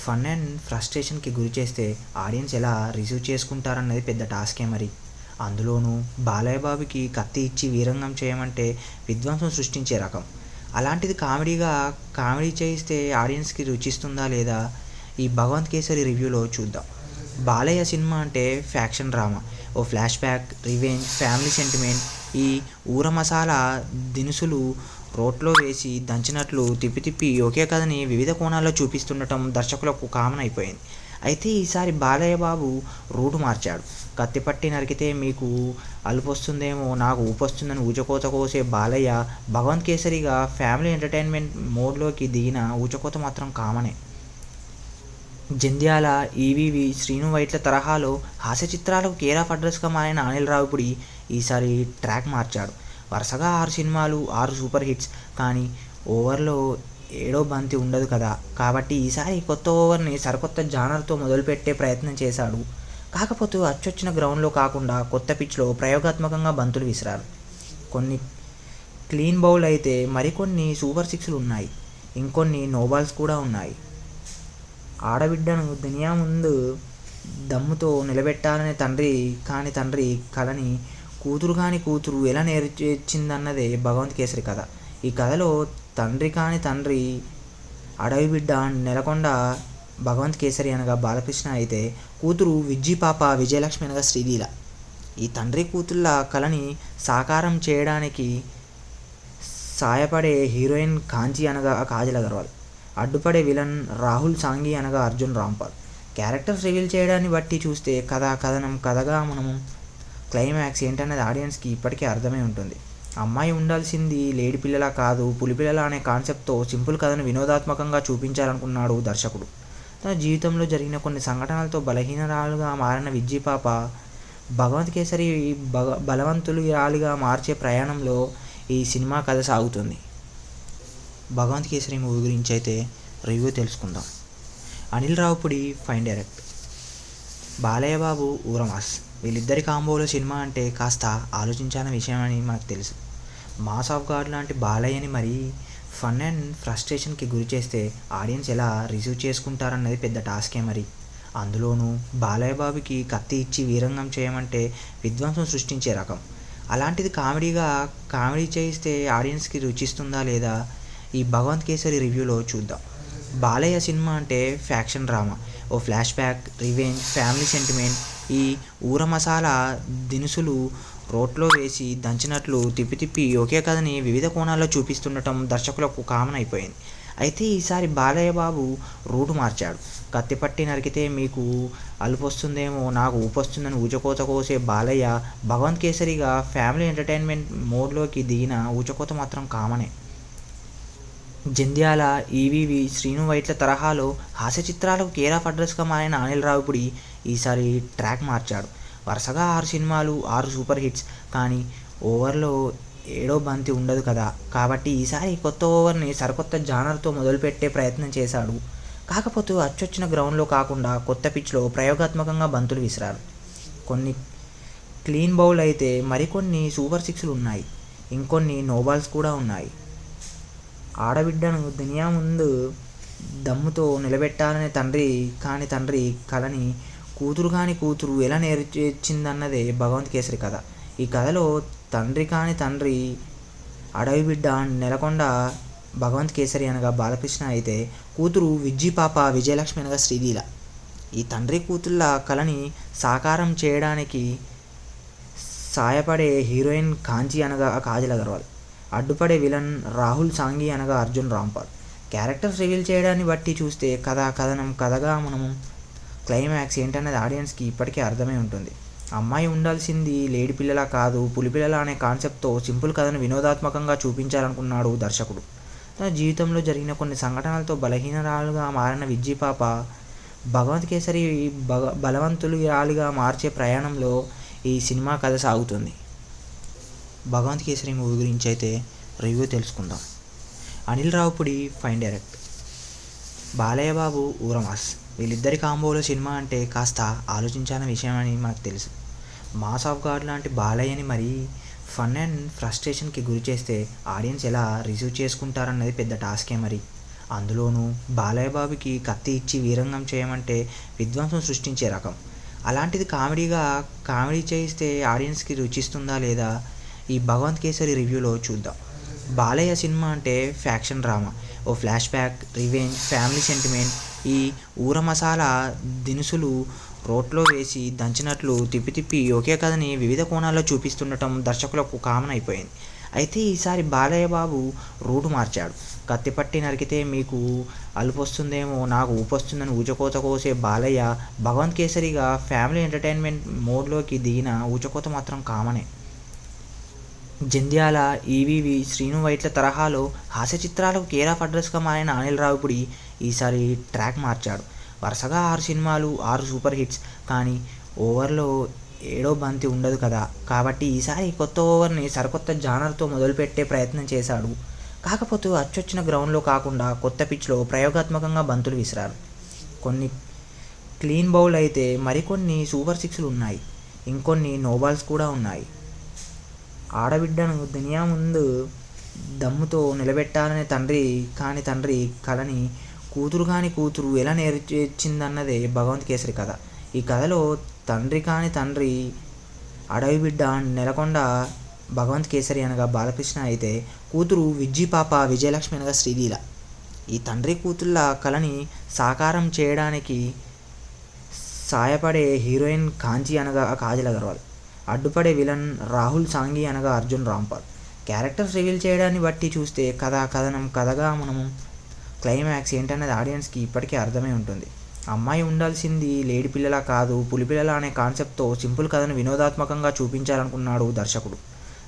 ఫన్ అండ్ ఫ్రస్ట్రేషన్కి గురి చేస్తే ఆడియన్స్ ఎలా రిసీవ్ చేసుకుంటారన్నది పెద్ద టాస్కే మరి. అందులోనూ బాలయ్య బాబుకి కత్తి ఇచ్చి వీరంగం చేయమంటే విధ్వంసం సృష్టించే రకం. అలాంటిది కామెడీ చేయిస్తే ఆడియన్స్కి రుచిస్తుందా లేదా ఈ భగవంత్ కేసరి రివ్యూలో చూద్దాం. బాలయ్య సినిమా అంటే ఫ్యాక్షన్ డ్రామా, ఓ flashback, revenge, family sentiment. ఈ ఊర మసాలా దినుసులు రోట్లో వేసి దంచినట్లు తిప్పి ఒకే కథని వివిధ కోణాల్లో చూపిస్తుండటం దర్శకులకు కామన్ అయిపోయింది. అయితే ఈసారి బాలయ్య బాబు రూటు మార్చాడు. కత్తిపట్టి నరికితే మీకు అలుపొస్తుందేమో నాకు ఊపొస్తుందని ఊచకోత కోసే బాలయ్య భగవంత్ కేసరిగా ఫ్యామిలీ ఎంటర్టైన్మెంట్ మోడ్లోకి దిగిన ఊచకోత మాత్రం కామనే. జంధ్యాల, ఈవీవి, శ్రీను వైట్ల తరహాలో హాస్య చిత్రాలకు కేర్ ఆఫ్ అడ్రస్గా మారిన అనిల్ రావిపూడి ఈసారి ట్రాక్ మార్చాడు. వరుసగా 6 సినిమాలు, 6 సూపర్ హిట్స్. కానీ ఓవర్లో ఏడో బంతి ఉండదు కదా, కాబట్టి ఈసారి కొత్త ఓవర్ని సరికొత్త జానర్తో మొదలుపెట్టే ప్రయత్నం చేశాడు. కాకపోతే అచ్చొచ్చిన గ్రౌండ్లో కాకుండా కొత్త పిచ్లో ప్రయోగాత్మకంగా బంతులు విసిరారు. కొన్ని క్లీన్ బౌల్ అయితే మరికొన్ని సూపర్ సిక్స్లు ఉన్నాయి. ఇంకొన్ని నోబాల్స్ కూడా ఉన్నాయి. ఆడబిడ్డను దునియా ముందు దమ్ముతో నిలబెట్టాలనే తండ్రి కలని కూతురు కాని కూతురు ఎలా నేర్చిందన్నదే భగవంత్ కేసరి కథ. ఈ కథలో తండ్రి అడవి బిడ్డ నెలకొండ భగవంత్ కేసరి అనగా బాలకృష్ణ అయితే, కూతురు విజ్జి పాప విజయలక్ష్మి అనగా శ్రీలీల. ఈ తండ్రి కూతుళ్ళ కలని సాకారం చేయడానికి సాయపడే హీరోయిన్ కాంచి అనగా కాజల్ అగర్వాల్, అడ్డుపడే విలన్ రాహుల్ సాంఘి అనగా అర్జున్ రాంపాల్. క్యారెక్టర్స్ రివీల్ చేయడాన్ని బట్టి చూస్తే కథగా మనము క్లైమాక్స్ ఏంటనేది ఆడియన్స్కి ఇప్పటికే అర్థమై ఉంటుంది. అమ్మాయి ఉండాల్సింది లేడి పిల్లలా కాదు పులిపిల్లలా అనే కాన్సెప్ట్తో సింపుల్ కథను వినోదాత్మకంగా చూపించాలనుకున్నాడు దర్శకుడు. తన జీవితంలో జరిగిన కొన్ని సంఘటనలతో బలహీనరాలుగా మారిన విజ్జి పాప భగవంత్ కేసరి బలవంతురాలిగా మార్చే ప్రయాణంలో ఈ సినిమా కథ సాగుతుంది. భగవంత్ కేసరి మూవీ గురించి అయితే రివ్యూ తెలుసుకుందాం. Anil Ravipudi fine direct, Balayya Babu ఊరమాస్. వీళ్ళిద్దరి కాంబోలో సినిమా అంటే కాస్త ఆలోచించాలని విషయం అని మనకు తెలుసు. మాస్ ఆఫ్ గాడ్ లాంటి బాలయ్యని మరీ ఫన్ అండ్ ఫ్రస్ట్రేషన్కి గురి చేస్తే ఆడియన్స్ ఎలా రిసీవ్ చేసుకుంటారన్నది పెద్ద టాస్కే మరి. అందులోనూ బాలయ్య బాబుకి కత్తి ఇచ్చి వీరంగం చేయమంటే విధ్వంసం సృష్టించే రకం. అలాంటిది కామెడీ చేయిస్తే ఆడియన్స్కి రుచిస్తుందా లేదా ఈ భగవంత్ కేసరి రివ్యూలో చూద్దాం. బాలయ్య సినిమా అంటే ఫ్యాక్షన్ డ్రామా, ఓ flashback, revenge, family sentiment. ఈ ఊర మసాలా దినుసులు రోట్లో వేసి దంచినట్లు తిప్పి ఒకే కథని వివిధ కోణాల్లో చూపిస్తుండటం దర్శకులకు కామన్ అయిపోయింది. అయితే ఈసారి బాలయ్య బాబు రూటు మార్చాడు. కత్తిపట్టి నరికితే మీకు అలుపొస్తుందేమో నాకు ఊపొస్తుందని ఊచకోత కోసే బాలయ్య భగవంత్ కేసరిగా ఫ్యామిలీ ఎంటర్టైన్మెంట్ మోడ్లోకి దిగిన ఊచకోత మాత్రం కామనే. జంధ్యాల, ఈవీవి, శ్రీను వైట్ల తరహాలో హాస్య చిత్రాలకు కేర్ ఆఫ్ అడ్రస్గా మారిన అనిల్ రావిపూడి ఈసారి ట్రాక్ మార్చాడు. వరుసగా 6 సినిమాలు, 6 సూపర్ హిట్స్. కానీ ఓవర్లో ఏడో బంతి ఉండదు కదా, కాబట్టి ఈసారి కొత్త ఓవర్ని సరికొత్త జానర్తో మొదలుపెట్టే ప్రయత్నం చేశాడు. కాకపోతే అచ్చొచ్చిన గ్రౌండ్లో కాకుండా కొత్త పిచ్లో ప్రయోగాత్మకంగా బంతులు విసిరారు. కొన్ని క్లీన్ బౌల్ అయితే మరికొన్ని సూపర్ సిక్స్లు ఉన్నాయి. ఇంకొన్ని నోబాల్స్ కూడా ఉన్నాయి. ఆడబిడ్డను దునియా ముందు దమ్ముతో నిలబెట్టాలనే తండ్రి కాని తండ్రి కలని కూతురు కాని కూతురు ఎలా నేర్చిందన్నదే భగవంత్ కేసరి కథ. ఈ కథలో తండ్రి కాని తండ్రి అడవి బిడ్డ నెలకొండ భగవంత్ కేసరి అనగా బాలకృష్ణ అయితే, కూతురు విజ్జి పాప విజయలక్ష్మి అనగా శ్రీలీల. ఈ తండ్రి కూతుళ్ళ కళని సాకారం చేయడానికి సాయపడే హీరోయిన్ కాంచి అనగా కాజల్ అగర్వాల్, అడ్డుపడే విలన్ రాహుల్ సాంఘి అనగా అర్జున్ రాంపాల్. క్యారెక్టర్స్ రివీల్ చేయడాన్ని బట్టి చూస్తే కథనం కథగా మనము క్లైమాక్స్ ఏంటనేది ఆడియన్స్కి ఇప్పటికే అర్థమై ఉంటుంది. అమ్మాయి ఉండాల్సింది లేడి పిల్లలా కాదు పులిపిల్లలా అనే కాన్సెప్ట్తో సింపుల్ కథను వినోదాత్మకంగా చూపించాలనుకున్నాడు దర్శకుడు. తన జీవితంలో జరిగిన కొన్ని సంఘటనలతో బలహీనరాలుగా మారిన విజ్జి పాప భగవంత్ కేసరి బలవంతురాలిగా మార్చే ప్రయాణంలో ఈ సినిమా కథ సాగుతుంది. భగవంత్ కేసరి మూవీ గురించి అయితే రివ్యూ తెలుసుకుందాం. Anil Ravipudi fine direct, Balayya Babu ఊరమాస్. వీళ్ళిద్దరి కాంబోలో సినిమా అంటే కాస్త ఆలోచించాలని విషయం అని మనకు తెలుసు. మాస్ ఆఫ్ గాడ్ లాంటి బాలయ్యని మరీ ఫన్ అండ్ ఫ్రస్ట్రేషన్కి గురి చేస్తే ఆడియన్స్ ఎలా రిసీవ్ చేసుకుంటారన్నది పెద్ద టాస్కే మరి. అందులోనూ బాలయ్య బాబుకి కత్తి ఇచ్చి వీరంగం చేయమంటే విధ్వంసం సృష్టించే రకం. అలాంటిది కామెడీ చేయిస్తే ఆడియన్స్కి రుచిస్తుందా లేదా ఈ భగవంత్ కేసరి రివ్యూలో చూద్దాం. బాలయ్య సినిమా అంటే ఫ్యాక్షన్ డ్రామా, ఓ flashback, revenge, family sentiment. ఈ ఊర మసాలా దినుసులు రోట్లో వేసి దంచినట్లు తిప్పి ఒకే కథని వివిధ కోణాల్లో చూపిస్తుండటం దర్శకులకు కామన్ అయిపోయింది. అయితే ఈసారి బాలయ్య బాబు రూటు మార్చాడు. కత్తిపట్టి నరికితే మీకు అలుపొస్తుందేమో నాకు ఊపొస్తుందని ఊచకోత కోసే బాలయ్య భగవంత్ కేసరిగా ఫ్యామిలీ ఎంటర్టైన్మెంట్ మోడ్లోకి దిగిన ఊచకోత మాత్రం కామనే. జంధ్యాల, ఈవీవి, శ్రీను వైట్ల తరహాలో హాస్య చిత్రాలకు కేర్ ఆఫ్ అడ్రస్గా మారిన అనిల్ రావిపూడి ఈసారి ట్రాక్ మార్చాడు. వరుసగా 6 సినిమాలు, 6 సూపర్ హిట్స్. కానీ ఓవర్లో ఏడో బంతి ఉండదు కదా, కాబట్టి ఈసారి కొత్త ఓవర్ని సరికొత్త జానర్తో మొదలుపెట్టే ప్రయత్నం చేశాడు. కాకపోతే అచ్చొచ్చిన గ్రౌండ్లో కాకుండా కొత్త పిచ్లో ప్రయోగాత్మకంగా బంతులు విసిరారు. కొన్ని క్లీన్ బౌల్ అయితే మరికొన్ని సూపర్ సిక్స్లు ఉన్నాయి. ఇంకొన్ని నోబాల్స్ కూడా ఉన్నాయి. ఆడబిడ్డను దునియా ముందు దమ్ముతో నిలబెట్టాలనే తండ్రి కాని తండ్రి కలని కూతురు కాని కూతురు ఎలా నేర్చిందన్నదే భగవంత్ కేసరి కథ. ఈ కథలో తండ్రి కాని తండ్రి అడవి బిడ్డ నెలకొండ భగవంత్ కేసరి అనగా బాలకృష్ణ అయితే, కూతురు విజ్జి పాప విజయలక్ష్మి అనగా శ్రీలీల. ఈ తండ్రి కూతుళ్ళ కళని సాకారం చేయడానికి సాయపడే హీరోయిన్ కాంచి అనగా కాజల్ అగర్వాల్, అడ్డుపడే విలన్ రాహుల్ సాంఘి అనగా అర్జున్ రాంపాల్. క్యారెక్టర్స్ రివీల్ చేయడాన్ని బట్టి చూస్తే కథనం కథగా మనము క్లైమాక్స్ ఏంటనేది ఆడియన్స్కి ఇప్పటికే అర్థమై ఉంటుంది. అమ్మాయి ఉండాల్సింది లేడి పిల్లలా కాదు పులిపిల్లలా అనే కాన్సెప్ట్తో సింపుల్ కథను వినోదాత్మకంగా చూపించాలనుకున్నాడు దర్శకుడు.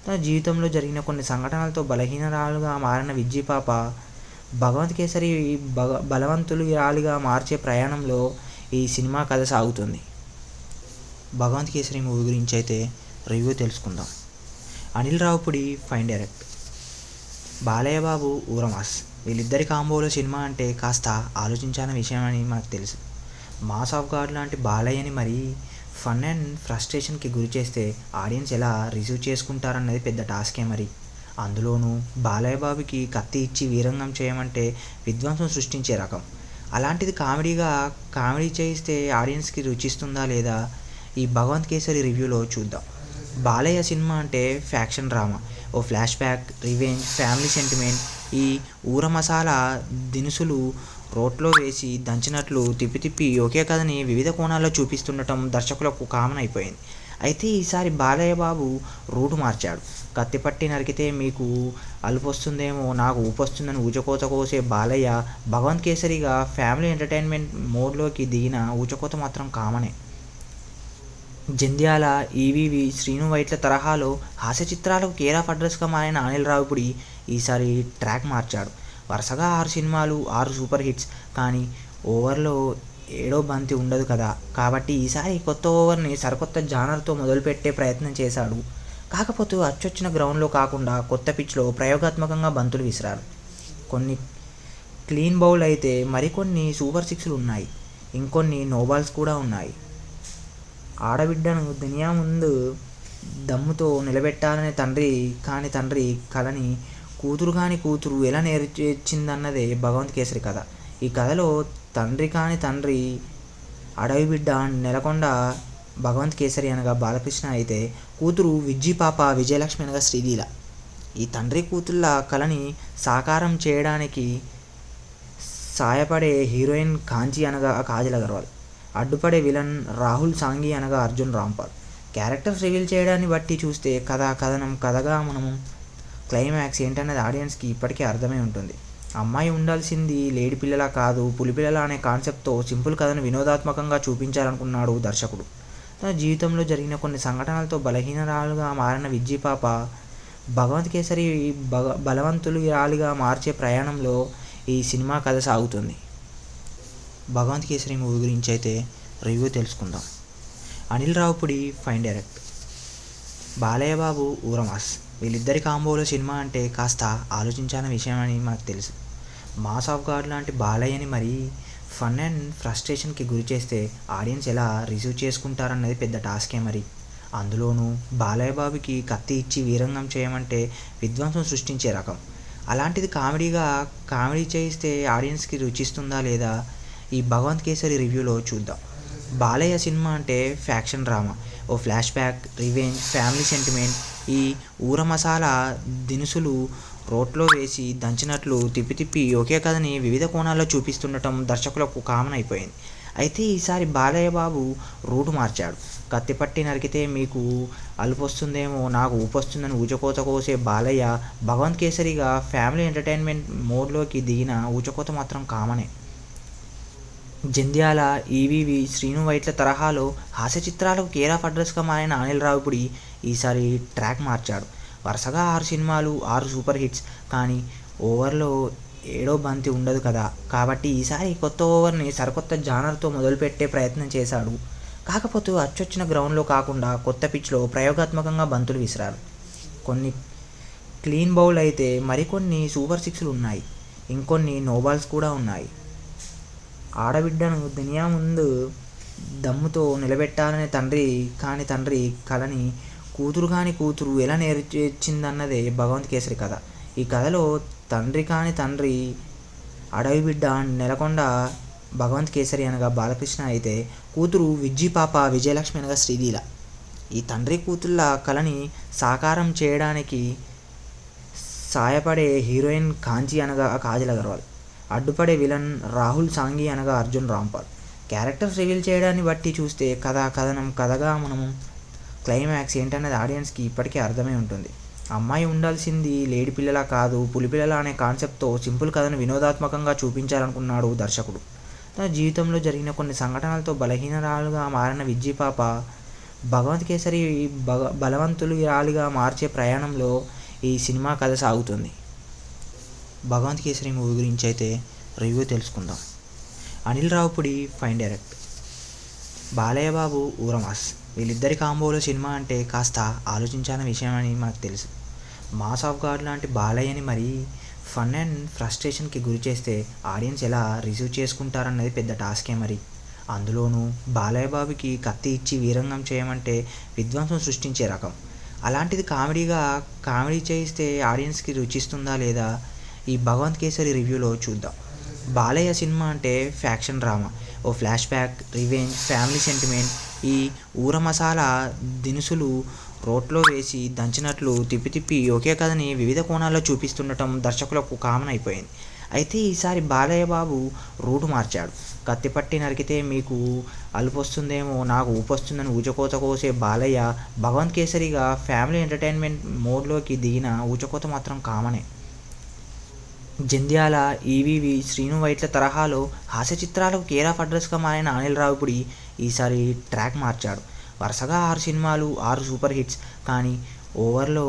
తన జీవితంలో జరిగిన కొన్ని సంఘటనలతో బలహీనరాలుగా మారిన విజ్జి పాప భగవంత్ కేసరి బలవంతురాలిగా మార్చే ప్రయాణంలో ఈ సినిమా కథ సాగుతుంది. భగవంత్ కేసరి మూవీ గురించి అయితే రివ్యూ తెలుసుకుందాం. Anil Ravipudi fine direct, Balayya Babu ఊరమాస్. వీళ్ళిద్దరి కాంబోలో సినిమా అంటే కాస్త ఆలోచించాలని విషయం అని మనకు తెలుసు. మాస్ ఆఫ్ గాడ్ లాంటి బాలయ్యని మరీ ఫన్ అండ్ ఫ్రస్ట్రేషన్కి గురి చేస్తే ఆడియన్స్ ఎలా రిసీవ్ చేసుకుంటారన్నది పెద్ద టాస్కే మరి. అందులోనూ బాలయ్య బాబుకి కత్తి ఇచ్చి వీరంగం చేయమంటే విధ్వంసం సృష్టించే రకం. అలాంటిది కామెడీ చేయిస్తే ఆడియన్స్కి రుచిస్తుందా లేదా ఈ భగవంత్ కేసరి రివ్యూలో చూద్దాం. బాలయ్య సినిమా అంటే ఫ్యాక్షన్ డ్రామా, ఓ flashback, revenge, family sentiment. ఈ ఊర మసాలా దినుసులు రోట్లో వేసి దంచినట్లు తిప్పి తిప్పి ఒకే కథని వివిధ కోణాల్లో చూపిస్తుండటం దర్శకులకు కామన్ అయిపోయింది. అయితే ఈసారి బాలయ్య బాబు రూటు మార్చాడు. కత్తి పట్టి నరికితే మీకు అలుపొస్తుందేమో, నాకు ఊపొస్తుందని ఊచకోత కోసే బాలయ్య భగవంత్ కేసరిగా ఫ్యామిలీ ఎంటర్టైన్మెంట్ మోడ్లోకి దిగిన ఊచకోత మాత్రం కామనే. జంధ్యాల, ఈవీవి, శ్రీను వైట్ల తరహాలో హాస్య చిత్రాలకు కేర్ ఆఫ్ అడ్రస్గా మారిన అనిల్ రావిపూడి ఈసారి ట్రాక్ మార్చాడు. వరుసగా 6 సినిమాలు, 6 సూపర్ హిట్స్. కానీ ఓవర్లో ఏడో బంతి ఉండదు కదా, కాబట్టి ఈసారి కొత్త ఓవర్ని సరికొత్త జానర్తో మొదలుపెట్టే ప్రయత్నం చేశాడు. కాకపోతే అచ్చొచ్చిన గ్రౌండ్లో కాకుండా కొత్త పిచ్లో ప్రయోగాత్మకంగా బంతులు విసిరారు. కొన్ని క్లీన్ బౌల్ అయితే మరికొన్ని సూపర్ సిక్స్లు ఉన్నాయి. ఇంకొన్ని నోబాల్స్ కూడా ఉన్నాయి. ఆడబిడ్డను దునియా ముందు దమ్ముతో నిలబెట్టాలనే తండ్రి కలని కూతురు కాని కూతురు ఎలా నేర్చిందన్నదే భగవంత్ కేసరి కథ. ఈ కథలో తండ్రి అడవి బిడ్డ నెలకొండ భగవంత్ కేసరి అనగా బాలకృష్ణ అయితే, కూతురు విజ్జి పాప విజయలక్ష్మి అనగా శ్రీలీల. ఈ తండ్రి కూతుళ్ళ కలని సాకారం చేయడానికి సాయపడే హీరోయిన్ కాంచి అనగా కాజల్ అగర్వాల్, అడ్డుపడే విలన్ రాహుల్ సాంఘి అనగా అర్జున్ రాంపాల్. క్యారెక్టర్స్ రివీల్ చేయడాన్ని బట్టి చూస్తే కథగా మనము క్లైమాక్స్ ఏంటనేది ఆడియన్స్కి ఇప్పటికే అర్థమై ఉంటుంది. అమ్మాయి ఉండాల్సింది లేడి పిల్లలా కాదు, పులిపిల్లల అనే కాన్సెప్ట్తో సింపుల్ కథను వినోదాత్మకంగా చూపించాలనుకున్నాడు దర్శకుడు. తన జీవితంలో జరిగిన కొన్ని సంఘటనలతో బలహీనరాలుగా మారిన విజ్జి పాప భగవంత్ కేసరి బలవంతురాలిగా మార్చే ప్రయాణంలో ఈ సినిమా కథ సాగుతుంది. భగవంత్ కేసరి మూవీ గురించి అయితే రివ్యూ తెలుసుకుందాం. Anil Ravipudi fine direct, Balayya Babu ఊరమాస్. వీళ్ళిద్దరి కాంబోలో సినిమా అంటే కాస్త ఆలోచించాలని విషయం అని మనకు తెలుసు. మాస్ ఆఫ్ గాడ్ లాంటి బాలయ్యని మరీ ఫన్ అండ్ ఫ్రస్ట్రేషన్కి గురి చేస్తే ఆడియన్స్ ఎలా రిసీవ్ చేసుకుంటారన్నది పెద్ద టాస్కే మరి. అందులోనూ బాలయ్య బాబుకి కత్తి ఇచ్చి వీరంగం చేయమంటే విధ్వంసం సృష్టించే రకం. అలాంటిది కామెడీ చేయిస్తే ఆడియన్స్కి రుచిస్తుందా లేదా ఈ భగవంత్ కేసరి రివ్యూలో చూద్దాం. బాలయ్య సినిమా అంటే ఫ్యాక్షన్ డ్రామా, ఓ flashback, revenge, family sentiment. ఈ ఊర మసాలా దినుసులు రోట్లో వేసి దంచినట్లు తిప్పి తిప్పి ఒకే కథని వివిధ కోణాల్లో చూపిస్తుండటం దర్శకులకు కామన్ అయిపోయింది. అయితే ఈసారి బాలయ్య బాబు రూటు మార్చాడు. కత్తి పట్టి నరికితే మీకు అలుపొస్తుందేమో, నాకు ఊపొస్తుందని ఊచకోత కోసే బాలయ్య భగవంత్ కేసరిగా ఫ్యామిలీ ఎంటర్టైన్మెంట్ మోడ్లోకి దిగిన ఊచకోత మాత్రం కామనే. జంధ్యాల, ఈవీవి, శ్రీను వైట్ల తరహాలో హాస్య చిత్రాలకు కేర్ ఆఫ్ అడ్రస్గా మారిన అనిల్ రావిపూడి ఈసారి ట్రాక్ మార్చాడు. వరుసగా 6 సినిమాలు, 6 సూపర్ హిట్స్. కానీ ఓవర్లో ఏడో బంతి ఉండదు కదా, కాబట్టి ఈసారి కొత్త ఓవర్ని సరికొత్త జానర్తో మొదలుపెట్టే ప్రయత్నం చేశాడు. కాకపోతే అచ్చొచ్చిన గ్రౌండ్లో కాకుండా కొత్త పిచ్లో ప్రయోగాత్మకంగా బంతులు విసిరారు. కొన్ని క్లీన్ బౌల్ అయితే మరికొన్ని సూపర్ సిక్స్లు ఉన్నాయి. ఇంకొన్ని నోబాల్స్ కూడా ఉన్నాయి. ఆడబిడ్డను దునియా ముందు దమ్ముతో నిలబెట్టాలనే తండ్రి కలని కూతురు కాని కూతురు ఎలా నేర్చిందన్నదే భగవంత్ కేసరి కథ. ఈ కథలో తండ్రి అడవి బిడ్డ నెలకొండ భగవంత్ కేసరి అనగా బాలకృష్ణ అయితే, కూతురు విజ్జి పాప విజయలక్ష్మి అనగా శ్రీలీల. ఈ తండ్రి కూతుళ్ళ కలని సాకారం చేయడానికి సాయపడే హీరోయిన్ కాంచి అనగా కాజల్ అగర్వాల్, అడ్డుపడే విలన్ రాహుల్ సాంఘి అనగా అర్జున్ రాంపాల్. క్యారెక్టర్స్ రివీల్ చేయడాన్ని బట్టి చూస్తే కథగా మనము క్లైమాక్స్ ఏంటనేది ఆడియన్స్కి ఇప్పటికే అర్థమై ఉంటుంది. అమ్మాయి ఉండాల్సింది లేడి పిల్లలా కాదు, పులిపిల్లల అనే కాన్సెప్ట్తో సింపుల్ కథను వినోదాత్మకంగా చూపించాలనుకున్నాడు దర్శకుడు. తన జీవితంలో జరిగిన కొన్ని సంఘటనలతో బలహీనరాలుగా మారిన విజ్జి పాప భగవంత్ కేసరి బలవంతురాలిగా మార్చే ప్రయాణంలో ఈ సినిమా కథ సాగుతుంది. భగవంత్ కేసరి మూవీ గురించి అయితే రివ్యూ తెలుసుకుందాం. Anil Ravipudi fine direct, Balayya Babu ఊరమాస్. వీళ్ళిద్దరి కాంబోలో సినిమా అంటే కాస్త ఆలోచించాలని విషయం అని మనకు తెలుసు. మాస్ ఆఫ్ గాడ్ లాంటి బాలయ్యని మరీ ఫన్ అండ్ ఫ్రస్ట్రేషన్కి గురి చేస్తే ఆడియన్స్ ఎలా రిసీవ్ చేసుకుంటారన్నది పెద్ద టాస్కే మరి. అందులోనూ బాలయ్య బాబుకి కత్తి ఇచ్చి వీరంగం చేయమంటే విధ్వంసం సృష్టించే రకం. అలాంటిది కామెడీ చేయిస్తే ఆడియన్స్కి రుచిస్తుందా లేదా ఈ భగవంత్ కేసరి రివ్యూలో చూద్దాం. బాలయ్య సినిమా అంటే ఫ్యాక్షన్ డ్రామా, ఓ flashback, revenge, family sentiment. ఈ ఊర మసాలా దినుసులు రోట్లో వేసి దంచినట్లు తిప్పి తిప్పి ఒకే కథని వివిధ కోణాల్లో చూపిస్తుండటం దర్శకులకు కామన్ అయిపోయింది. అయితే ఈసారి బాలయ్య బాబు రూటు మార్చాడు. కత్తిపట్టి నరికితే మీకు అలుపొస్తుందేమో నాకు ఊపొస్తుందని ఊచకోత కోసే బాలయ్య భగవంత్ కేసరిగా ఫ్యామిలీ ఎంటర్టైన్మెంట్ మోడ్లోకి దిగిన ఊచకోత మాత్రం కామనే. జంధ్యాల, ఈవీవి, శ్రీను వైట్ల తరహాలో హాస్య చిత్రాలకు కేర్ ఆఫ్ అడ్రస్గా మారిన అనిల్ రావిపూడి ఈసారి ట్రాక్ మార్చాడు. వరుసగా 6 సినిమాలు, 6 సూపర్ హిట్స్. కానీ ఓవర్లో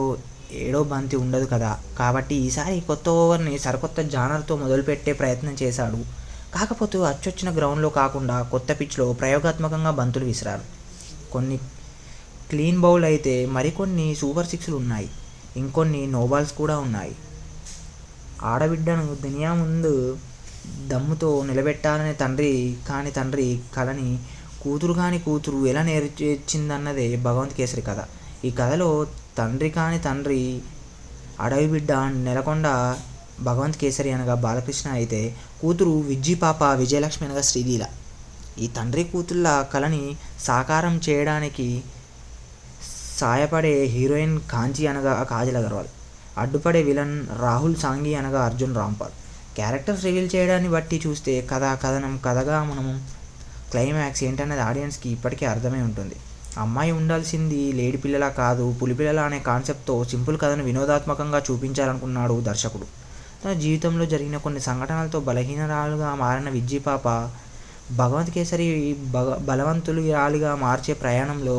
ఏడో బంతి ఉండదు కదా, కాబట్టి ఈసారి కొత్త ఓవర్ని సరికొత్త జానర్తో మొదలుపెట్టే ప్రయత్నం చేశాడు. కాకపోతే అచ్చొచ్చిన గ్రౌండ్లో కాకుండా కొత్త పిచ్లో ప్రయోగాత్మకంగా బంతులు విసిరారు. కొన్ని క్లీన్ బౌల్ అయితే మరికొన్ని సూపర్ సిక్స్లు ఉన్నాయి. ఇంకొన్ని నోబాల్స్ కూడా ఉన్నాయి. ఆడబిడ్డను దునియా ముందు దమ్ముతో నిలబెట్టాలనే తండ్రి కలని కూతురు కాని కూతురు ఎలా నేర్చిందన్నదే భగవంత్ కేసరి కథ. ఈ కథలో తండ్రి అడవి బిడ్డ నెలకొండ భగవంత్ కేసరి అనగా బాలకృష్ణ అయితే, కూతురు విజ్జి పాప విజయలక్ష్మి అనగా శ్రీలీల. ఈ తండ్రి కూతుళ్ళ కలని సాకారం చేయడానికి సాయపడే హీరోయిన్ కాంచి అనగా కాజల్ అగర్వాల్, అడ్డుపడే విలన్ రాహుల్ సాంఘి అనగా అర్జున్ రాంపాల్. క్యారెక్టర్స్ రివీల్ చేయడాన్ని బట్టి చూస్తే కథగా మనము క్లైమాక్స్ ఏంటనేది ఆడియన్స్కి ఇప్పటికే అర్థమై ఉంటుంది. అమ్మాయి ఉండాల్సింది లేడి పిల్లలా కాదు, పులిపిల్లల అనే కాన్సెప్ట్తో సింపుల్ కథను వినోదాత్మకంగా చూపించాలనుకున్నాడు దర్శకుడు. తన జీవితంలో జరిగిన కొన్ని సంఘటనలతో బలహీనరాలుగా మారిన విజ్జి పాప భగవంత్ కేసరి బలవంతురాలిగా మార్చే ప్రయాణంలో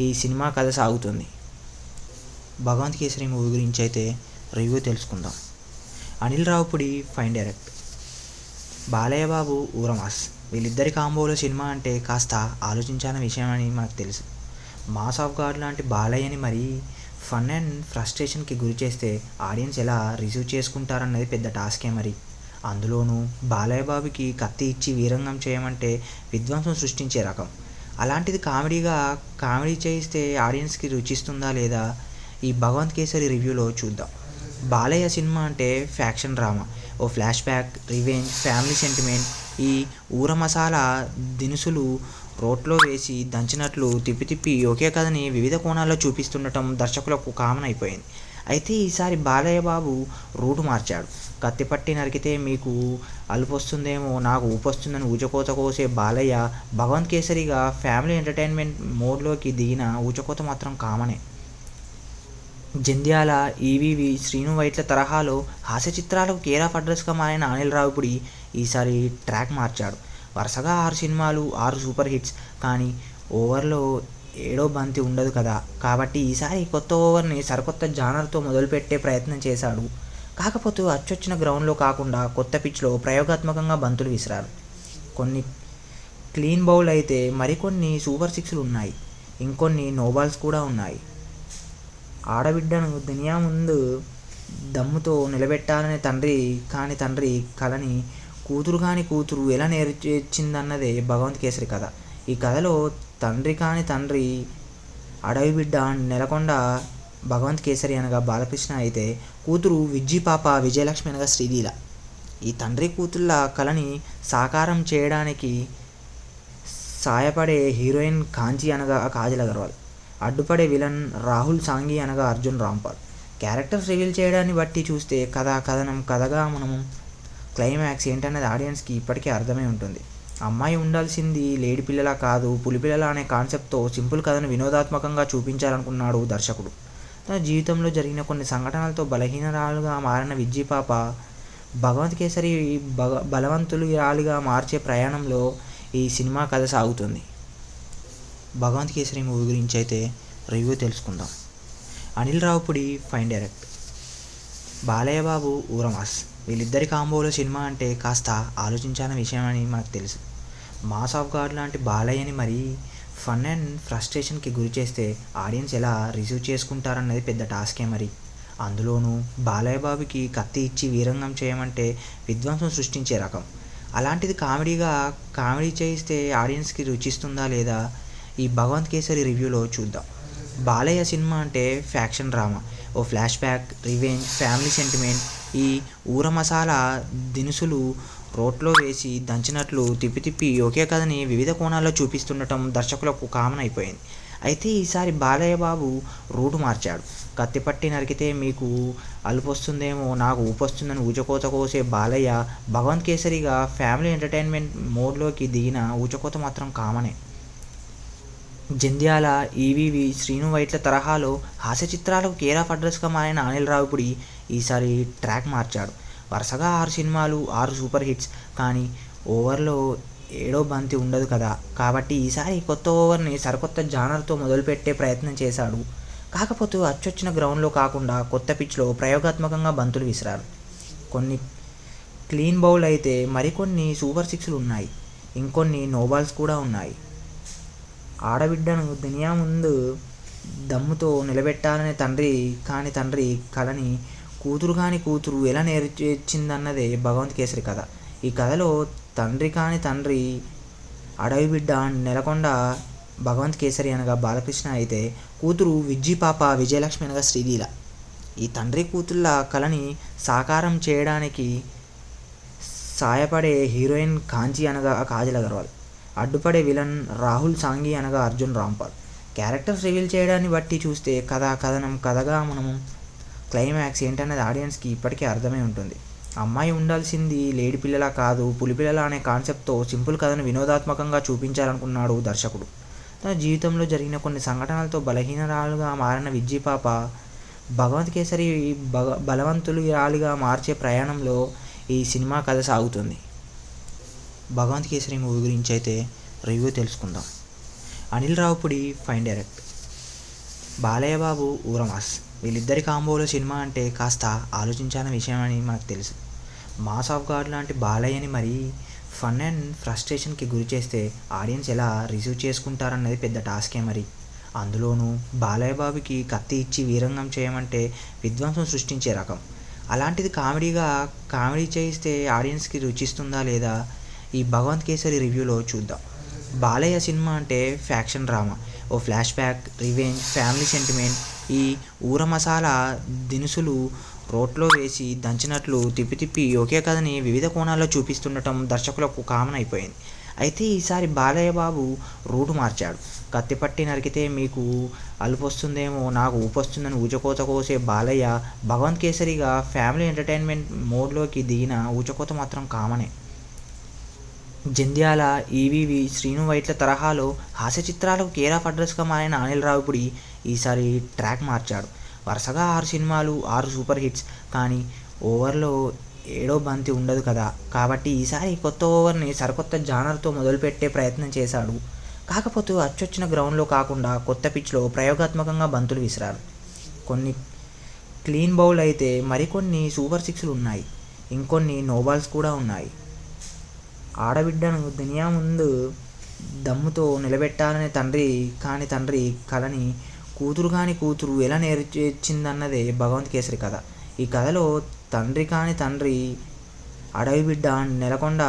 ఈ సినిమా కథ సాగుతుంది. భగవంత్ కేసరి మూవీ గురించి అయితే రివ్యూ తెలుసుకుందాం. Anil Ravipudi fine direct, Balayya Babu ఊరమాస్. వీళ్ళిద్దరి కాంబోలో సినిమా అంటే కాస్త ఆలోచించాలని విషయం అని మనకు తెలుసు. మాస్ ఆఫ్ గాడ్ లాంటి బాలయ్యని మరీ ఫన్ అండ్ ఫ్రస్ట్రేషన్కి గురి చేస్తే ఆడియన్స్ ఎలా రిసీవ్ చేసుకుంటారన్నది పెద్ద టాస్కే మరి. అందులోనూ బాలయ్య బాబుకి కత్తి ఇచ్చి వీరంగం చేయమంటే విధ్వంసం సృష్టించే రకం. అలాంటిది కామెడీ చేయిస్తే ఆడియన్స్కి రుచిస్తుందా లేదా ఈ భగవంత్ కేసరి రివ్యూలో చూద్దాం. బాలయ్య సినిమా అంటే ఫ్యాక్షన్ డ్రామా, ఓ flashback, revenge, family sentiment. ఈ ఊర మసాలా దినుసులు రోట్లో వేసి దంచినట్లు తిప్పి ఒకే కథని వివిధ కోణాల్లో చూపిస్తుండటం దర్శకులకు కామన్ అయిపోయింది. అయితే ఈసారి బాలయ్య బాబు రూటు మార్చాడు. కత్తిపట్టి నరికితే మీకు అలుపొస్తుందేమో నాకు ఊపొస్తుందని ఊచకోత కోసే బాలయ్య భగవంత్ కేసరిగా ఫ్యామిలీ ఎంటర్టైన్మెంట్ మోడ్లోకి దిగిన ఊచకోత మాత్రం కామనే. జంధ్యాల, ఈవీవి, శ్రీను వైట్ల తరహాలో హాస్య చిత్రాలకు కేర్ ఆఫ్ అడ్రస్గా మారిన అనిల్ రావిపూడి ఈసారి ట్రాక్ మార్చాడు. వరుసగా 6 సినిమాలు, 6 సూపర్ హిట్స్. కానీ ఓవర్లో ఏడో బంతి ఉండదు కదా, కాబట్టి ఈసారి కొత్త ఓవర్ని సరికొత్త జానర్తో మొదలుపెట్టే ప్రయత్నం చేశాడు. కాకపోతే అచ్చొచ్చిన గ్రౌండ్లో కాకుండా కొత్త పిచ్లో ప్రయోగాత్మకంగా బంతులు విసిరారు. కొన్ని క్లీన్ బౌల్ అయితే మరికొన్ని సూపర్ సిక్స్లు ఉన్నాయి. ఇంకొన్ని నోబాల్స్ కూడా ఉన్నాయి. ఆడబిడ్డను దునియా ముందు దమ్ముతో నిలబెట్టాలనే తండ్రి కలని కూతురు కాని కూతురు ఎలా నేర్చిందన్నదే భగవంత్ కేసరి కథ. ఈ కథలో తండ్రి అడవి బిడ్డ నెలకొండ భగవంత్ కేసరి అనగా బాలకృష్ణ అయితే, కూతురు విజ్జి పాప విజయలక్ష్మి అనగా శ్రీలీల. ఈ తండ్రి కూతుళ్ళ కలని సాకారం చేయడానికి సాయపడే హీరోయిన్ కాంచి అనగా కాజల్ అగర్వాల్, అడ్డుపడే విలన్ రాహుల్ సాంఘి అనగా అర్జున్ రాంపాల్. క్యారెక్టర్స్ రివీల్ చేయడాన్ని బట్టి చూస్తే కథగా మనము క్లైమాక్స్ ఏంటనేది ఆడియన్స్కి ఇప్పటికే అర్థమై ఉంటుంది. అమ్మాయి ఉండాల్సింది లేడి పిల్లలా కాదు, పులిపిల్లల అనే కాన్సెప్ట్తో సింపుల్ కథను వినోదాత్మకంగా చూపించాలనుకున్నాడు దర్శకుడు. తన జీవితంలో జరిగిన కొన్ని సంఘటనలతో బలహీనరాలుగా మారిన విజ్జి పాప భగవంత్ కేసరి బలవంతురాలిగా మార్చే ప్రయాణంలో ఈ సినిమా కథ సాగుతుంది. భగవంత్ కేసరి మూవీ గురించి అయితే రివ్యూ తెలుసుకుందాం. Anil Ravipudi fine direct, Balayya Babu ఊరమాస్. వీళ్ళిద్దరి కాంబోలో సినిమా అంటే కాస్త ఆలోచించాలని విషయం అని మనకు తెలుసు. మాస్ ఆఫ్ గాడ్ లాంటి బాలయ్యని మరీ ఫన్ అండ్ ఫ్రస్ట్రేషన్కి గురి చేస్తే ఆడియన్స్ ఎలా రిసీవ్ చేసుకుంటారన్నది పెద్ద టాస్కే మరి. అందులోనూ బాలయ్య బాబుకి కత్తి ఇచ్చి వీరంగం చేయమంటే విధ్వంసం సృష్టించే రకం. అలాంటిది కామెడీ చేయిస్తే ఆడియన్స్కి రుచిస్తుందా లేదా ఈ భగవంత్ కేసరి రివ్యూలో చూద్దాం. బాలయ్య సినిమా అంటే ఫ్యాక్షన్ డ్రామా, ఓ flashback, revenge, family sentiment. ఈ ఊర మసాలా దినుసులు రోట్లో వేసి దంచినట్లు తిప్పి ఒకే కథని వివిధ కోణాల్లో చూపిస్తుండటం దర్శకులకు కామన్ అయిపోయింది. అయితే ఈసారి బాలయ్య బాబు రూటు మార్చాడు. కత్తిపట్టి నరికితే మీకు అలుపొస్తుందేమో నాకు ఊపొస్తుందని ఊచకోత కోసే బాలయ్య భగవంత్ కేసరిగా ఫ్యామిలీ ఎంటర్టైన్మెంట్ మోడ్లోకి దిగిన ఊచకోత మాత్రం కామనే. జంధ్యాల, ఈవీవి, శ్రీను వైట్ల తరహాలో హాస్య చిత్రాలకు కేర్ ఆఫ్ అడ్రస్గా మారిన అనిల్ రావిపూడి ఈసారి ట్రాక్ మార్చాడు. వరుసగా 6 సినిమాలు, 6 సూపర్ హిట్స్. కానీ ఓవర్లో ఏడో బంతి ఉండదు కదా, కాబట్టి ఈసారి కొత్త ఓవర్ని సరికొత్త జానర్తో మొదలుపెట్టే ప్రయత్నం చేశాడు. కాకపోతే అచ్చొచ్చిన గ్రౌండ్లో కాకుండా కొత్త పిచ్లో ప్రయోగాత్మకంగా బంతులు విసిరారు. కొన్ని క్లీన్ బౌల్ అయితే మరికొన్ని సూపర్ సిక్స్లు ఉన్నాయి. ఇంకొన్ని నోబాల్స్ కూడా ఉన్నాయి. ఆడబిడ్డను దునియా ముందు దమ్ముతో నిలబెట్టాలనే తండ్రి కలని కూతురు ఎలా నేర్చిందన్నదే భగవంత్ కేసరి కథ. ఈ కథలో తండ్రి అడవి బిడ్డ నెలకొండ భగవంత్ కేసరి అనగా బాలకృష్ణ అయితే, కూతురు విజ్జి పాప విజయలక్ష్మి అనగా శ్రీలీల. ఈ తండ్రి కూతుళ్ళ కలని సాకారం చేయడానికి సాయపడే హీరోయిన్ కాంచి అనగా కాజల్ అగర్వాల్, అడ్డుపడే విలన్ రాహుల్ సాంఘి అనగా అర్జున్ రాంపాల్. క్యారెక్టర్స్ రివీల్ చేయడాన్ని బట్టి చూస్తే కథగా మనము క్లైమాక్స్ ఏంటనేది ఆడియన్స్కి ఇప్పటికే అర్థమై ఉంటుంది. అమ్మాయి ఉండాల్సింది లేడి పిల్లలా కాదు, పులిపిల్లల అనే కాన్సెప్ట్తో సింపుల్ కథను వినోదాత్మకంగా చూపించాలనుకున్నాడు దర్శకుడు. తన జీవితంలో జరిగిన కొన్ని సంఘటనలతో బలహీనరాలుగా మారిన విజ్జి పాప భగవంత్ కేసరి బలవంతురాలిగా మార్చే ప్రయాణంలో ఈ సినిమా కథ సాగుతుంది. భగవంత్ కేసరి మూవీ గురించి అయితే రివ్యూ తెలుసుకుందాం. Anil Ravipudi fine direct, Balayya Babu ఊరమాస్. వీళ్ళిద్దరి కాంబోలో సినిమా అంటే కాస్త ఆలోచించాలని విషయం అని మనకు తెలుసు. మాస్ ఆఫ్ గాడ్ లాంటి బాలయ్యని మరీ ఫన్ అండ్ ఫ్రస్ట్రేషన్కి గురి చేస్తే ఆడియన్స్ ఎలా రిసీవ్ చేసుకుంటారన్నది పెద్ద టాస్కే మరి. అందులోనూ బాలయ్య బాబుకి కత్తి ఇచ్చి వీరంగం చేయమంటే విధ్వంసం సృష్టించే రకం. అలాంటిది కామెడీ చేయిస్తే ఆడియన్స్కి రుచిస్తుందా లేదా ఈ భగవంత్ కేసరి రివ్యూలో చూద్దాం. బాలయ్య సినిమా అంటే ఫ్యాక్షన్ డ్రామా, ఓ flashback, revenge, family sentiment. ఈ ఊర మసాలా దినుసులు రోట్లో వేసి దంచినట్లు తిప్పి ఒకే కథని వివిధ కోణాల్లో చూపిస్తుండటం దర్శకులకు కామన్ అయిపోయింది. అయితే ఈసారి బాలయ్య బాబు రూటు మార్చాడు. కత్తిపట్టి నరికితే మీకు అలుపొస్తుందేమో నాకు ఊపొస్తుందని ఊచకోత కోసే బాలయ్య భగవంత్ కేసరిగా ఫ్యామిలీ ఎంటర్టైన్మెంట్ మోడ్లోకి దిగిన ఊచకోత మాత్రం కామనే. జంధ్యాల, ఈవీవి, శ్రీను వైట్ల తరహాలో హాస్య చిత్రాలకు కేర్ ఆఫ్ అడ్రస్గా మారిన అనిల్ రావిపూడి ఈసారి ట్రాక్ మార్చాడు. వరుసగా 6 సినిమాలు, 6 సూపర్ హిట్స్. కానీ ఓవర్లో ఏడో బంతి ఉండదు కదా, కాబట్టి ఈసారి కొత్త ఓవర్ని సరికొత్త జానర్తో మొదలుపెట్టే ప్రయత్నం చేశాడు. కాకపోతే అచ్చొచ్చిన గ్రౌండ్లో కాకుండా కొత్త పిచ్లో ప్రయోగాత్మకంగా బంతులు విసిరారు. కొన్ని క్లీన్ బౌల్ అయితే మరికొన్ని సూపర్ సిక్స్లు ఉన్నాయి. ఇంకొన్ని నోబాల్స్ కూడా ఉన్నాయి. ఆడబిడ్డను దునియా ముందు దమ్ముతో నిలబెట్టాలనే తండ్రి కలని కూతురు ఎలా నేర్చిందన్నదే భగవంత్ కేసరి కథ. ఈ కథలో తండ్రి అడవి బిడ్డ నెలకొండ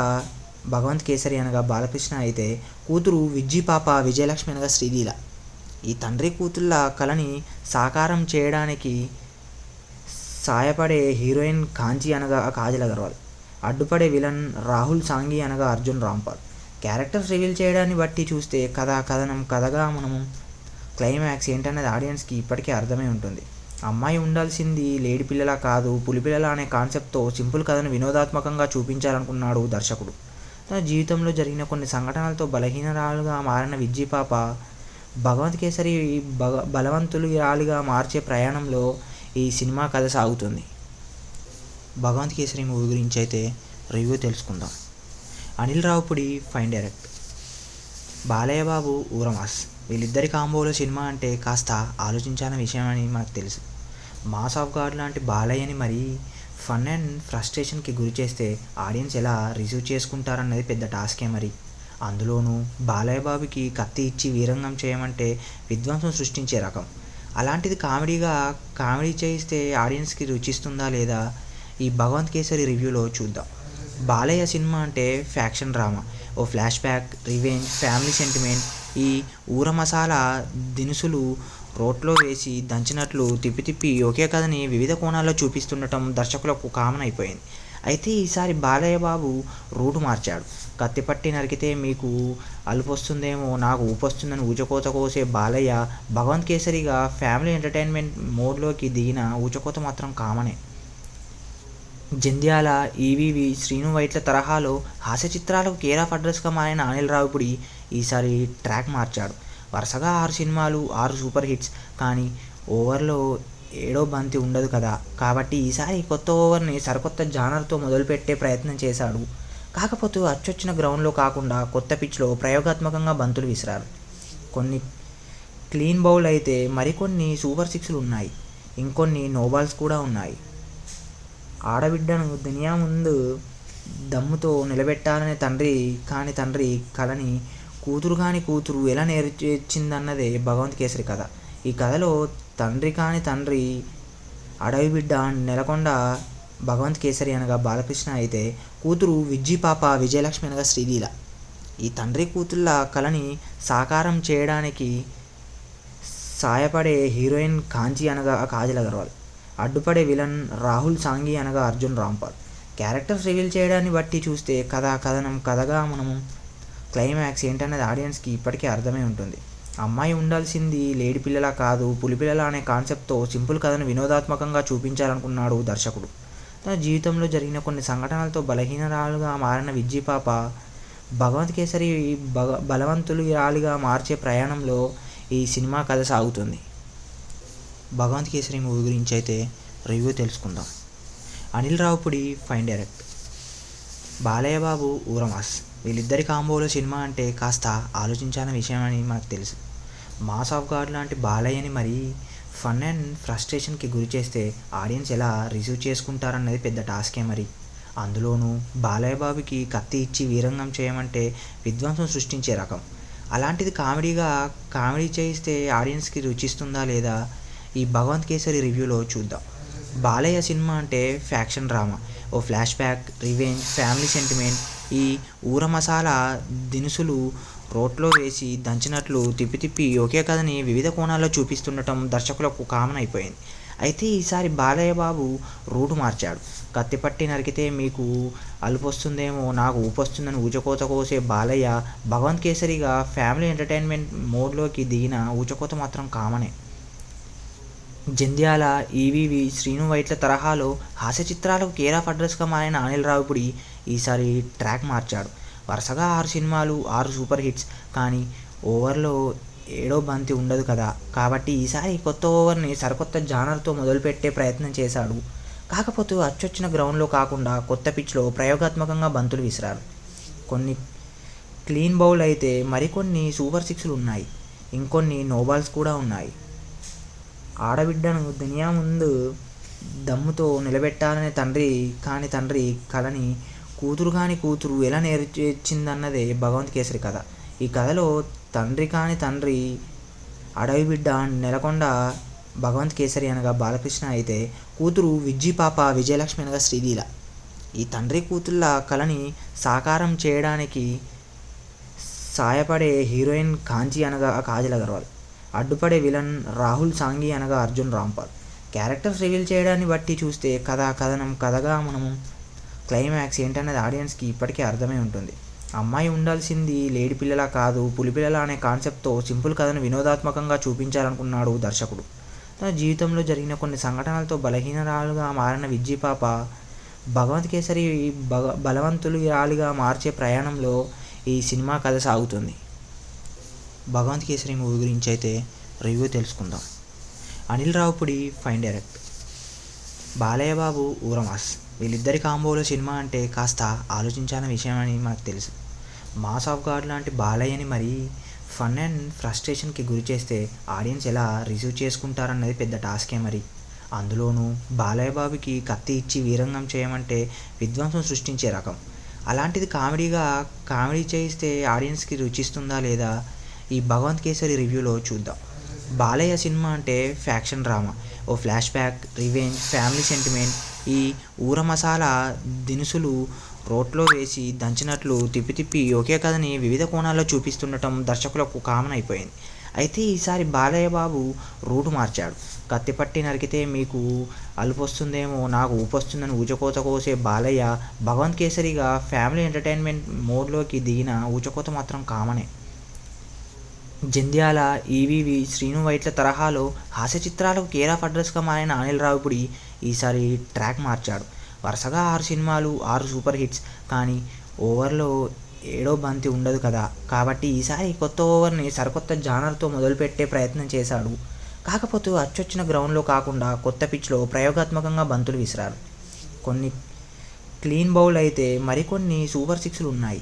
భగవంత్ కేసరి అనగా బాలకృష్ణ అయితే, కూతురు విజ్జి పాప విజయలక్ష్మి అనగా శ్రీలీల. ఈ తండ్రి కూతుళ్ళ కలని సాకారం చేయడానికి సాయపడే హీరోయిన్ కాంచి అనగా కాజల్ అగర్వాల్, అడ్డుపడే విలన్ రాహుల్ సాంఘి అనగా అర్జున్ రాంపాల్. క్యారెక్టర్స్ రివీల్ చేయడాన్ని బట్టి చూస్తే కథగా మనము క్లైమాక్స్ ఏంటనేది ఆడియన్స్కి ఇప్పటికే అర్థమై ఉంటుంది. అమ్మాయి ఉండాల్సింది లేడి పిల్లలా కాదు, పులిపిల్లల అనే కాన్సెప్ట్తో సింపుల్ కథను వినోదాత్మకంగా చూపించాలనుకున్నాడు దర్శకుడు. తన జీవితంలో జరిగిన కొన్ని సంఘటనలతో బలహీనరాలుగా మారిన విజ్జి పాప భగవంత్ కేసరి బలవంతురాలిగా మార్చే ప్రయాణంలో ఈ సినిమా కథ సాగుతుంది. భగవంత్ కేసరి మూవీ గురించి అయితే రివ్యూ తెలుసుకుందాం. Anil Ravipudi fine direct, Balayya Babu ఊరమాస్. వీళ్ళిద్దరి కాంబోలో సినిమా అంటే కాస్త ఆలోచించాలని విషయం అని మనకు తెలుసు. మాస్ ఆఫ్ గాడ్ లాంటి బాలయ్యని మరీ ఫన్ అండ్ ఫ్రస్ట్రేషన్కి గురి చేస్తే ఆడియన్స్ ఎలా రిసీవ్ చేసుకుంటారన్నది పెద్ద టాస్కే మరి. అందులోనూ బాలయ్య బాబుకి కత్తి ఇచ్చి వీరంగం చేయమంటే విధ్వంసం సృష్టించే రకం. అలాంటిది కామెడీ చేయిస్తే ఆడియన్స్కి రుచిస్తుందా లేదా ఈ భగవంత్ కేసరి రివ్యూలో చూద్దాం. బాలయ్య సినిమా అంటే ఫ్యాక్షన్ డ్రామా, ఓ flashback, revenge, family sentiment. ఈ ఊర మసాలా దినుసులు రోట్లో వేసి దంచినట్లు తిప్పి ఒకే కథని వివిధ కోణాల్లో చూపిస్తుండటం దర్శకులకు కామన్ అయిపోయింది. అయితే ఈసారి బాలయ్య బాబు రూటు మార్చాడు. కత్తి పట్టి నరికితే మీకు అలుపొస్తుందేమో నాకు ఊపొస్తుందని ఊచకోత కోసే బాలయ్య భగవంత్ కేసరిగా ఫ్యామిలీ ఎంటర్టైన్మెంట్ మోడ్లోకి దిగిన ఊచకోత మాత్రం కామనే. జంధ్యాల, ఈవీవి, శ్రీను వైట్ల తరహాలో హాస్య చిత్రాలకు కేర్ ఆఫ్ అడ్రస్గా మారిన అనిల్ రావిపూడి ఈసారి ట్రాక్ మార్చాడు. వరుసగా 6 సినిమాలు, 6 సూపర్ హిట్స్. కానీ ఓవర్లో ఏడో బంతి ఉండదు కదా, కాబట్టి ఈసారి కొత్త ఓవర్ని సరికొత్త జానర్తో మొదలుపెట్టే ప్రయత్నం చేశాడు. కాకపోతే అచ్చొచ్చిన గ్రౌండ్లో కాకుండా కొత్త పిచ్లో ప్రయోగాత్మకంగా బంతులు విసిరారు. కొన్ని క్లీన్ బౌల్ అయితే మరికొన్ని సూపర్ సిక్స్లు ఉన్నాయి. ఇంకొన్ని నోబాల్స్ కూడా ఉన్నాయి. ఆడబిడ్డను దునియా ముందు దమ్ముతో నిలబెట్టాలనే తండ్రి కలని కూతురు కాని కూతురు ఎలా నేర్చిందన్నదే భగవంత్ కేసరి కథ. ఈ కథలో తండ్రి కాని తండ్రి అడవి బిడ్డ నెలకొండ భగవంత్ కేసరి అనగా బాలకృష్ణ అయితే, కూతురు విజ్జి పాప విజయలక్ష్మి అనగా శ్రీలీల. ఈ తండ్రి కూతుళ్ళ కలని సాకారం చేయడానికి సాయపడే హీరోయిన్ కాంచి అనగా కాజల్ అగర్వాల్, అడ్డుపడే విలన్ రాహుల్ సాంఘి అనగా అర్జున్ రాంపాల్. క్యారెక్టర్స్ రివీల్ చేయడాన్ని బట్టి చూస్తే కథనం కథగా మనము క్లైమాక్స్ ఏంటనేది ఆడియన్స్కి ఇప్పటికే అర్థమై ఉంటుంది. అమ్మాయి ఉండాల్సింది లేడి పిల్లలా కాదు పులిపిల్లల అనే కాన్సెప్ట్తో సింపుల్ కథను వినోదాత్మకంగా చూపించాలనుకున్నాడు దర్శకుడు. తన జీవితంలో జరిగిన కొన్ని సంఘటనలతో బలహీనరాలుగా మారిన విజ్జి పాప భగవంత్ కేసరి బలవంతురాలిగా మార్చే ప్రయాణంలో ఈ సినిమా కథ సాగుతుంది. భగవంత్ కేసరి మూవీ గురించి అయితే రివ్యూ తెలుసుకుందాం. Anil Ravipudi fine direct, Balayya Babu ఊరమాస్. వీళ్ళిద్దరి కాంబోలో సినిమా అంటే కాస్త ఆలోచించాలని విషయం అని మనకు తెలుసు. మాస్ ఆఫ్ గాడ్ లాంటి బాలయ్యని మరీ ఫన్ అండ్ ఫ్రస్ట్రేషన్కి గురి చేస్తే ఆడియన్స్ ఎలా రిసీవ్ చేసుకుంటారన్నది పెద్ద టాస్కే మరి. అందులోనూ బాలయ్య బాబుకి కత్తి ఇచ్చి వీరంగం చేయమంటే విధ్వంసం సృష్టించే రకం. అలాంటిది కామెడీ చేయిస్తే ఆడియన్స్కి రుచిస్తుందా లేదా ఈ భగవంత్ కేసరి రివ్యూలో చూద్దాం. బాలయ్య సినిమా అంటే ఫ్యాక్షన్ డ్రామా, ఓ flashback, revenge, family sentiment. ఈ ఊర మసాలా దినుసులు రోట్లో వేసి దంచినట్లు తిప్పి ఒకే కథని వివిధ కోణాల్లో చూపిస్తుండటం దర్శకులకు కామన్ అయిపోయింది. అయితే ఈసారి బాలయ్య బాబు రూటు మార్చాడు. కత్తి పట్టి నరికితే మీకు అలుపొస్తుందేమో నాకు ఊపొస్తుందని ఊచకోత కోసే బాలయ్య భగవంత్ కేసరిగా ఫ్యామిలీ ఎంటర్టైన్మెంట్ మోడ్లోకి దిగిన ఊచకోత మాత్రం కామనే. జంధ్యాల, ఈవీవి, శ్రీను వైట్ల తరహాలో హాస్య చిత్రాలకు కేర్ ఆఫ్ అడ్రస్గా మారిన అనిల్ రావిపూడి ఈసారి ట్రాక్ మార్చాడు. వరుసగా 6 సినిమాలు, 6 సూపర్ హిట్స్. కానీ ఓవర్లో ఏడో బంతి ఉండదు కదా, కాబట్టి ఈసారి కొత్త ఓవర్ని సరికొత్త జానర్తో మొదలుపెట్టే ప్రయత్నం చేశాడు. కాకపోతే అచ్చొచ్చిన గ్రౌండ్లో కాకుండా కొత్త పిచ్లో ప్రయోగాత్మకంగా బంతులు విసిరారు. కొన్ని క్లీన్ బౌల్ అయితే మరికొన్ని సూపర్ సిక్స్లు ఉన్నాయి. ఇంకొన్ని నోబాల్స్ కూడా ఉన్నాయి. ఆడబిడ్డను దునియా ముందు దమ్ముతో నిలబెట్టాలనే తండ్రి కలని కూతురు కాని కూతురు ఎలా నేర్చిందన్నదే భగవంత్ కేసరి కథ. ఈ కథలో తండ్రి కాని తండ్రి అడవి బిడ్డ నెలకొండ భగవంత్ కేసరి అనగా బాలకృష్ణ అయితే, కూతురు విజ్జి పాప విజయలక్ష్మి అనగా శ్రీలీల. ఈ తండ్రి కూతుళ్ళ కలని సాకారం చేయడానికి సాయపడే హీరోయిన్ కాంచి అనగా కాజల్ అగర్వాల్, అడ్డుపడే విలన్ రాహుల్ సాంఘి అనగా అర్జున్ రాంపాల్. క్యారెక్టర్స్ రివీల్ చేయడాన్ని బట్టి చూస్తే కథనం కథగా మనము క్లైమాక్స్ ఏంటనేది ఆడియన్స్కి ఇప్పటికే అర్థమై ఉంటుంది. అమ్మాయి ఉండాల్సింది లేడి పిల్లలా కాదు పులిపిల్లల అనే కాన్సెప్ట్తో సింపుల్ కథను వినోదాత్మకంగా చూపించాలనుకున్నాడు దర్శకుడు. తన జీవితంలో జరిగిన కొన్ని సంఘటనలతో బలహీనరాలుగా మారిన విజ్జి పాప భగవంత్ కేసరి బలవంతురాలిగా మార్చే ప్రయాణంలో ఈ సినిమా కథ సాగుతుంది. భగవంత్ కేసరి మూవీ గురించి అయితే రివ్యూ తెలుసుకుందాం. Anil Ravipudi fine direct, Balayya Babu ఊరమాస్. వీళ్ళిద్దరి కాంబోలో సినిమా అంటే కాస్త ఆలోచించాలని విషయం అని మనకు తెలుసు. మాస్ ఆఫ్ గాడ్ లాంటి బాలయ్యని మరీ ఫన్ అండ్ ఫ్రస్ట్రేషన్కి గురి చేస్తే ఆడియన్స్ ఎలా రిసీవ్ చేసుకుంటారన్నది పెద్ద టాస్కే మరి. అందులోనూ బాలయ్య బాబుకి కత్తి ఇచ్చి వీరంగం చేయమంటే విధ్వంసం సృష్టించే రకం. అలాంటిది కామెడీ చేయిస్తే ఆడియన్స్కి రుచిస్తుందా లేదా ఈ భగవంత్ కేసరి రివ్యూలో చూద్దాం. బాలయ్య సినిమా అంటే ఫ్యాక్షన్ డ్రామా, ఓ flashback, revenge, family sentiment. ఈ ఊర మసాలా దినుసులు రోట్లో వేసి దంచినట్లు తిప్పి ఒకే కథని వివిధ కోణాల్లో చూపిస్తుండటం దర్శకులకు కామన్ అయిపోయింది. అయితే ఈసారి బాలయ్య బాబు రూటు మార్చాడు. కత్తిపట్టి నరికితే మీకు అలుపొస్తుందేమో నాకు ఊపొస్తుందని ఊచకోత కోసే బాలయ్య భగవంత్ కేసరిగా ఫ్యామిలీ ఎంటర్టైన్మెంట్ మోడ్లోకి దిగిన ఊచకోత మాత్రం కామనే. జంధ్యాల, ఈవీవి, శ్రీను వైట్ల తరహాలో హాస్య చిత్రాలకు కేర్ ఆఫ్ అడ్రస్గా మారిన అనిల్ రావిపూడి ఈసారి ట్రాక్ మార్చాడు. వరుసగా 6 సినిమాలు, 6 సూపర్ హిట్స్. కానీ ఓవర్లో ఏడో బంతి ఉండదు కదా, కాబట్టి ఈసారి కొత్త ఓవర్ని సరికొత్త జానర్తో మొదలుపెట్టే ప్రయత్నం చేశాడు. కాకపోతే అచ్చొచ్చిన గ్రౌండ్లో కాకుండా కొత్త పిచ్లో ప్రయోగాత్మకంగా బంతులు విసిరారు. కొన్ని క్లీన్ బౌల్ అయితే మరికొన్ని సూపర్ సిక్స్లు ఉన్నాయి.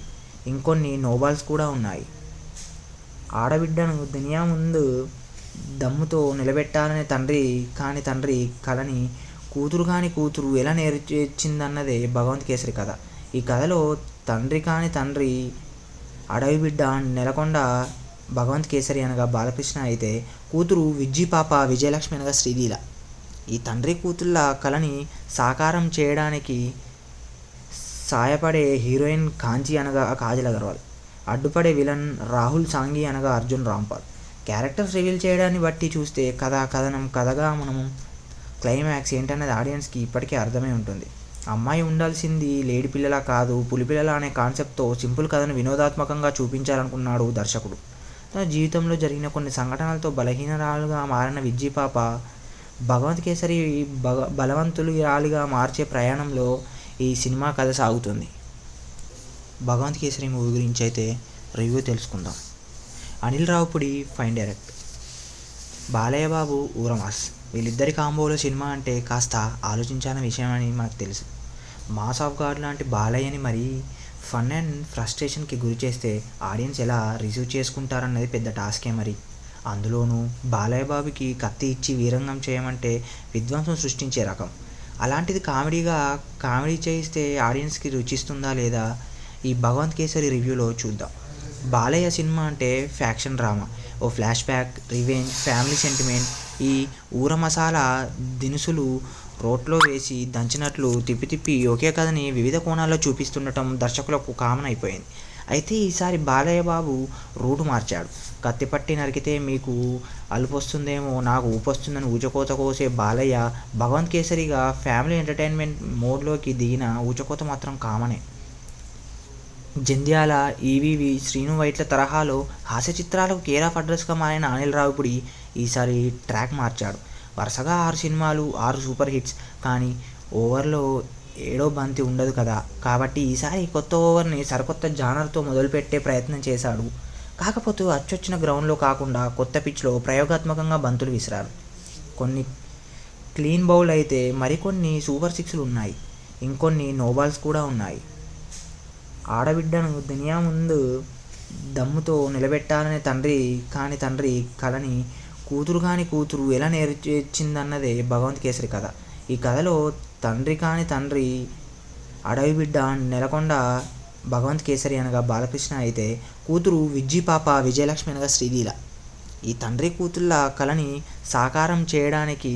ఇంకొన్ని నోబాల్స్ కూడా ఉన్నాయి. ఆడబిడ్డను దునియా ముందు దమ్ముతో నిలబెట్టాలనే తండ్రి కలని కూతురు ఎలా నేర్చిందన్నదే భగవంత్ కేసరి కథ. ఈ కథలో తండ్రి అడవి బిడ్డ నెలకొండ భగవంత్ కేసరి అనగా బాలకృష్ణ అయితే, కూతురు విజ్జి పాప విజయలక్ష్మి అనగా శ్రీలీల. ఈ తండ్రి కూతుళ్ళ కలని సాకారం చేయడానికి సాయపడే హీరోయిన్ కాంచి అనగా కాజల్ అగర్వాల్, అడ్డుపడే విలన్ రాహుల్ సాంఘి అనగా అర్జున్ రాంపాల్. క్యారెక్టర్స్ రివీల్ చేయడాన్ని బట్టి చూస్తే కథగా మనము క్లైమాక్స్ ఏంటన్నది ఆడియన్స్కి ఇప్పటికే అర్థమై ఉంటుంది. అమ్మాయి ఉండాల్సింది లేడి పిల్లలా కాదు, పులిపిల్లల అనే కాన్సెప్ట్తో సింపుల్ కథను వినోదాత్మకంగా చూపించాలనుకున్నాడు దర్శకుడు. తన జీవితంలో జరిగిన కొన్ని సంఘటనలతో బలహీనరాలుగా మారిన విజ్జి పాప భగవంత్ కేసరి బలవంతురాలిగా మార్చే ప్రయాణంలో ఈ సినిమా కథ సాగుతుంది. భగవంత్ కేసరి మూవీ గురించి అయితే రివ్యూ తెలుసుకుందాం. Anil Ravipudi fine direct, Balayya Babu ఊరమాస్. వీళ్ళిద్దరి కాంబోలో సినిమా అంటే కాస్త ఆలోచించాలని విషయం అని మనకు తెలుసు. మాస్ ఆఫ్ గాడ్ లాంటి బాలయ్యని మరీ ఫన్ అండ్ ఫ్రస్ట్రేషన్కి గురి చేస్తే ఆడియన్స్ ఎలా రిసీవ్ చేసుకుంటారన్నది పెద్ద టాస్కే మరి. అందులోనూ బాలయ్య బాబుకి కత్తి ఇచ్చి వీరంగం చేయమంటే విధ్వంసం సృష్టించే రకం. అలాంటిది కామెడీ చేయిస్తే ఆడియన్స్కి రుచిస్తుందా లేదా ఈ భగవంత్ కేసరి రివ్యూలో చూద్దాం. బాలయ్య సినిమా అంటే ఫ్యాక్షన్ డ్రామా, ఓ flashback, revenge, family sentiment. ఈ ఊర మసాలా దినుసులు రోట్లో వేసి దంచినట్లు తిప్పి ఒకే కథని వివిధ కోణాల్లో చూపిస్తుండటం దర్శకులకు కామన్ అయిపోయింది. అయితే ఈసారి బాలయ్య బాబు రూటు మార్చాడు. కత్తిపట్టి నరికితే మీకు అలుపొస్తుందేమో నాకు ఊపొస్తుందని ఊచకోత కోసే బాలయ్య భగవంత్ కేసరిగా ఫ్యామిలీ ఎంటర్టైన్మెంట్ మోడ్లోకి దిగిన ఊచకోత మాత్రం కామనే. జంధ్యాల, ఈవీవి, శ్రీను వైట్ల తరహాలో హాస్య చిత్రాలకు కేర్ ఆఫ్ అడ్రస్గా మారిన అనిల్ రావిపూడి ఈసారి ట్రాక్ మార్చాడు. వరుసగా 6 సినిమాలు, 6 సూపర్ హిట్స్. కానీ ఓవర్లో ఏడో బంతి ఉండదు కదా, కాబట్టి ఈసారి కొత్త ఓవర్ని సరికొత్త జానర్తో మొదలుపెట్టే ప్రయత్నం చేశాడు. కాకపోతే అచ్చొచ్చిన గ్రౌండ్లో కాకుండా కొత్త పిచ్లో ప్రయోగాత్మకంగా బంతులు విసిరారు. కొన్ని క్లీన్ బౌల్ అయితే మరికొన్ని సూపర్ సిక్స్లు ఉన్నాయి. ఇంకొన్ని నోబాల్స్ కూడా ఉన్నాయి. ఆడబిడ్డను దునియా ముందు దమ్ముతో నిలబెట్టాలనే తండ్రి కలని కూతురు ఎలా నేర్చిందన్నదే భగవంత్ కేసరి కథ. ఈ కథలో తండ్రి అడవి బిడ్డ నెలకొండ భగవంత్ కేసరి అనగా బాలకృష్ణ అయితే, కూతురు విజ్జి పాప విజయలక్ష్మి అనగా శ్రీలీల. ఈ తండ్రి కూతుళ్ళ కలని సాకారం చేయడానికి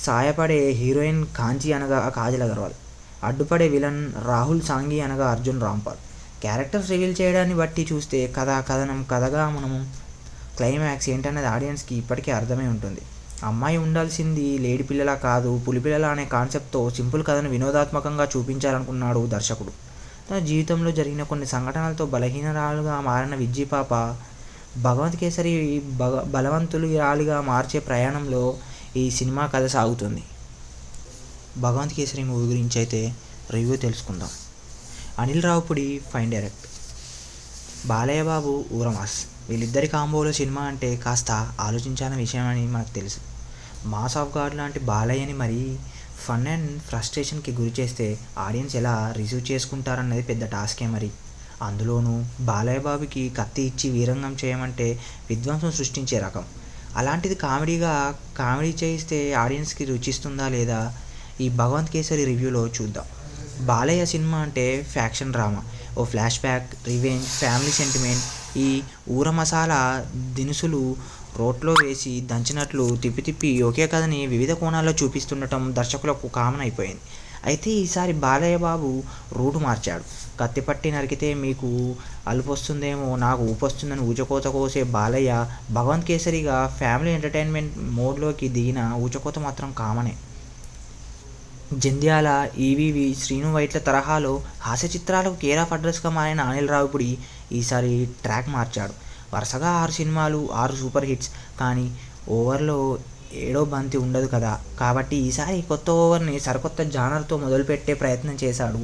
సాయపడే హీరోయిన్ కాంచి అనగా కాజల్ అగర్వాల్, అడ్డుపడే విలన్ రాహుల్ సాంఘి అనగా అర్జున్ రాంపాల్. క్యారెక్టర్స్ రివీల్ చేయడాన్ని బట్టి చూస్తే కథగా మనము క్లైమాక్స్ ఏంటన్నది ఆడియన్స్కి ఇప్పటికే అర్థమై ఉంటుంది. అమ్మాయి ఉండాల్సింది లేడి పిల్లలా కాదు, పులిపిల్లల అనే కాన్సెప్ట్తో సింపుల్ కథను వినోదాత్మకంగా చూపించాలనుకున్నాడు దర్శకుడు. తన జీవితంలో జరిగిన కొన్ని సంఘటనలతో బలహీనరాలుగా మారిన విజ్జి పాప భగవంత్ కేసరి బలవంతురాలిగా మార్చే ప్రయాణంలో ఈ సినిమా కథ సాగుతుంది. భగవంత్ కేసరి మూవీ గురించి అయితే రివ్యూ తెలుసుకుందాం. Anil Ravipudi fine direct, Balayya Babu ఊరమాస్. వీళ్ళిద్దరి కాంబోలో సినిమా అంటే కాస్త ఆలోచించాలని విషయం అని మనకు తెలుసు. మాస్ ఆఫ్ గాడ్ లాంటి బాలయ్యని మరీ ఫన్ అండ్ ఫ్రస్ట్రేషన్కి గురి చేస్తే ఆడియన్స్ ఎలా రిసీవ్ చేసుకుంటారన్నది పెద్ద టాస్కే మరి. అందులోనూ బాలయ్య బాబుకి కత్తి ఇచ్చి వీరంగం చేయమంటే విధ్వంసం సృష్టించే రకం. అలాంటిది కామెడీ చేయిస్తే ఆడియన్స్కి రుచిస్తుందా లేదా ఈ భగవంత్ కేసరి రివ్యూలో చూద్దాం. బాలయ్య సినిమా అంటే ఫ్యాక్షన్ డ్రామా, ఓ flashback, revenge, family sentiment. ఈ ఊర మసాలా దినుసులు రోట్లో వేసి దంచినట్లు తిప్పి ఒకే కథని వివిధ కోణాల్లో చూపిస్తుండటం దర్శకులకు కామన్ అయిపోయింది. అయితే ఈసారి బాలయ్య బాబు రూటు మార్చాడు. కత్తిపట్టి నరికితే మీకు అలుపొస్తుందేమో నాకు ఊపొస్తుందని ఊచకోత కోసే బాలయ్య భగవంత్ కేసరిగా ఫ్యామిలీ ఎంటర్టైన్మెంట్ మోడ్లోకి దిగిన ఊచకోత మాత్రం కామనే. జంధ్యాల, ఈవీవి, శ్రీను వైట్ల తరహాలో హాస్య చిత్రాలకు కేర్ ఆఫ్ అడ్రస్గా మారిన అనిల్ రావిపూడి ఈసారి ట్రాక్ మార్చాడు. వరుసగా 6 సినిమాలు, 6 సూపర్ హిట్స్. కానీ ఓవర్లో ఏడో బంతి ఉండదు కదా, కాబట్టి ఈసారి కొత్త ఓవర్ని సరికొత్త జానర్తో మొదలుపెట్టే ప్రయత్నం చేశాడు.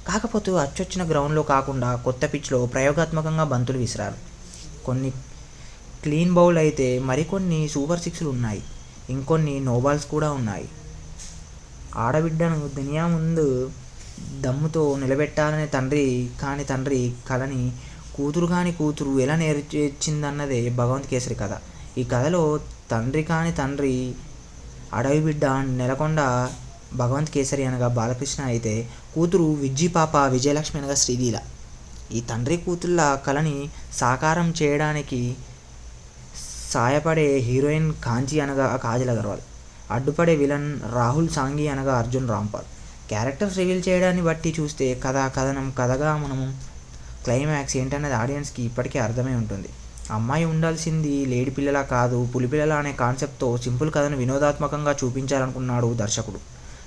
కాకపోతే అచ్చొచ్చిన గ్రౌండ్లో కాకుండా కొత్త పిచ్లో ప్రయోగాత్మకంగా బంతులు విసిరారు. కొన్ని క్లీన్ బౌల్ అయితే మరికొన్ని సూపర్ సిక్స్లు ఉన్నాయి. ఇంకొన్ని నోబాల్స్ కూడా ఉన్నాయి. ఆడబిడ్డను దునియా ముందు దమ్ముతో నిలబెట్టాలనే తండ్రి కలని కూతురు ఎలా నేర్చిందన్నదే భగవంత్ కేసరి కథ. ఈ కథలో తండ్రి అడవి బిడ్డ నెలకొండ భగవంత్ కేసరి అనగా బాలకృష్ణ అయితే, కూతురు విజ్జి పాప విజయలక్ష్మి అనగా శ్రీలీల. ఈ తండ్రి కూతుళ్ళ కలని సాకారం చేయడానికి సాయపడే హీరోయిన్ కాంచి అనగా కాజల్ అగర్వాల్, అడ్డుపడే విలన్ రాహుల్ సాంఘి అనగా అర్జున్ రాంపాల్. క్యారెక్టర్స్ రివీల్ చేయడాన్ని బట్టి చూస్తే కథగా మనము క్లైమాక్స్ ఏంటన్నది ఆడియన్స్కి ఇప్పటికే అర్థమై ఉంటుంది. అమ్మాయి ఉండాల్సింది లేడి పిల్లలా కాదు, పులిపిల్లల అనే కాన్సెప్ట్తో సింపుల్ కథను వినోదాత్మకంగా చూపించాలనుకున్నాడు దర్శకుడు.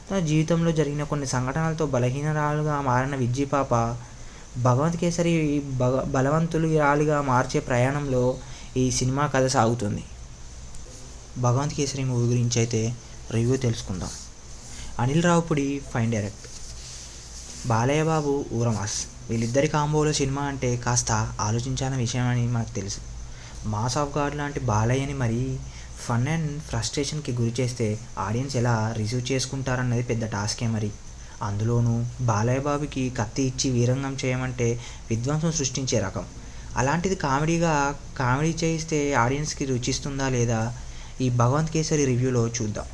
తన జీవితంలో జరిగిన కొన్ని సంఘటనలతో బలహీనరాలుగా మారిన విజ్జి పాప భగవంత్ కేసరి బలవంతురాలిగా మార్చే ప్రయాణంలో ఈ సినిమా కథ సాగుతుంది. భగవంత్ కేసరి మూవీ గురించి అయితే రివ్యూ తెలుసుకుందాం. Anil Ravipudi fine direct, Balayya Babu ఊరమాస్. వీళ్ళిద్దరి కాంబోలో సినిమా అంటే కాస్త ఆలోచించాలని విషయం అని మనకు తెలుసు. మాస్ ఆఫ్ గాడ్ లాంటి బాలయ్యని మరీ ఫన్ అండ్ ఫ్రస్ట్రేషన్కి గురి చేస్తే ఆడియన్స్ ఎలా రిసీవ్ చేసుకుంటారన్నది పెద్ద టాస్కే మరి. అందులోనూ బాలయ్య బాబుకి కత్తి ఇచ్చి వీరంగం చేయమంటే విధ్వంసం సృష్టించే రకం. అలాంటిది కామెడీ చేయిస్తే ఆడియన్స్కి రుచిస్తుందా లేదా ఈ భగవంత్ కేసరి రివ్యూలో చూద్దాం.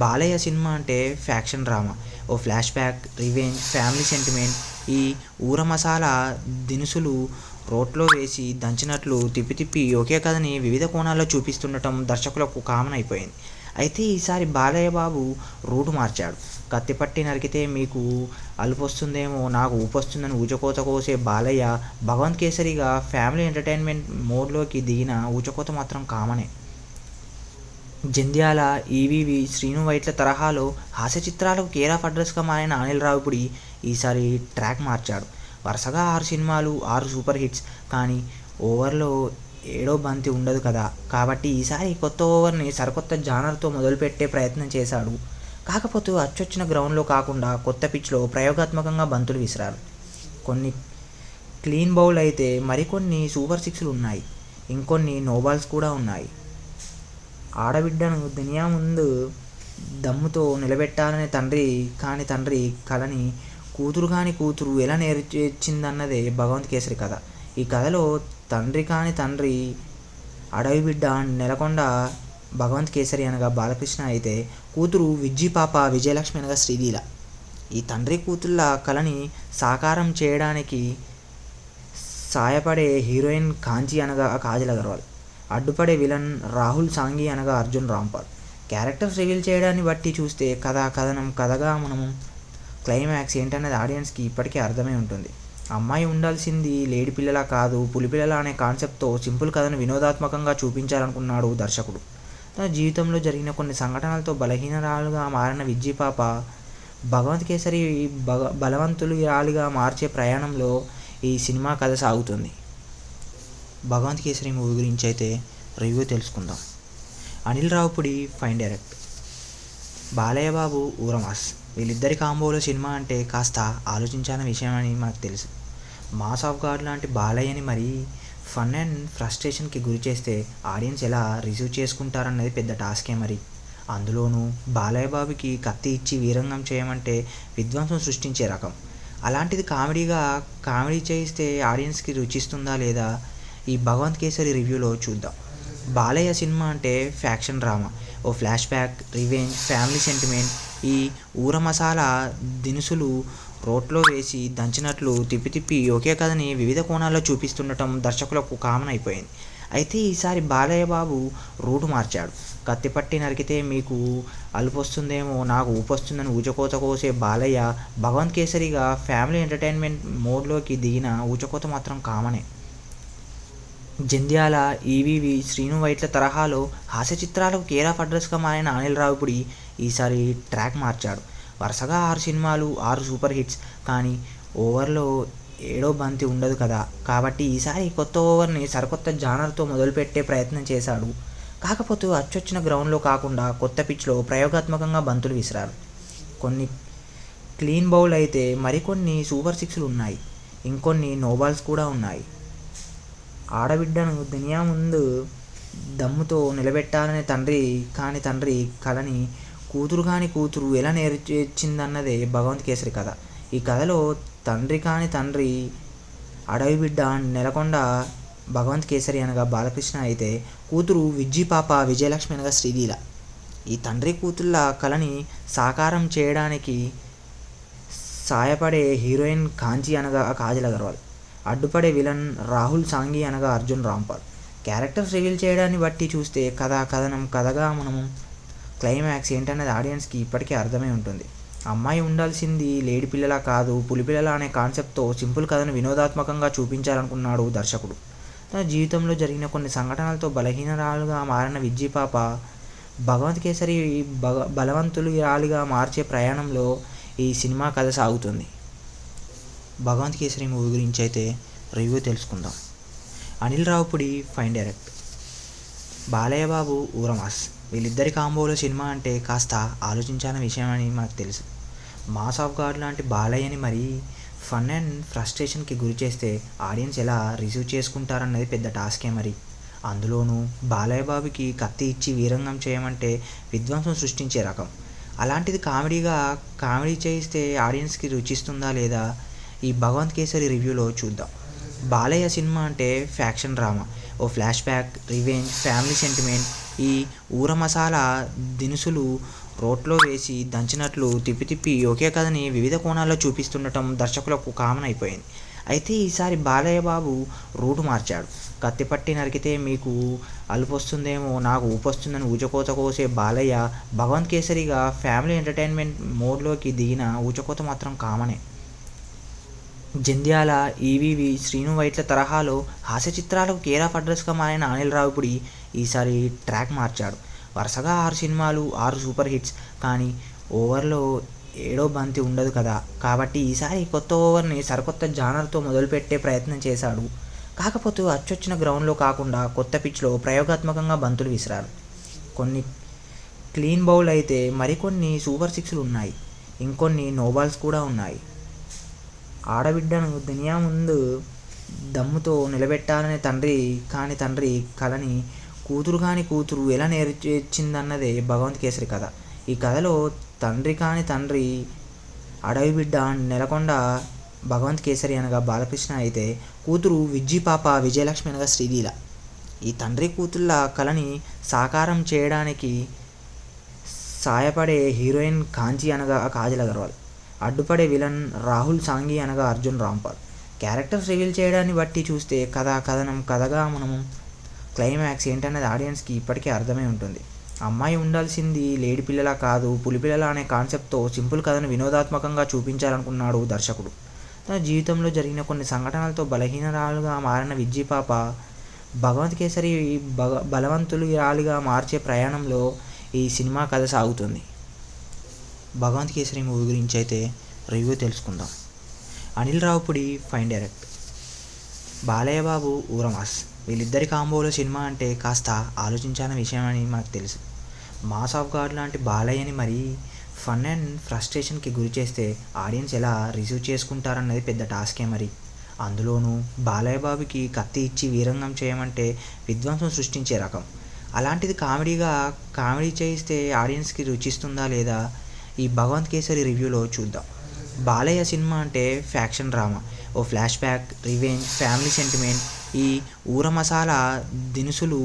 బాలయ్య సినిమా అంటే ఫ్యాక్షన్ డ్రామా, ఓ flashback, revenge, family sentiment. ఈ ఊర మసాలా దినుసులు రోట్లో వేసి దంచినట్లు తిప్పి ఒకే కథని వివిధ కోణాల్లో చూపిస్తుండటం దర్శకులకు కామన్ అయిపోయింది. అయితే ఈసారి బాలయ్య బాబు రూటు మార్చాడు. కత్తిపట్టి నరికితే మీకు అలుపొస్తుందేమో నాకు ఊపొస్తుందని ఊచకోత కోసే బాలయ్య భగవంత్ కేసరిగా ఫ్యామిలీ ఎంటర్టైన్మెంట్ మోడ్లోకి దిగిన ఊచకోత మాత్రం కామనే. జంధ్యాల, ఈవీవి, శ్రీను వైట్ల తరహాలో హాస్య చిత్రాలకు కేర్ ఆఫ్ అడ్రస్గా మారిన అనిల్ రావిపూడి ఈసారి ట్రాక్ మార్చాడు. వరుసగా 6 సినిమాలు, 6 సూపర్ హిట్స్. కానీ ఓవర్లో ఏడో బంతి ఉండదు కదా, కాబట్టి ఈసారి కొత్త ఓవర్ని సరికొత్త జానర్తో మొదలుపెట్టే ప్రయత్నం చేశాడు. కాకపోతే అచ్చొచ్చిన గ్రౌండ్లో కాకుండా కొత్త పిచ్లో ప్రయోగాత్మకంగా బంతులు విసిరారు. కొన్ని క్లీన్ బౌల్ అయితే మరికొన్ని సూపర్ సిక్స్లు ఉన్నాయి. ఇంకొన్ని నోబాల్స్ కూడా ఉన్నాయి. ఆడబిడ్డను దునియా ముందు దమ్ముతో నిలబెట్టాలనే తండ్రి కలని కూతురు ఎలా నేర్చిందన్నదే భగవంత్ కేసరి కథ. ఈ కథలో తండ్రి అడవి బిడ్డ నెలకొండ భగవంత్ కేసరి అనగా బాలకృష్ణ అయితే, కూతురు విజ్జి పాప విజయలక్ష్మి అనగా శ్రీలీల. ఈ తండ్రి కూతుళ్ళ కలని సాకారం చేయడానికి సాయపడే హీరోయిన్ కాంచి అనగా కాజల్ అగర్వాల్, అడ్డుపడే విలన్ రాహుల్ సాంఘి అనగా అర్జున్ రాంపాల్. క్యారెక్టర్స్ రివీల్ చేయడాన్ని బట్టి చూస్తే కథగా మనము క్లైమాక్స్ ఏంటన్నది ఆడియన్స్కి ఇప్పటికే అర్థమై ఉంటుంది. అమ్మాయి ఉండాల్సింది లేడి పిల్లలా కాదు, పులిపిల్లల అనే కాన్సెప్ట్తో సింపుల్ కథను వినోదాత్మకంగా చూపించాలనుకున్నాడు దర్శకుడు. తన జీవితంలో జరిగిన కొన్ని సంఘటనలతో బలహీనరాలుగా మారిన విజ్జి పాప భగవంత్ కేసరి బలవంతురాలిగా మార్చే ప్రయాణంలో ఈ సినిమా కథ సాగుతుంది. భగవంత్ కేసరి మూవీ గురించి అయితే రివ్యూ తెలుసుకుందాం. Anil Ravipudi fine direct, Balayya Babu ఊరమాస్. వీళ్ళిద్దరి కాంబోలో సినిమా అంటే కాస్త ఆలోచించాలని విషయం అని మనకు తెలుసు. మాస్ ఆఫ్ గాడ్ లాంటి బాలయ్యని మరీ ఫన్ అండ్ ఫ్రస్ట్రేషన్కి గురి చేస్తే ఆడియన్స్ ఎలా రిసీవ్ చేసుకుంటారన్నది పెద్ద టాస్కే మరి. అందులోనూ బాలయ్య బాబుకి కత్తి ఇచ్చి వీరంగం చేయమంటే విధ్వంసం సృష్టించే రకం. అలాంటిది కామెడీ చేయిస్తే ఆడియన్స్కి రుచిస్తుందా లేదా ఈ భగవంత్ కేసరి రివ్యూలో చూద్దాం. బాలయ్య సినిమా అంటే ఫ్యాక్షన్ డ్రామా, ఓ flashback, revenge, family sentiment. ఈ ఊర మసాలా దినుసులు రోట్లో వేసి దంచినట్లు తిప్పి ఒకే కథని వివిధ కోణాల్లో చూపిస్తుండటం దర్శకులకు కామన్ అయిపోయింది. అయితే ఈసారి బాలయ్య బాబు రూటు మార్చాడు. కత్తిపట్టి నరికితే మీకు అలుపొస్తుందేమో నాకు ఊపొస్తుందని ఊచకోత కోసే బాలయ్య భగవంత్ కేసరిగా ఫ్యామిలీ ఎంటర్టైన్మెంట్ మోడ్లోకి దిగిన ఊచకోత మాత్రం కామనే. జంధ్యాల, ఈవీవి, శ్రీను వైట్ల తరహాలో హాస్య చిత్రాలకు కేర్ ఆఫ్ అడ్రస్గా మారిన అనిల్ రావిపూడి ఈసారి ట్రాక్ మార్చాడు. వరుసగా 6 సినిమాలు, 6 సూపర్ హిట్స్. కానీ ఓవర్లో 7వ బంతి ఉండదు కదా, కాబట్టి ఈసారి కొత్త ఓవర్ని సరికొత్త జానర్తో మొదలుపెట్టే ప్రయత్నం చేశాడు. కాకపోతే అచ్చొచ్చిన గ్రౌండ్లో కాకుండా కొత్త పిచ్లో ప్రయోగాత్మకంగా బంతులు విసిరారు. కొన్ని క్లీన్ బౌల్ అయితే మరికొన్ని సూపర్ సిక్స్లు ఉన్నాయి. ఇంకొన్ని నోబాల్స్ కూడా ఉన్నాయి. ఆడబిడ్డను దునియా ముందు దమ్ముతో నిలబెట్టాలనే తండ్రి కలని కూతురు ఎలా నేర్చిందన్నదే భగవంత్ కేసరి కథ. ఈ కథలో తండ్రి అడవి బిడ్డ నెలకొండ భగవంత్ కేసరి అనగా బాలకృష్ణ అయితే, కూతురు విజ్జి పాప విజయలక్ష్మి అనగా శ్రీలీల. ఈ తండ్రి కూతుళ్ళ కలని సాకారం చేయడానికి సాయపడే హీరోయిన్ కాంచి అనగా కాజల్ అగర్వాల్, అడ్డుపడే విలన్ రాహుల్ సాంఘి అనగా అర్జున్ రాంపాల్. క్యారెక్టర్స్ రివీల్ చేయడాన్ని బట్టి చూస్తే కథగా మనము క్లైమాక్స్ ఏంటన్నది ఆడియన్స్కి ఇప్పటికే అర్థమై ఉంటుంది. అమ్మాయి ఉండాల్సింది లేడి పిల్లలా కాదు, పులిపిల్లల అనే కాన్సెప్ట్తో సింపుల్ కథను వినోదాత్మకంగా చూపించాలనుకున్నాడు దర్శకుడు. తన జీవితంలో జరిగిన కొన్ని సంఘటనలతో బలహీనరాలుగా మారిన విజ్జి పాప భగవంత్ కేసరి బలవంతురాలిగా మార్చే ప్రయాణంలో ఈ సినిమా కథ సాగుతుంది. భగవంత్ కేసరి మూవీ గురించి అయితే రివ్యూ తెలుసుకుందాం. Anil Ravipudi fine direct, Balayya Babu ఊరమాస్. వీళ్ళిద్దరి కాంబోలో సినిమా అంటే కాస్త ఆలోచించాలని విషయం అని మనకు తెలుసు. మాస్ ఆఫ్ గాడ్ లాంటి బాలయ్యని మరీ ఫన్ అండ్ ఫ్రస్ట్రేషన్కి గురి చేస్తే ఆడియన్స్ ఎలా రిసీవ్ చేసుకుంటారన్నది పెద్ద టాస్కే మరి. అందులోనూ బాలయ్య బాబుకి కత్తి ఇచ్చి వీరంగం చేయమంటే విధ్వంసం సృష్టించే రకం. అలాంటిది కామెడీ చేయిస్తే ఆడియన్స్కి రుచిస్తుందా లేదా ఈ భగవంత్ కేసరి రివ్యూలో చూద్దాం. బాలయ్య సినిమా అంటే ఫ్యాక్షన్ డ్రామా, ఓ flashback, revenge, family sentiment. ఈ ఊర మసాలా దినుసులు రోట్లో వేసి దంచినట్లు తిప్పి ఒకే కథని వివిధ కోణాల్లో చూపిస్తుండటం దర్శకులకు కామన్ అయిపోయింది. అయితే ఈసారి బాలయ్య బాబు రూటు మార్చాడు. కత్తిపట్టి నరికితే మీకు అలుపొస్తుందేమో నాకు ఊపొస్తుందని ఊచకోత కోసే బాలయ్య భగవంత్ కేసరిగా ఫ్యామిలీ ఎంటర్టైన్మెంట్ మోడ్లోకి దిగిన ఊచకోత మాత్రం కామనే. జంధ్యాల, ఈవీవి, శ్రీను వైట్ల తరహాలో హాస్య చిత్రాలకు కేర్ ఆఫ్ అడ్రస్గా మారిన అనిల్ రావిపూడి ఈసారి ట్రాక్ మార్చాడు. వరుసగా 6 సినిమాలు, 6 సూపర్ హిట్స్. కానీ ఓవర్లో 7వ బంతి ఉండదు కదా, కాబట్టి ఈసారి కొత్త ఓవర్ని సరికొత్త జానర్తో మొదలుపెట్టే ప్రయత్నం చేశాడు. కాకపోతే అచ్చొచ్చిన గ్రౌండ్లో కాకుండా కొత్త పిచ్లో ప్రయోగాత్మకంగా బంతులు విసిరారు. కొన్ని క్లీన్ బౌల్ అయితే మరికొన్ని సూపర్ సిక్స్లు ఉన్నాయి. ఇంకొన్ని నోబాల్స్ కూడా ఉన్నాయి. ఆడబిడ్డను దునియా ముందు దమ్ముతో నిలబెట్టాలనే తండ్రి కలని కూతురు ఎలా నేర్చిందన్నదే భగవంత్ కేసరి కథ. ఈ కథలో తండ్రి అడవి బిడ్డ నెలకొండ భగవంత్ కేసరి అనగా బాలకృష్ణ అయితే, కూతురు విజ్జి పాప విజయలక్ష్మి అనగా శ్రీలీల. ఈ తండ్రి కూతుళ్ళ కలని సాకారం చేయడానికి సాయపడే హీరోయిన్ కాంచి అనగా కాజల్ అగర్వాల్, అడ్డుపడే విలన్ రాహుల్ సాంఘి అనగా అర్జున్ రాంపాల్. క్యారెక్టర్స్ రివీల్ చేయడాన్ని బట్టి చూస్తే కథగా మనము క్లైమాక్స్ ఏంటన్నది ఆడియన్స్కి ఇప్పటికే అర్థమై ఉంటుంది. అమ్మాయి ఉండాల్సింది లేడి పిల్లలా కాదు, పులిపిల్లల అనే కాన్సెప్ట్తో సింపుల్ కథను వినోదాత్మకంగా చూపించాలనుకున్నాడు దర్శకుడు. తన జీవితంలో జరిగిన కొన్ని సంఘటనలతో బలహీనరాలుగా మారిన విజ్జి పాప భగవంత్ కేసరి బలవంతురాలిగా మార్చే ప్రయాణంలో ఈ సినిమా కథ సాగుతుంది. భగవంత్ కేసరి మూవీ గురించి అయితే రివ్యూ తెలుసుకుందాం. Anil Ravipudi fine direct, Balayya Babu ఊరమాస్. వీళ్ళిద్దరి కాంబోలో సినిమా అంటే కాస్త ఆలోచించాలని విషయం అని మనకు తెలుసు. మాస్ ఆఫ్ గాడ్ లాంటి బాలయ్యని మరీ ఫన్ అండ్ ఫ్రస్ట్రేషన్కి గురి చేస్తే ఆడియన్స్ ఎలా రిసీవ్ చేసుకుంటారన్నది పెద్ద టాస్కే మరి. అందులోనూ బాలయ్య బాబుకి కత్తి ఇచ్చి వీరంగం చేయమంటే విధ్వంసం సృష్టించే రకం. అలాంటిది కామెడీ చేయిస్తే ఆడియన్స్కి రుచిస్తుందా లేదా ఈ భగవంత్ కేసరి రివ్యూలో చూద్దాం. బాలయ్య సినిమా అంటే ఫ్యాక్షన్ డ్రామా, ఓ flashback, revenge, family sentiment. ఈ ఊర మసాలా దినుసులు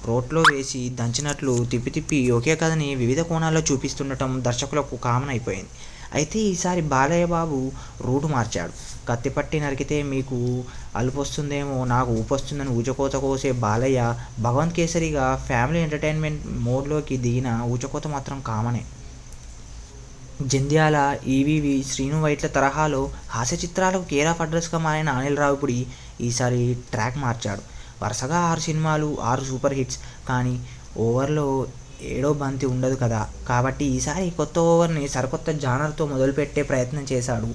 రోట్లో వేసి దంచినట్లు తిప్పి ఒకే కథని వివిధ కోణాల్లో చూపిస్తుండటం దర్శకులకు కామన్ అయిపోయింది. అయితే ఈసారి బాలయ్య బాబు రూటు మార్చాడు. కత్తిపట్టి నరికితే మీకు అలుపొస్తుందేమో నాకు ఊపొస్తుందని ఊచకోత కోసే బాలయ్య భగవంత్ కేసరిగా ఫ్యామిలీ ఎంటర్టైన్మెంట్ మోడ్లోకి దిగిన ఊచకోత మాత్రం కామనే. జంధ్యాల, ఈవీవి, శ్రీను వైట్ల తరహాలో హాస్య చిత్రాలకు కేర్ ఆఫ్ అడ్రస్గా మారిన అనిల్ రావిపూడి ఈసారి ట్రాక్ మార్చాడు. వరుసగా 6 సినిమాలు, 6 సూపర్ హిట్స్. కానీ ఓవర్లో ఏడో బంతి ఉండదు కదా, కాబట్టి ఈసారి కొత్త ఓవర్ని సరికొత్త జానర్తో మొదలుపెట్టే ప్రయత్నం చేశాడు.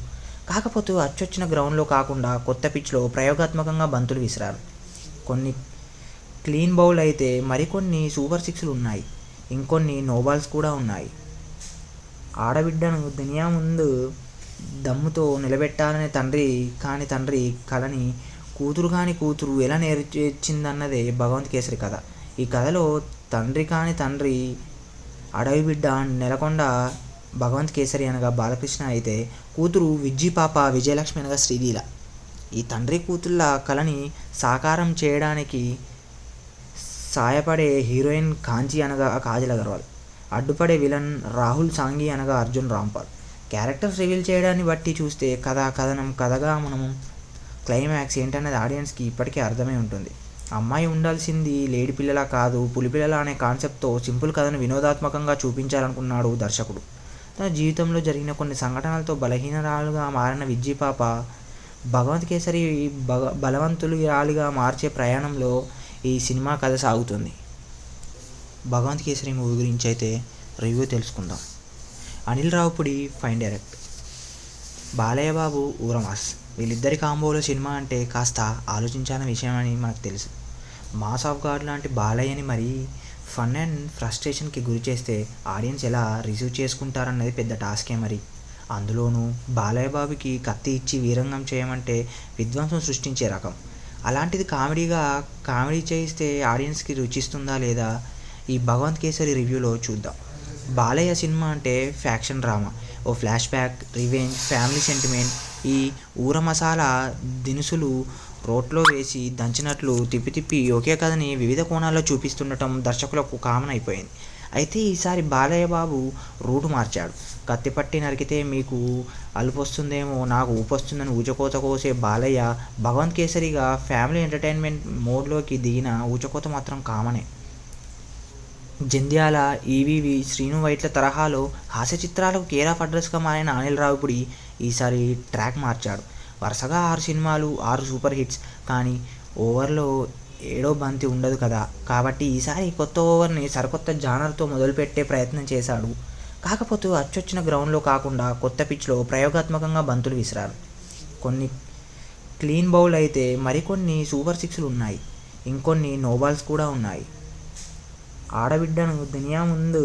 కాకపోతే అచ్చొచ్చిన గ్రౌండ్లో కాకుండా కొత్త పిచ్లో ప్రయోగాత్మకంగా బంతులు విసిరారు. కొన్ని క్లీన్ బౌల్ అయితే మరికొన్ని సూపర్ సిక్స్లు ఉన్నాయి. ఇంకొన్ని నోబాల్స్ కూడా ఉన్నాయి. ఆడబిడ్డను దునియా ముందు దమ్ముతో నిలబెట్టాలనే తండ్రి కలని కూతురు ఎలా నేర్చిందన్నదే భగవంత్ కేసరి కథ. ఈ కథలో తండ్రి అడవి బిడ్డ నెలకొండ భగవంత్ కేసరి అనగా బాలకృష్ణ అయితే, కూతురు విజ్జి పాప విజయలక్ష్మి అనగా శ్రీలీల. ఈ తండ్రి కూతుళ్ళ కలని సాకారం చేయడానికి సాయపడే హీరోయిన్ కాంచి అనగా కాజల్ అగర్వాల్, అడ్డుపడే విలన్ రాహుల్ సాంఘి అనగా అర్జున్ రాంపాల్. క్యారెక్టర్స్ రివీల్ చేయడాన్ని బట్టి చూస్తే కథగా మనము క్లైమాక్స్ ఏంటన్నది ఆడియన్స్కి ఇప్పటికే అర్థమై ఉంటుంది. అమ్మాయి ఉండాల్సింది లేడి పిల్లలా కాదు, పులిపిల్లల అనే కాన్సెప్ట్తో సింపుల్ కథను వినోదాత్మకంగా చూపించాలనుకున్నాడు దర్శకుడు. తన జీవితంలో జరిగిన కొన్ని సంఘటనలతో బలహీనరాలుగా మారిన విజ్జి పాప భగవంత్ కేసరి బలవంతురాలిగా మార్చే ప్రయాణంలో ఈ సినిమా కథ సాగుతుంది. భగవంత్ కేసరి మూవీ గురించి అయితే రివ్యూ తెలుసుకుందాం. Anil Ravipudi fine direct, Balayya Babu ఊరమాస్. వీళ్ళిద్దరి కాంబోలో సినిమా అంటే కాస్త ఆలోచించాలని విషయం అని మనకు తెలుసు. మాస్ ఆఫ్ గాడ్ లాంటి బాలయ్యని మరీ ఫన్ అండ్ ఫ్రస్ట్రేషన్కి గురి చేస్తే ఆడియన్స్ ఎలా రిసీవ్ చేసుకుంటారన్నది పెద్ద టాస్కే మరి. అందులోనూ బాలయ్య బాబుకి కత్తి ఇచ్చి వీరంగం చేయమంటే విధ్వంసం సృష్టించే రకం. అలాంటిది కామెడీ చేయిస్తే ఆడియన్స్కి రుచిస్తుందా లేదా ఈ భగవంత్ కేసరి రివ్యూలో చూద్దాం. బాలయ్య సినిమా అంటే ఫ్యాక్షన్ డ్రామా, ఓ flashback, revenge, family sentiment. ఈ ఊర మసాలా దినుసులు రోట్లో వేసి దంచినట్లు తిప్పి ఒకే కథని వివిధ కోణాల్లో చూపిస్తుండటం దర్శకులకు కామన్ అయిపోయింది. అయితే ఈసారి బాలయ్య బాబు రూటు మార్చాడు. కత్తిపట్టి నరికితే మీకు అలుపొస్తుందేమో నాకు ఊపొస్తుందని ఊచకోత కోసే బాలయ్య భగవంత్ కేసరిగా ఫ్యామిలీ ఎంటర్టైన్మెంట్ మోడ్లోకి దిగిన ఊచకోత మాత్రం కామనే. జంధ్యాల, ఈవీవి, శ్రీను వైట్ల తరహాలో హాస్య చిత్రాలకు కేర్ ఆఫ్ అడ్రస్గా మారిన అనిల్ రావిపూడి ఈసారి ట్రాక్ మార్చాడు. వరుసగా 6 సినిమాలు, 6 సూపర్ హిట్స్. కానీ ఓవర్లో ఏడో బంతి ఉండదు కదా, కాబట్టి ఈసారి కొత్త ఓవర్ని సరికొత్త జానర్తో మొదలుపెట్టే ప్రయత్నం చేశాడు. కాకపోతే అచ్చొచ్చిన గ్రౌండ్లో కాకుండా కొత్త పిచ్లో ప్రయోగాత్మకంగా బంతులు విసిరారు. కొన్ని క్లీన్ బౌల్ అయితే మరికొన్ని సూపర్ సిక్స్లు ఉన్నాయి. ఇంకొన్ని నోబాల్స్ కూడా ఉన్నాయి. ఆడబిడ్డను దునియా ముందు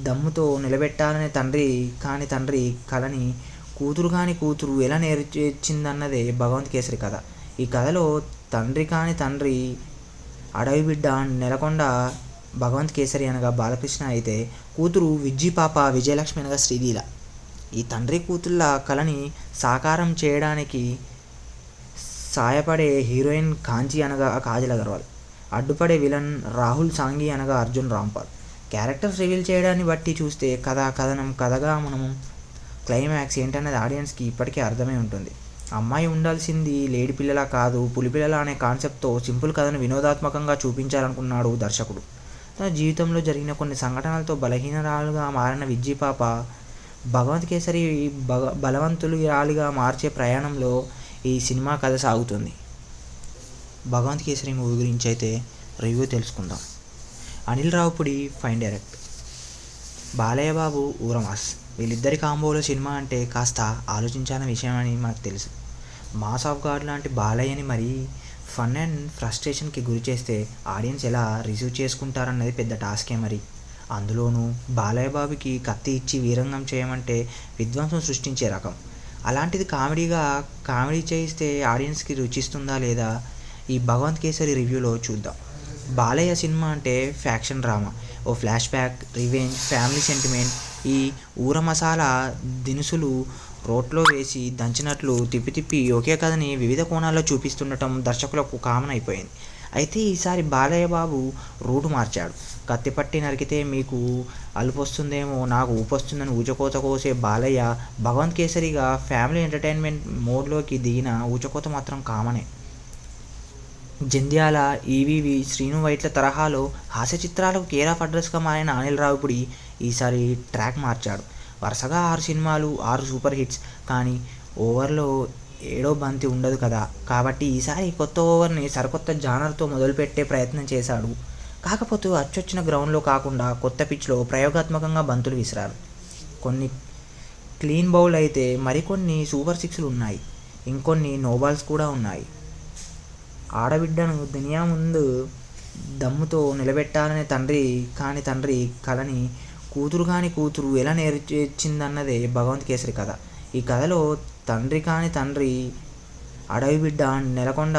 దమ్ముతో నిలబెట్టాలనే తండ్రి కలని కూతురు ఎలా నేర్చిందన్నదే భగవంత్ కేసరి కథ. ఈ కథలో తండ్రి అడవి బిడ్డ నెలకొండ భగవంత్ కేసరి అనగా బాలకృష్ణ అయితే, కూతురు విజ్జి పాప విజయలక్ష్మి అనగా శ్రీలీల. ఈ తండ్రి కూతుళ్ళ కలని సాకారం చేయడానికి సాయపడే హీరోయిన్ కాంచి అనగా కాజల్ అగర్వాల్, అడ్డుపడే విలన్ రాహుల్ సాంఘి అనగా అర్జున్ రాంపాల్. క్యారెక్టర్స్ రివీల్ చేయడాన్ని బట్టి చూస్తే కథగా మనము క్లైమాక్స్ ఏంటన్నది ఆడియన్స్కి ఇప్పటికే అర్థమై ఉంటుంది. అమ్మాయి ఉండాల్సింది లేడి పిల్లలా కాదు, పులిపిల్లల అనే కాన్సెప్ట్తో సింపుల్ కథను వినోదాత్మకంగా చూపించాలనుకున్నాడు దర్శకుడు. తన జీవితంలో జరిగిన కొన్ని సంఘటనలతో బలహీనరాలుగా మారిన విజ్జి పాప భగవంత్ కేసరి బలవంతురాలిగా మార్చే ప్రయాణంలో ఈ సినిమా కథ సాగుతుంది. భగవంత్ కేసరి మూవీ గురించి అయితే రివ్యూ తెలుసుకుందాం. Anil Ravipudi fine direct, Balayya Babu ఊరమాస్. వీళ్ళిద్దరి కాంబోలో సినిమా అంటే కాస్త ఆలోచించాలని విషయం అని మనకు తెలుసు. మాస్ ఆఫ్ గాడ్ లాంటి బాలయ్యని మరీ ఫన్ అండ్ ఫ్రస్ట్రేషన్కి గురి చేస్తే ఆడియన్స్ ఎలా రిసీవ్ చేసుకుంటారన్నది పెద్ద టాస్కే మరి. అందులోనూ బాలయ్య బాబుకి కత్తి ఇచ్చి వీరంగం చేయమంటే విధ్వంసం సృష్టించే రకం. అలాంటిది కామెడీ చేయిస్తే ఆడియన్స్కి రుచిస్తుందా లేదా ఈ భగవంత్ కేసరి రివ్యూలో చూద్దాం. బాలయ్య సినిమా అంటే ఫ్యాక్షన్ డ్రామా, ఓ flashback, revenge, family sentiment. ఈ ఊర మసాలా దినుసులు రోట్లో వేసి దంచినట్లు తిప్పి ఒకే కథని వివిధ కోణాల్లో చూపిస్తుండటం దర్శకులకు కామన్ అయిపోయింది. అయితే ఈసారి బాలయ్య బాబు రూటు మార్చాడు. కత్తిపట్టి నరికితే మీకు అలుపొస్తుందేమో, నాకు ఊపొస్తుందని ఊచకోత కోసే బాలయ్య భగవంత్ కేసరిగా ఫ్యామిలీ ఎంటర్టైన్మెంట్ మోడ్లోకి దిగిన ఊచకోత మాత్రం కామనే. జంధ్యాల, ఈవీవి, శ్రీను వైట్ల తరహాలో హాస్య చిత్రాలకు కేర్ ఆఫ్ అడ్రస్గా మారిన అనిల్ రావిపూడి ఈసారి ట్రాక్ మార్చాడు. వరుసగా 6 సినిమాలు, 6 సూపర్ హిట్స్. కానీ ఓవర్లో ఏడో బంతి ఉండదు కదా, కాబట్టి ఈసారి కొత్త ఓవర్ని సరికొత్త జానర్తో మొదలుపెట్టే ప్రయత్నం చేశాడు. కాకపోతే అచ్చొచ్చిన గ్రౌండ్లో కాకుండా కొత్త పిచ్లో ప్రయోగాత్మకంగా బంతులు విసిరారు. కొన్ని క్లీన్ బౌల్ అయితే మరికొన్ని సూపర్ సిక్స్లు ఉన్నాయి. ఇంకొన్ని నోబాల్స్ కూడా ఉన్నాయి. ఆడబిడ్డను దునియా ముందు దమ్ముతో నిలబెట్టాలనే తండ్రి కలని కూతురు ఎలా నేర్చిందన్నదే భగవంత్ కేసరి కథ. ఈ కథలో తండ్రి అడవి బిడ్డ నెలకొండ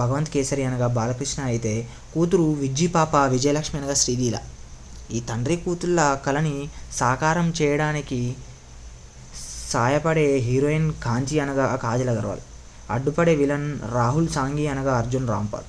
భగవంత్ కేసరి అనగా బాలకృష్ణ అయితే, కూతురు విజ్జి పాప విజయలక్ష్మి అనగా శ్రీలీల. ఈ తండ్రి కూతుళ్ళ కలని సాకారం చేయడానికి సాయపడే హీరోయిన్ కాంచి అనగా కాజల్ అగర్వాల్, అడ్డుపడే విలన్ రాహుల్ సాంఘీ అనగా అర్జున్ రాంపాల్.